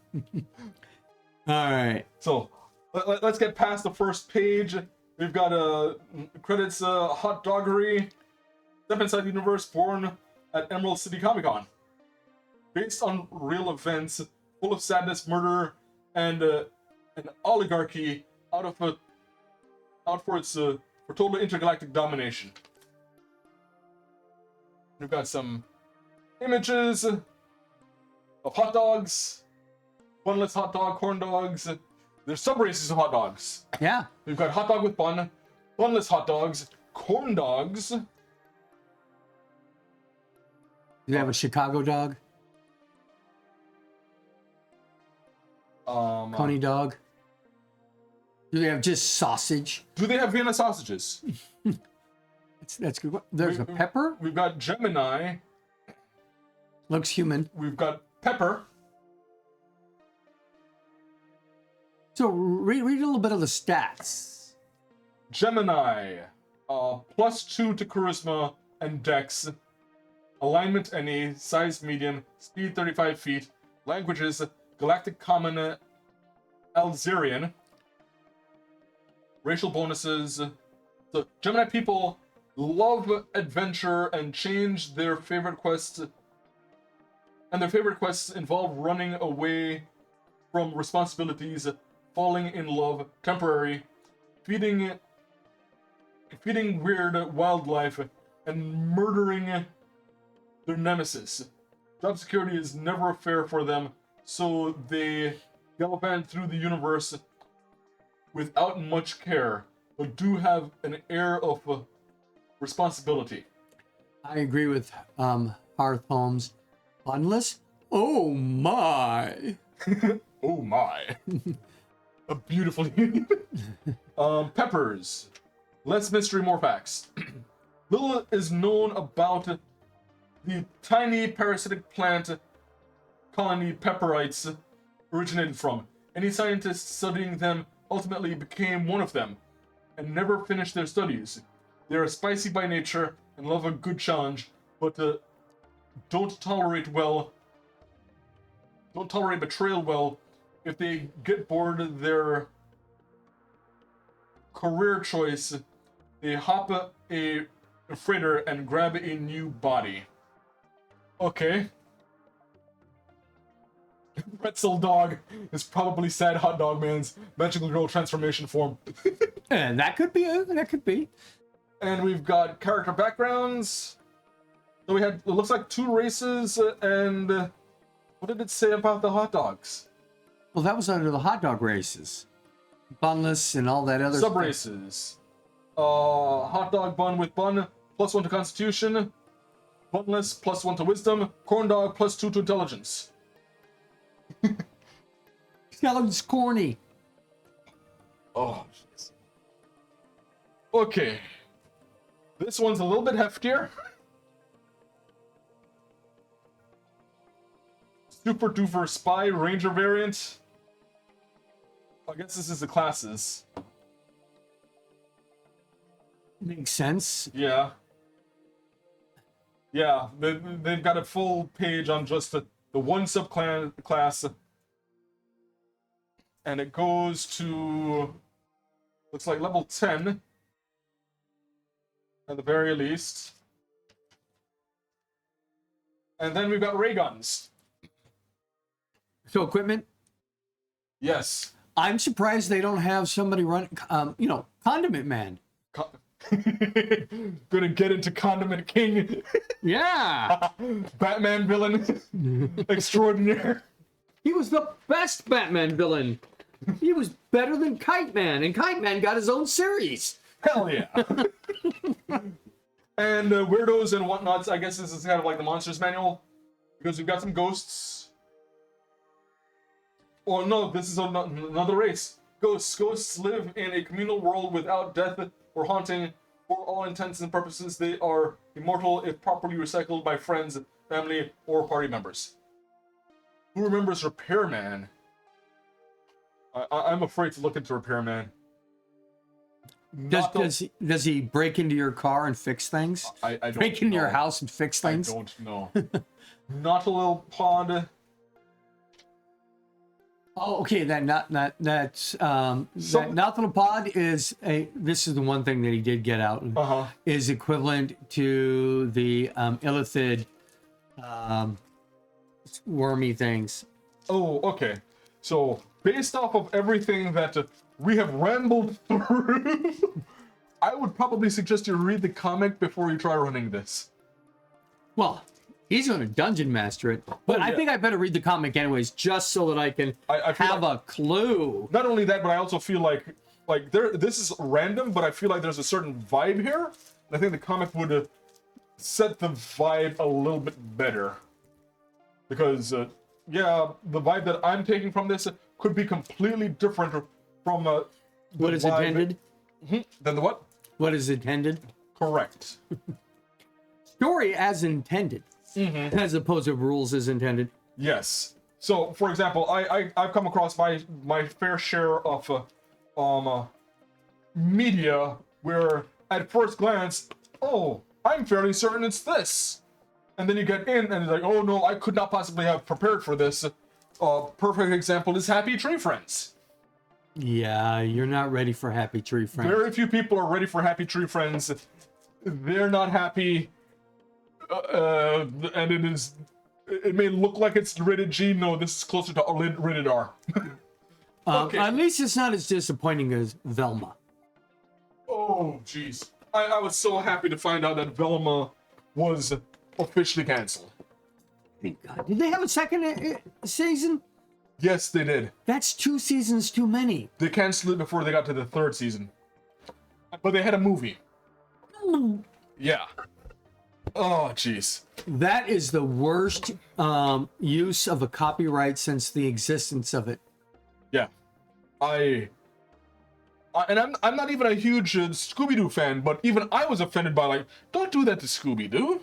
Speaker 2: All right.
Speaker 1: So let's get past the first page. We've got credits hot doggery. Step inside the universe born at Emerald City Comic Con. Based on real events, full of sadness, murder, and an oligarchy out for total intergalactic domination. We've got some images of hot dogs, bunless hot dog, corn dogs. There's sub-races of hot dogs.
Speaker 2: Yeah.
Speaker 1: We've got hot dog with bun, bunless hot dogs, corn dogs.
Speaker 2: Do you have a Chicago dog? Coney dog? Do they have just sausage?
Speaker 1: Do they have Vienna sausages?
Speaker 2: That's good. There's a pepper.
Speaker 1: We've got Gemini.
Speaker 2: Looks human.
Speaker 1: We've got Pepper.
Speaker 2: So read a little bit of the stats.
Speaker 1: Gemini, +2 to charisma and dex. Alignment NA, size medium, speed 35 feet. Languages, Galactic Common, Alzerian. Racial bonuses. So Gemini people love adventure and change their favorite quests. And their favorite quests involve running away from responsibilities, falling in love, temporary, feeding weird wildlife, and murdering their nemesis. Job security is never fair for them, so they gallivant through the universe without much care, but do have an air of responsibility.
Speaker 2: I agree with Hearth Holmes. Bunless? Oh my!
Speaker 1: Oh my! A beautiful. Peppers. Less mystery, more facts. Little is known about the tiny parasitic plant colony pepperites originated from. Any scientist studying them ultimately became one of them, and never finished their studies. They are spicy by nature and love a good challenge, but don't tolerate betrayal well. If they get bored their career choice, they hop a freighter and grab a new body. Okay. Pretzel Dog is probably Sad Hot Dog Man's magical girl transformation form.
Speaker 2: And that could be.
Speaker 1: And we've got character backgrounds. So we had, it looks like 2 races, and what did it say about the hot dogs?
Speaker 2: Well, that was under the hot dog races. Bunless and all that other
Speaker 1: Sub races. Hot dog bun with bun, +1 to constitution. Bunless, +1 to wisdom. Corn dog, +2 to intelligence.
Speaker 2: Skeleton's corny.
Speaker 1: Oh, jeez. Okay. This one's a little bit heftier. Super Duper Spy Ranger variant. I guess this is the classes.
Speaker 2: Makes sense.
Speaker 1: Yeah. Yeah, they've got a full page on just the one subclass, and it goes to, looks like level 10 at the very least. And then we've got ray guns.
Speaker 2: So equipment.
Speaker 1: Yes.
Speaker 2: I'm surprised they don't have somebody run, Condiment Man.
Speaker 1: Gonna get into Condiment King.
Speaker 2: Yeah.
Speaker 1: Batman villain extraordinaire.
Speaker 2: He was the best Batman villain. He was better than Kite Man, and Kite Man got his own series.
Speaker 1: Hell yeah. And weirdos and whatnots, I guess this is kind of like the Monsters Manual, because we've got some ghosts. Oh no, this is another race. Ghosts. Ghosts live in a communal world without death or haunting. For all intents and purposes, they are immortal if properly recycled by friends, family, or party members. Who remembers Repairman? I'm afraid to look into Repairman.
Speaker 2: Does he break into your car and fix things?
Speaker 1: I don't
Speaker 2: break into your
Speaker 1: know.
Speaker 2: house and fix things?
Speaker 1: I don't know. Not a little pond.
Speaker 2: Oh, okay. That Nauthalopod is this is the one thing that he did get out. Is equivalent to the illithid wormy things.
Speaker 1: Oh, okay. So based off of everything that we have rambled through, I would probably suggest you read the comic before you try running this.
Speaker 2: Well, he's going to dungeon master it, but I think I better read the comic anyways, just so that I can have a clue.
Speaker 1: Not only that, but I also feel like this is random, but I feel like there's a certain vibe here. And I think the comic would set the vibe a little bit better. Because, yeah, the vibe that I'm taking from this could be completely different from
Speaker 2: what is intended.
Speaker 1: Than the what?
Speaker 2: What is intended?
Speaker 1: Correct.
Speaker 2: Story as intended, as opposed to rules as intended.
Speaker 1: Yes. So, for example, I've come across my fair share of media where, at first glance, oh, I'm fairly certain it's this. And then you get in and it's like, oh no, I could not possibly have prepared for this. Perfect example is Happy Tree Friends.
Speaker 2: Yeah, you're not ready for Happy Tree Friends.
Speaker 1: Very few people are ready for Happy Tree Friends. They're not happy. And it may look like it's rated G. No, this is closer to rated R. Okay.
Speaker 2: At least it's not as disappointing as Velma.
Speaker 1: Oh, jeez. I was so happy to find out that Velma was officially canceled.
Speaker 2: Thank God. Did they have a second season?
Speaker 1: Yes, they did.
Speaker 2: That's 2 seasons too many.
Speaker 1: They canceled it before they got to the 3rd season. But they had a movie. Yeah. Oh, jeez.
Speaker 2: That is the worst use of a copyright since the existence of it.
Speaker 1: Yeah. And I'm not even a huge Scooby-Doo fan, but even I was offended by, like, don't do that to Scooby-Doo.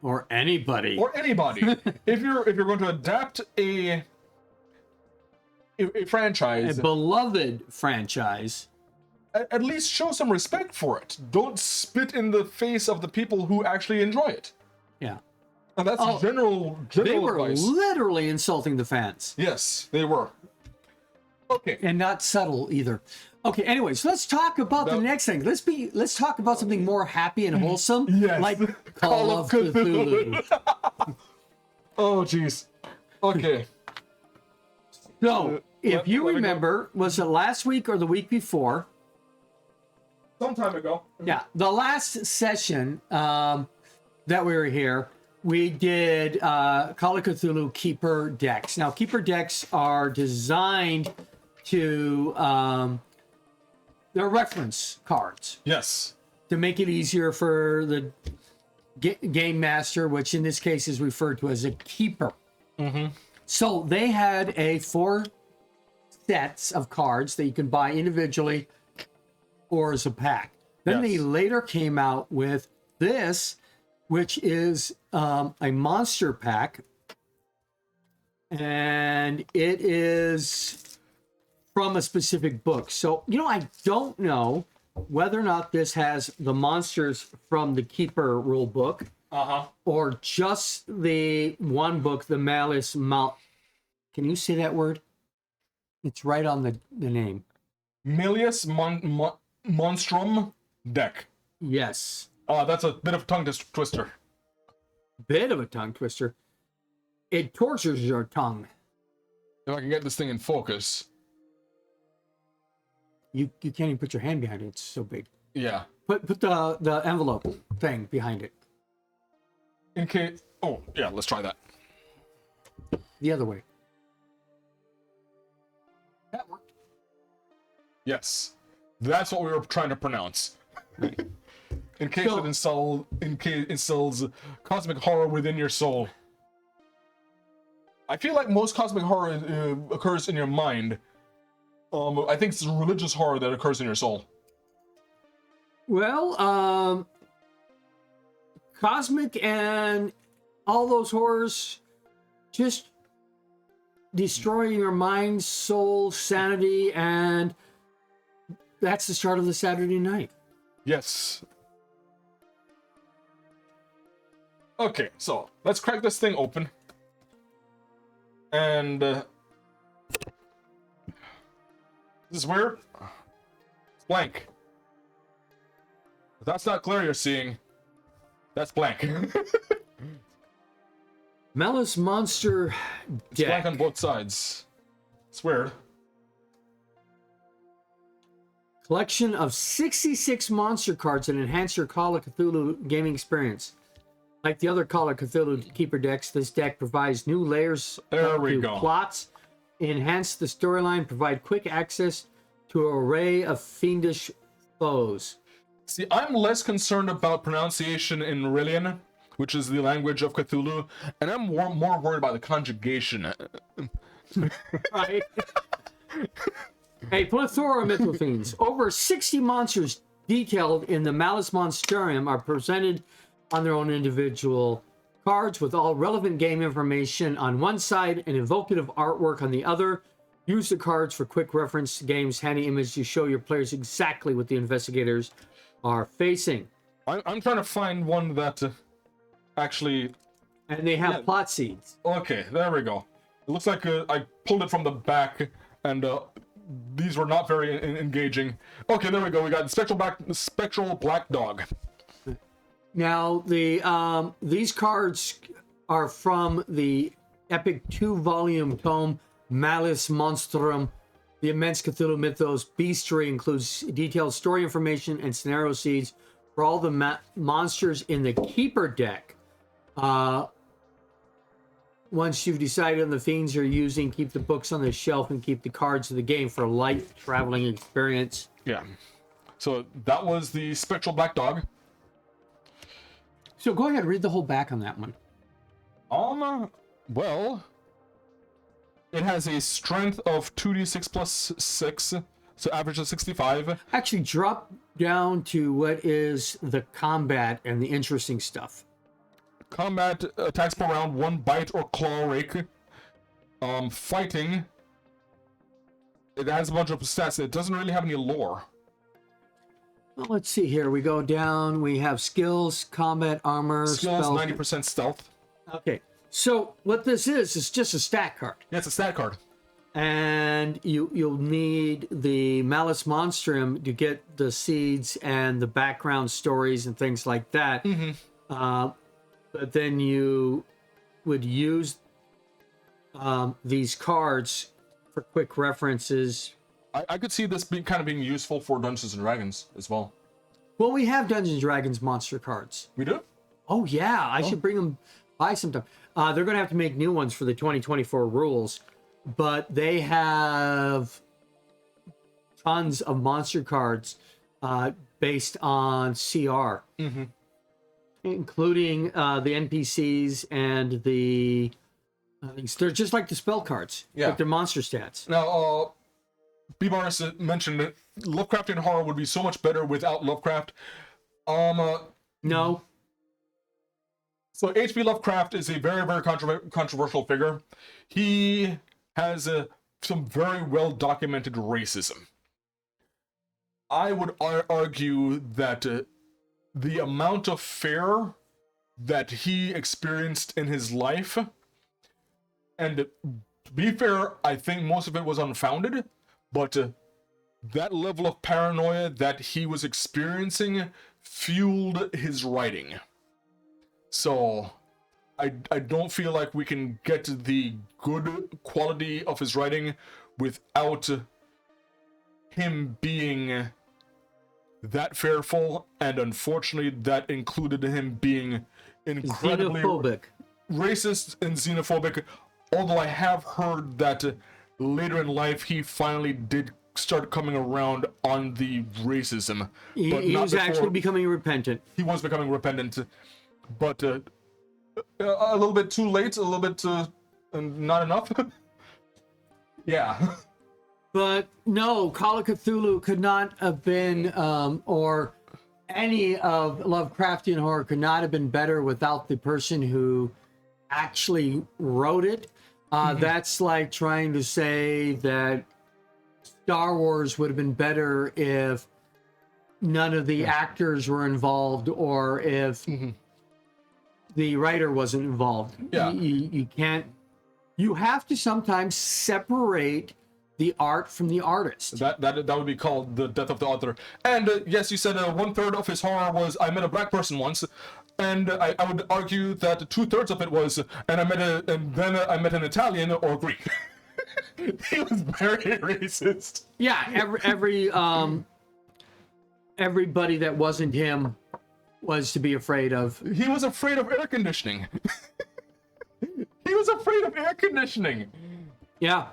Speaker 2: Or anybody.
Speaker 1: Or anybody. if you're going to adapt a franchise,
Speaker 2: a beloved franchise,
Speaker 1: at least show some respect for it. Don't spit in the face of the people who actually enjoy it.
Speaker 2: Yeah.
Speaker 1: And that's general
Speaker 2: they were
Speaker 1: advice.
Speaker 2: Literally insulting the fans.
Speaker 1: Yes, they were. Okay.
Speaker 2: And not subtle either. Okay, anyways, let's talk about the next thing. Let's talk about something more happy and wholesome.
Speaker 1: Yes.
Speaker 2: Like Call of Cthulhu.
Speaker 1: Oh, jeez. Okay.
Speaker 2: So, if you remember, was it last week or the week before?
Speaker 1: Some time ago.
Speaker 2: Yeah, the last session that we were here, we did Call of Cthulhu Keeper decks. Now, Keeper decks are designed to... they're reference cards.
Speaker 1: Yes.
Speaker 2: To make it easier for the game master, which in this case is referred to as a keeper. So they had 4 sets of cards that you can buy individually or as a pack. Then they later came out with this, which is a monster pack. And it is from a specific book. So, I don't know whether or not this has the monsters from the Keeper rule book, or just the one book, the Malice Mal. Can you say that word? It's right on the name.
Speaker 1: Milius Monstrum deck.
Speaker 2: Yes.
Speaker 1: That's a bit of a tongue twister.
Speaker 2: Bit of a tongue twister. It tortures your tongue.
Speaker 1: If I can get this thing in focus.
Speaker 2: You can't even put your hand behind it. It's so big.
Speaker 1: Yeah.
Speaker 2: Put the envelope thing behind it.
Speaker 1: In case... Oh, yeah, let's try that.
Speaker 2: The other way. That worked.
Speaker 1: Yes. That's what we were trying to pronounce. In case it instills cosmic horror within your soul. I feel like most cosmic horror occurs in your mind. I think it's religious horror that occurs in your soul.
Speaker 2: Well, cosmic and all those horrors just destroy your mind, soul, sanity, and that's the start of the Saturday night.
Speaker 1: Yes. Okay, so let's crack this thing open. And this is weird. It's blank. If that's not clear you're seeing, that's blank.
Speaker 2: Malice Monster
Speaker 1: It's
Speaker 2: deck.
Speaker 1: blank on both sides. It's weird.
Speaker 2: Collection of 66 monster cards that enhance your Call of Cthulhu gaming experience. Like the other Call of Cthulhu Keeper decks, this deck provides new layers to plots, enhance the storyline, provide quick access to an array of fiendish foes.
Speaker 1: See, I'm less concerned about pronunciation in Rillian, which is the language of Cthulhu, and I'm more worried about the conjugation.
Speaker 2: Right? A plethora of mythical fiends. Over 60 monsters detailed in the Malice Monstrum are presented on their own individual cards with all relevant game information on one side and evocative artwork on the other. Use the cards for quick reference to games, handy images to show your players exactly what the investigators are facing.
Speaker 1: I'm trying to find one that actually...
Speaker 2: And they have plot seeds.
Speaker 1: Okay, there we go. It looks like I pulled it from the back, and these were not very engaging. Okay, there we go. We got Spectral Black Dog.
Speaker 2: Now, these cards are from the epic 2-volume tome Malice Monstrum. The immense Cthulhu mythos bestiary includes detailed story information and scenario seeds for all the monsters in the Keeper deck. Once you've decided on the fiends you're using, keep the books on the shelf and keep the cards of the game for a light traveling experience.
Speaker 1: Yeah. So that was the Spectral Black Dog.
Speaker 2: So go ahead, read the whole back on that one.
Speaker 1: Well, it has a strength of 2d6 plus 6, so average of 65.
Speaker 2: Actually, drop down to what is the combat and the interesting stuff.
Speaker 1: Combat attacks per round, 1 bite or claw rake. Fighting. It has a bunch of stats. It doesn't really have any lore.
Speaker 2: Well, let's see here. We go down. We have skills, combat, armor,
Speaker 1: Skills,
Speaker 2: spells.
Speaker 1: 90% stealth.
Speaker 2: Okay. So what this is just a stat card.
Speaker 1: Yeah, it's a stat card.
Speaker 2: And you'll need the Malice Monstrum to get the seeds and the background stories and things like that. But then you would use these cards for quick references.
Speaker 1: I could see this being useful for Dungeons and Dragons as well.
Speaker 2: Well, we have Dungeons and Dragons monster cards.
Speaker 1: We do?
Speaker 2: Oh yeah, I should bring them by sometime. They're going to have to make new ones for the 2024 rules, but they have tons of monster cards based on CR, including the NPCs and the. They're just like the spell cards, like they're monster stats.
Speaker 1: Now, B. Morris mentioned that Lovecraftian horror would be so much better without Lovecraft.
Speaker 2: No.
Speaker 1: So H.P. Lovecraft is a very, very controversial figure. He has some very well-documented racism. I would argue that the amount of fear that he experienced in his life, and to be fair, I think most of it was unfounded, but that level of paranoia that he was experiencing fueled his writing. So I don't feel like we can get the good quality of his writing without him being that fearful, and unfortunately that included him being incredibly
Speaker 2: Xenophobic.
Speaker 1: racist and xenophobic, although I have heard that later in life he finally did start coming around on the racism.
Speaker 2: He
Speaker 1: not
Speaker 2: was actually becoming repentant.
Speaker 1: He was becoming repentant, but a little bit too late, a little bit not enough. Yeah.
Speaker 2: But no, Call of Cthulhu could not have been, or any of Lovecraftian horror could not have been better without the person who actually wrote it. That's like trying to say that Star Wars would have been better if none of the actors were involved, or if the writer wasn't involved.
Speaker 1: Yeah.
Speaker 2: You can't. You have to sometimes separate the art from the artist.
Speaker 1: That would be called the death of the author. And yes, you said 1/3 of his horror was I met a black person once, and I would argue that 2/3 of it was and then I met an Italian or Greek. He was very racist.
Speaker 2: Yeah, everybody that wasn't him was to be afraid of.
Speaker 1: He was afraid of air conditioning. He was afraid of air conditioning.
Speaker 2: Yeah.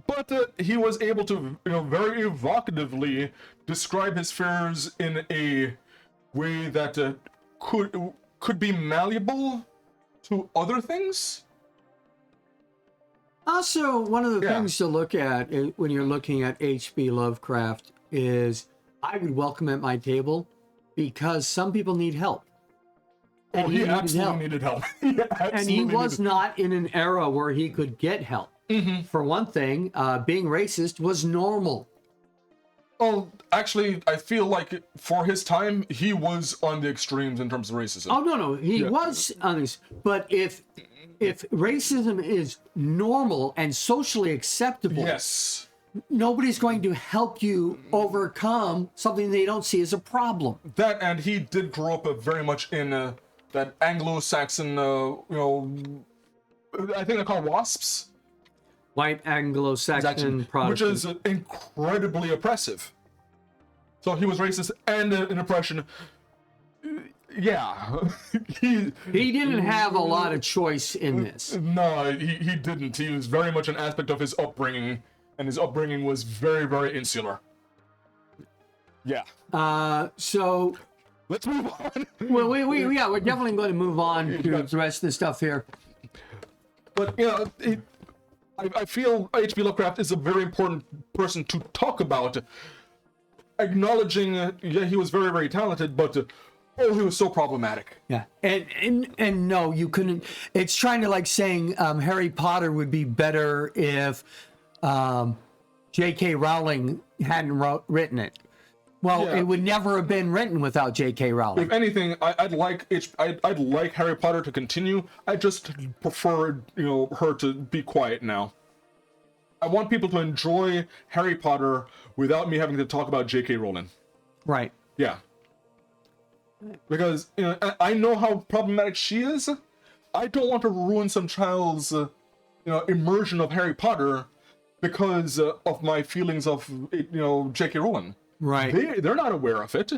Speaker 1: But he was able to, very evocatively describe his fears in a way that could be malleable to other things.
Speaker 2: Also, one of the things to look at when you're looking at H.P. Lovecraft is I would welcome at my table because some people need help.
Speaker 1: And he absolutely needed help.
Speaker 2: And he was not in an era where he could get help. For one thing, being racist was normal.
Speaker 1: Well, actually, I feel like for his time, he was on the extremes in terms of racism.
Speaker 2: Oh, no, he was on this. But if racism is normal and socially acceptable,
Speaker 1: yes,
Speaker 2: nobody's going to help you overcome something they don't see as a problem.
Speaker 1: That, and he did grow up very much in that Anglo-Saxon, I think they're called WASPs.
Speaker 2: White Anglo-Saxon Protestant.
Speaker 1: Which is incredibly oppressive. So he was racist and an oppression. Yeah. He
Speaker 2: didn't have a lot of choice in this.
Speaker 1: No, he didn't. He was very much an aspect of his upbringing, and his upbringing was very, very insular. Yeah.
Speaker 2: So...
Speaker 1: Let's move on.
Speaker 2: Well, we're definitely going to move on to the rest of the stuff here.
Speaker 1: But, I feel H.P. Lovecraft is a very important person to talk about, acknowledging, he was very, very talented, but, he was so problematic.
Speaker 2: Yeah, and no, you couldn't, it's trying to like saying Harry Potter would be better if J.K. Rowling hadn't written it. Well, it would never have been written without J.K. Rowling.
Speaker 1: If anything, I'd like Harry Potter to continue. I just prefer, her to be quiet now. I want people to enjoy Harry Potter without me having to talk about J.K. Rowling.
Speaker 2: Right.
Speaker 1: Yeah. Because I know how problematic she is. I don't want to ruin some child's, immersion of Harry Potter because of my feelings of, J.K. Rowling.
Speaker 2: Right.
Speaker 1: They're not aware of it.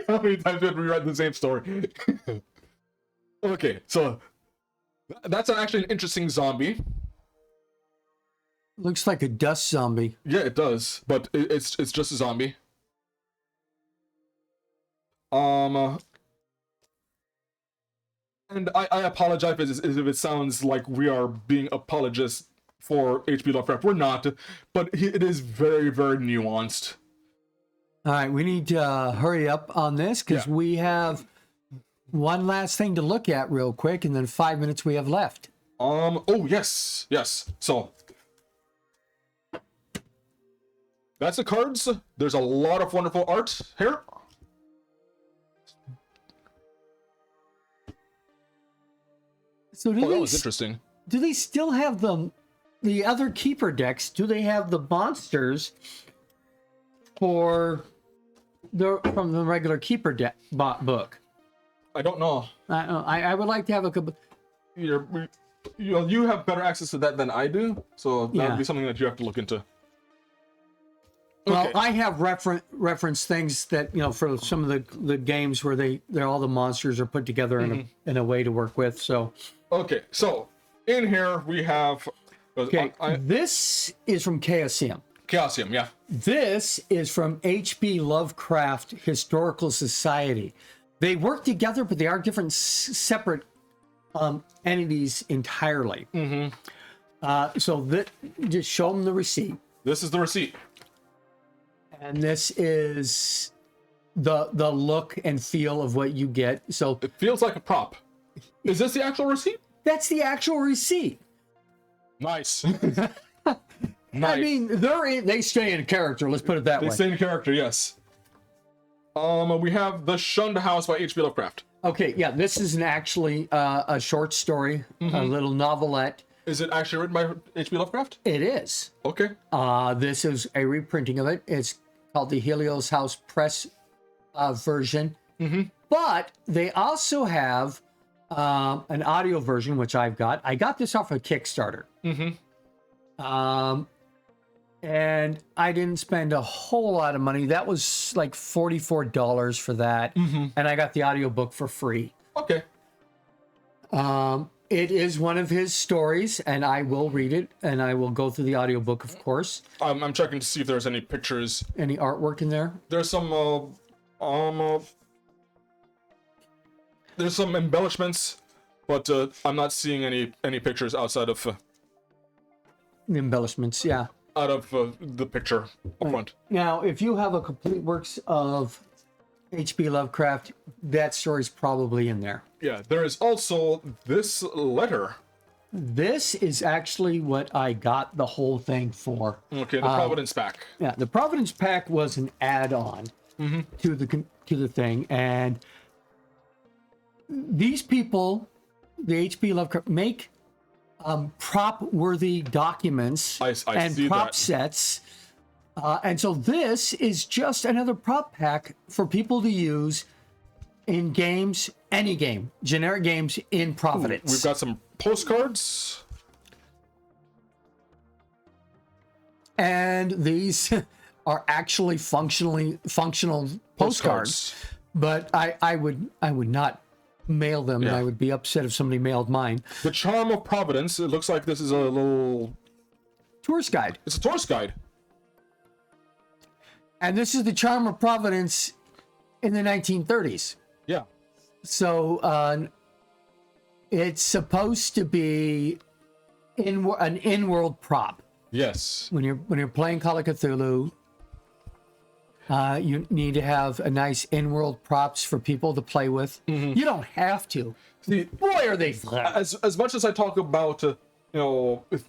Speaker 1: How many times did we read the same story? Okay, so that's actually an interesting zombie.
Speaker 2: Looks like a dust zombie.
Speaker 1: Yeah, it does, but it's just a zombie. And I apologize if it sounds like we are being apologists for H.P. Lovecraft. We're not, but it is very, very nuanced.
Speaker 2: All right, we need to hurry up on this because we have one last thing to look at real quick, and then 5 minutes we have left. Oh,
Speaker 1: yes. So That's the cards. There's a lot of wonderful art here.
Speaker 2: So
Speaker 1: Oh, that was interesting.
Speaker 2: do they still have the other keeper decks? Do they have the monsters from the regular keeper deck book?
Speaker 1: I don't know.
Speaker 2: I would like to have a couple.
Speaker 1: You have better access to that than I do, so that would be something that you have to look into.
Speaker 2: Well,
Speaker 1: Okay.
Speaker 2: I have reference things that for some of the games where they're all the monsters are put together in a way to work with. So
Speaker 1: Okay, so in here we have.
Speaker 2: This is from Chaosium.
Speaker 1: Chaosium, yeah.
Speaker 2: This is from H.P. Lovecraft Historical Society. They work together, but they are different, separate entities entirely. So just show them the receipt.
Speaker 1: This is the receipt.
Speaker 2: And this is the look and feel of what you get. So
Speaker 1: It feels like a prop. Is this the actual receipt?
Speaker 2: that's the actual receipt.
Speaker 1: Nice.
Speaker 2: I mean, they stay in character. Let's put it that way.
Speaker 1: They stay in character, yes. We have The Shunned House by H.P. Lovecraft.
Speaker 2: Okay, yeah, this is actually a short story, a little novelette.
Speaker 1: Is it actually written by H.P. Lovecraft?
Speaker 2: It is.
Speaker 1: Okay.
Speaker 2: This is a reprinting of it. It's called the Helios House Press version. But they also have an audio version, which I've got. I got this off of Kickstarter. And I didn't spend a whole lot of money. That was like $44 for that. And I got the audiobook for free.
Speaker 1: Okay.
Speaker 2: It is one of his stories, and I will read it, and I will go through the audiobook, of course.
Speaker 1: I'm checking to see if there's any pictures.
Speaker 2: Any artwork in there?
Speaker 1: There's some there's some embellishments, but I'm not seeing any pictures outside of
Speaker 2: The embellishments, yeah.
Speaker 1: out of the picture up front.
Speaker 2: Now, if you have a complete works of H.P. Lovecraft, that story's probably in there.
Speaker 1: Yeah, there is also this letter.
Speaker 2: This is actually what I got the whole thing for.
Speaker 1: Okay, the Providence Pack.
Speaker 2: Yeah, the Providence Pack was an add-on to the thing, and these people, the H.P. Lovecraft, make prop-worthy documents
Speaker 1: I
Speaker 2: and
Speaker 1: see
Speaker 2: prop
Speaker 1: that.
Speaker 2: sets. And so this is just another prop pack for people to use in games, any game, generic games in Providence.
Speaker 1: We've got some postcards.
Speaker 2: And these are actually functional postcards. But I would not mail them, and
Speaker 1: Yeah.
Speaker 2: I would be upset if somebody mailed mine.
Speaker 1: The Charm of Providence. It looks like this is a little...
Speaker 2: Tourist guide.
Speaker 1: It's a tourist guide.
Speaker 2: And this is the Charm of Providence in the 1930s.
Speaker 1: Yeah.
Speaker 2: So it's supposed to be an in-world prop.
Speaker 1: Yes.
Speaker 2: When you're playing Call of Cthulhu, you need to have a nice in-world props for people to play with. You don't have to.
Speaker 1: See,
Speaker 2: Boy, are they flat.
Speaker 1: as much as I talk about with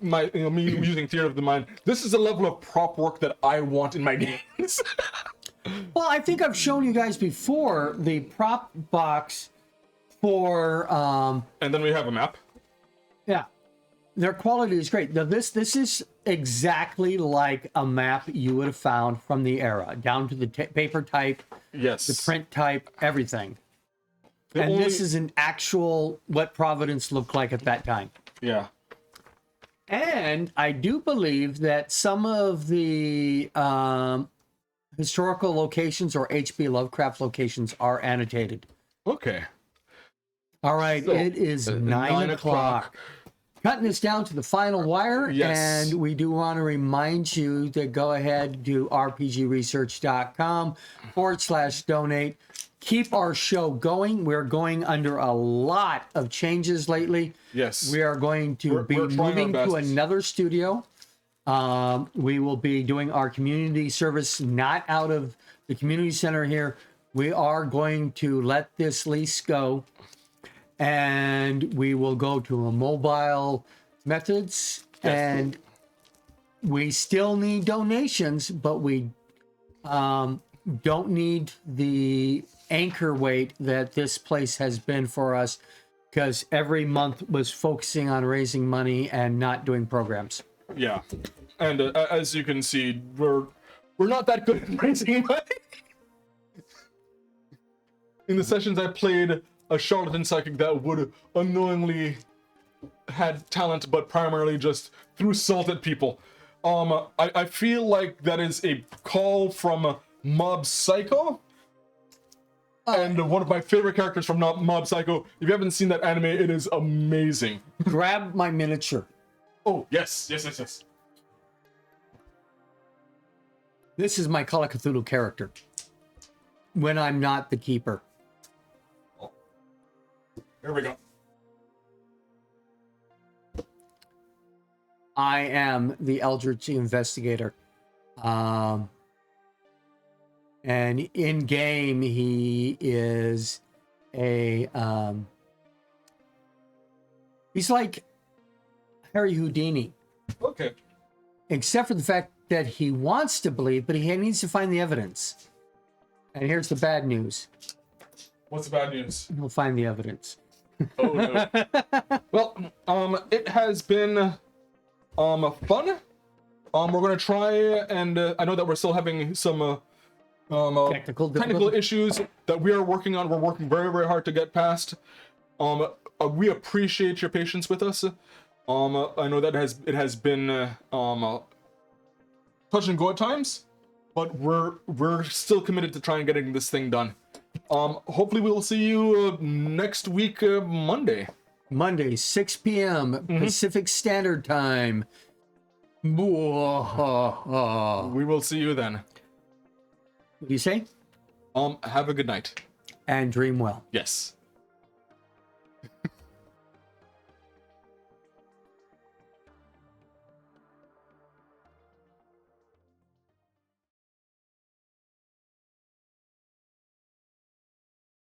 Speaker 1: my me using theater of the mind, this is the level of prop work that I want in my games.
Speaker 2: Well, I think I've shown you guys before the prop box for
Speaker 1: And then we have a map.
Speaker 2: yeah. Their quality is great. Now this is exactly like a map you would have found from the era, down to the paper type,
Speaker 1: Yes.
Speaker 2: the print type, everything.
Speaker 1: The
Speaker 2: And
Speaker 1: only-
Speaker 2: this is an actual what Providence looked like at that time.
Speaker 1: Yeah.
Speaker 2: And I do believe that some of the historical locations or H.P. Lovecraft locations are annotated.
Speaker 1: Okay.
Speaker 2: All right,
Speaker 1: So,
Speaker 2: it is 9 o'clock. Cutting this down to the final wire,
Speaker 1: Yes.
Speaker 2: and we do want to remind you to go ahead to rpgresearch.com/donate. Keep our show going. We're going under a lot of changes lately.
Speaker 1: Yes.
Speaker 2: We are going to be
Speaker 1: we're trying our
Speaker 2: moving to
Speaker 1: best.
Speaker 2: another studio. We will be doing our community service not out of the community center here. We are going to let this lease go, and we will go to a mobile methods. And we still need donations, but we don't need the anchor weight that this place has been for us, because every month was focusing on raising money and not doing programs.
Speaker 1: Yeah, and as you can see, we're not that good at raising money. In the sessions, I played a charlatan psychic that would unknowingly had talent, but primarily just threw salt at people. I feel like that is a call from Mob Psycho, and one of my favorite characters from Mob Psycho. If you haven't seen that anime, it is amazing.
Speaker 2: Grab my miniature.
Speaker 1: Oh, yes.
Speaker 2: This is my Call of Cthulhu character when I'm not the keeper.
Speaker 1: Oh. Here we go.
Speaker 2: I am the Eldritch investigator. And in game, he is a he's like Harry Houdini,
Speaker 1: Okay.
Speaker 2: except for the fact that he wants to believe, but he needs to find the evidence. And here's the bad news:
Speaker 1: What's the bad news?
Speaker 2: he'll find the evidence.
Speaker 1: Oh no. Well, it has been fun. We're gonna try, and I know that we're still having some technical issues that we are working on. We're working very, very hard to get past. We appreciate your patience with us. I know that it has been touch and go at times, but we're still committed to trying getting this thing done. Hopefully we'll see you next week, Monday.
Speaker 2: Monday, 6 p.m. Pacific Standard Time.
Speaker 1: We will see you then.
Speaker 2: What do you say?
Speaker 1: Have a good night.
Speaker 2: And dream well.
Speaker 1: Yes.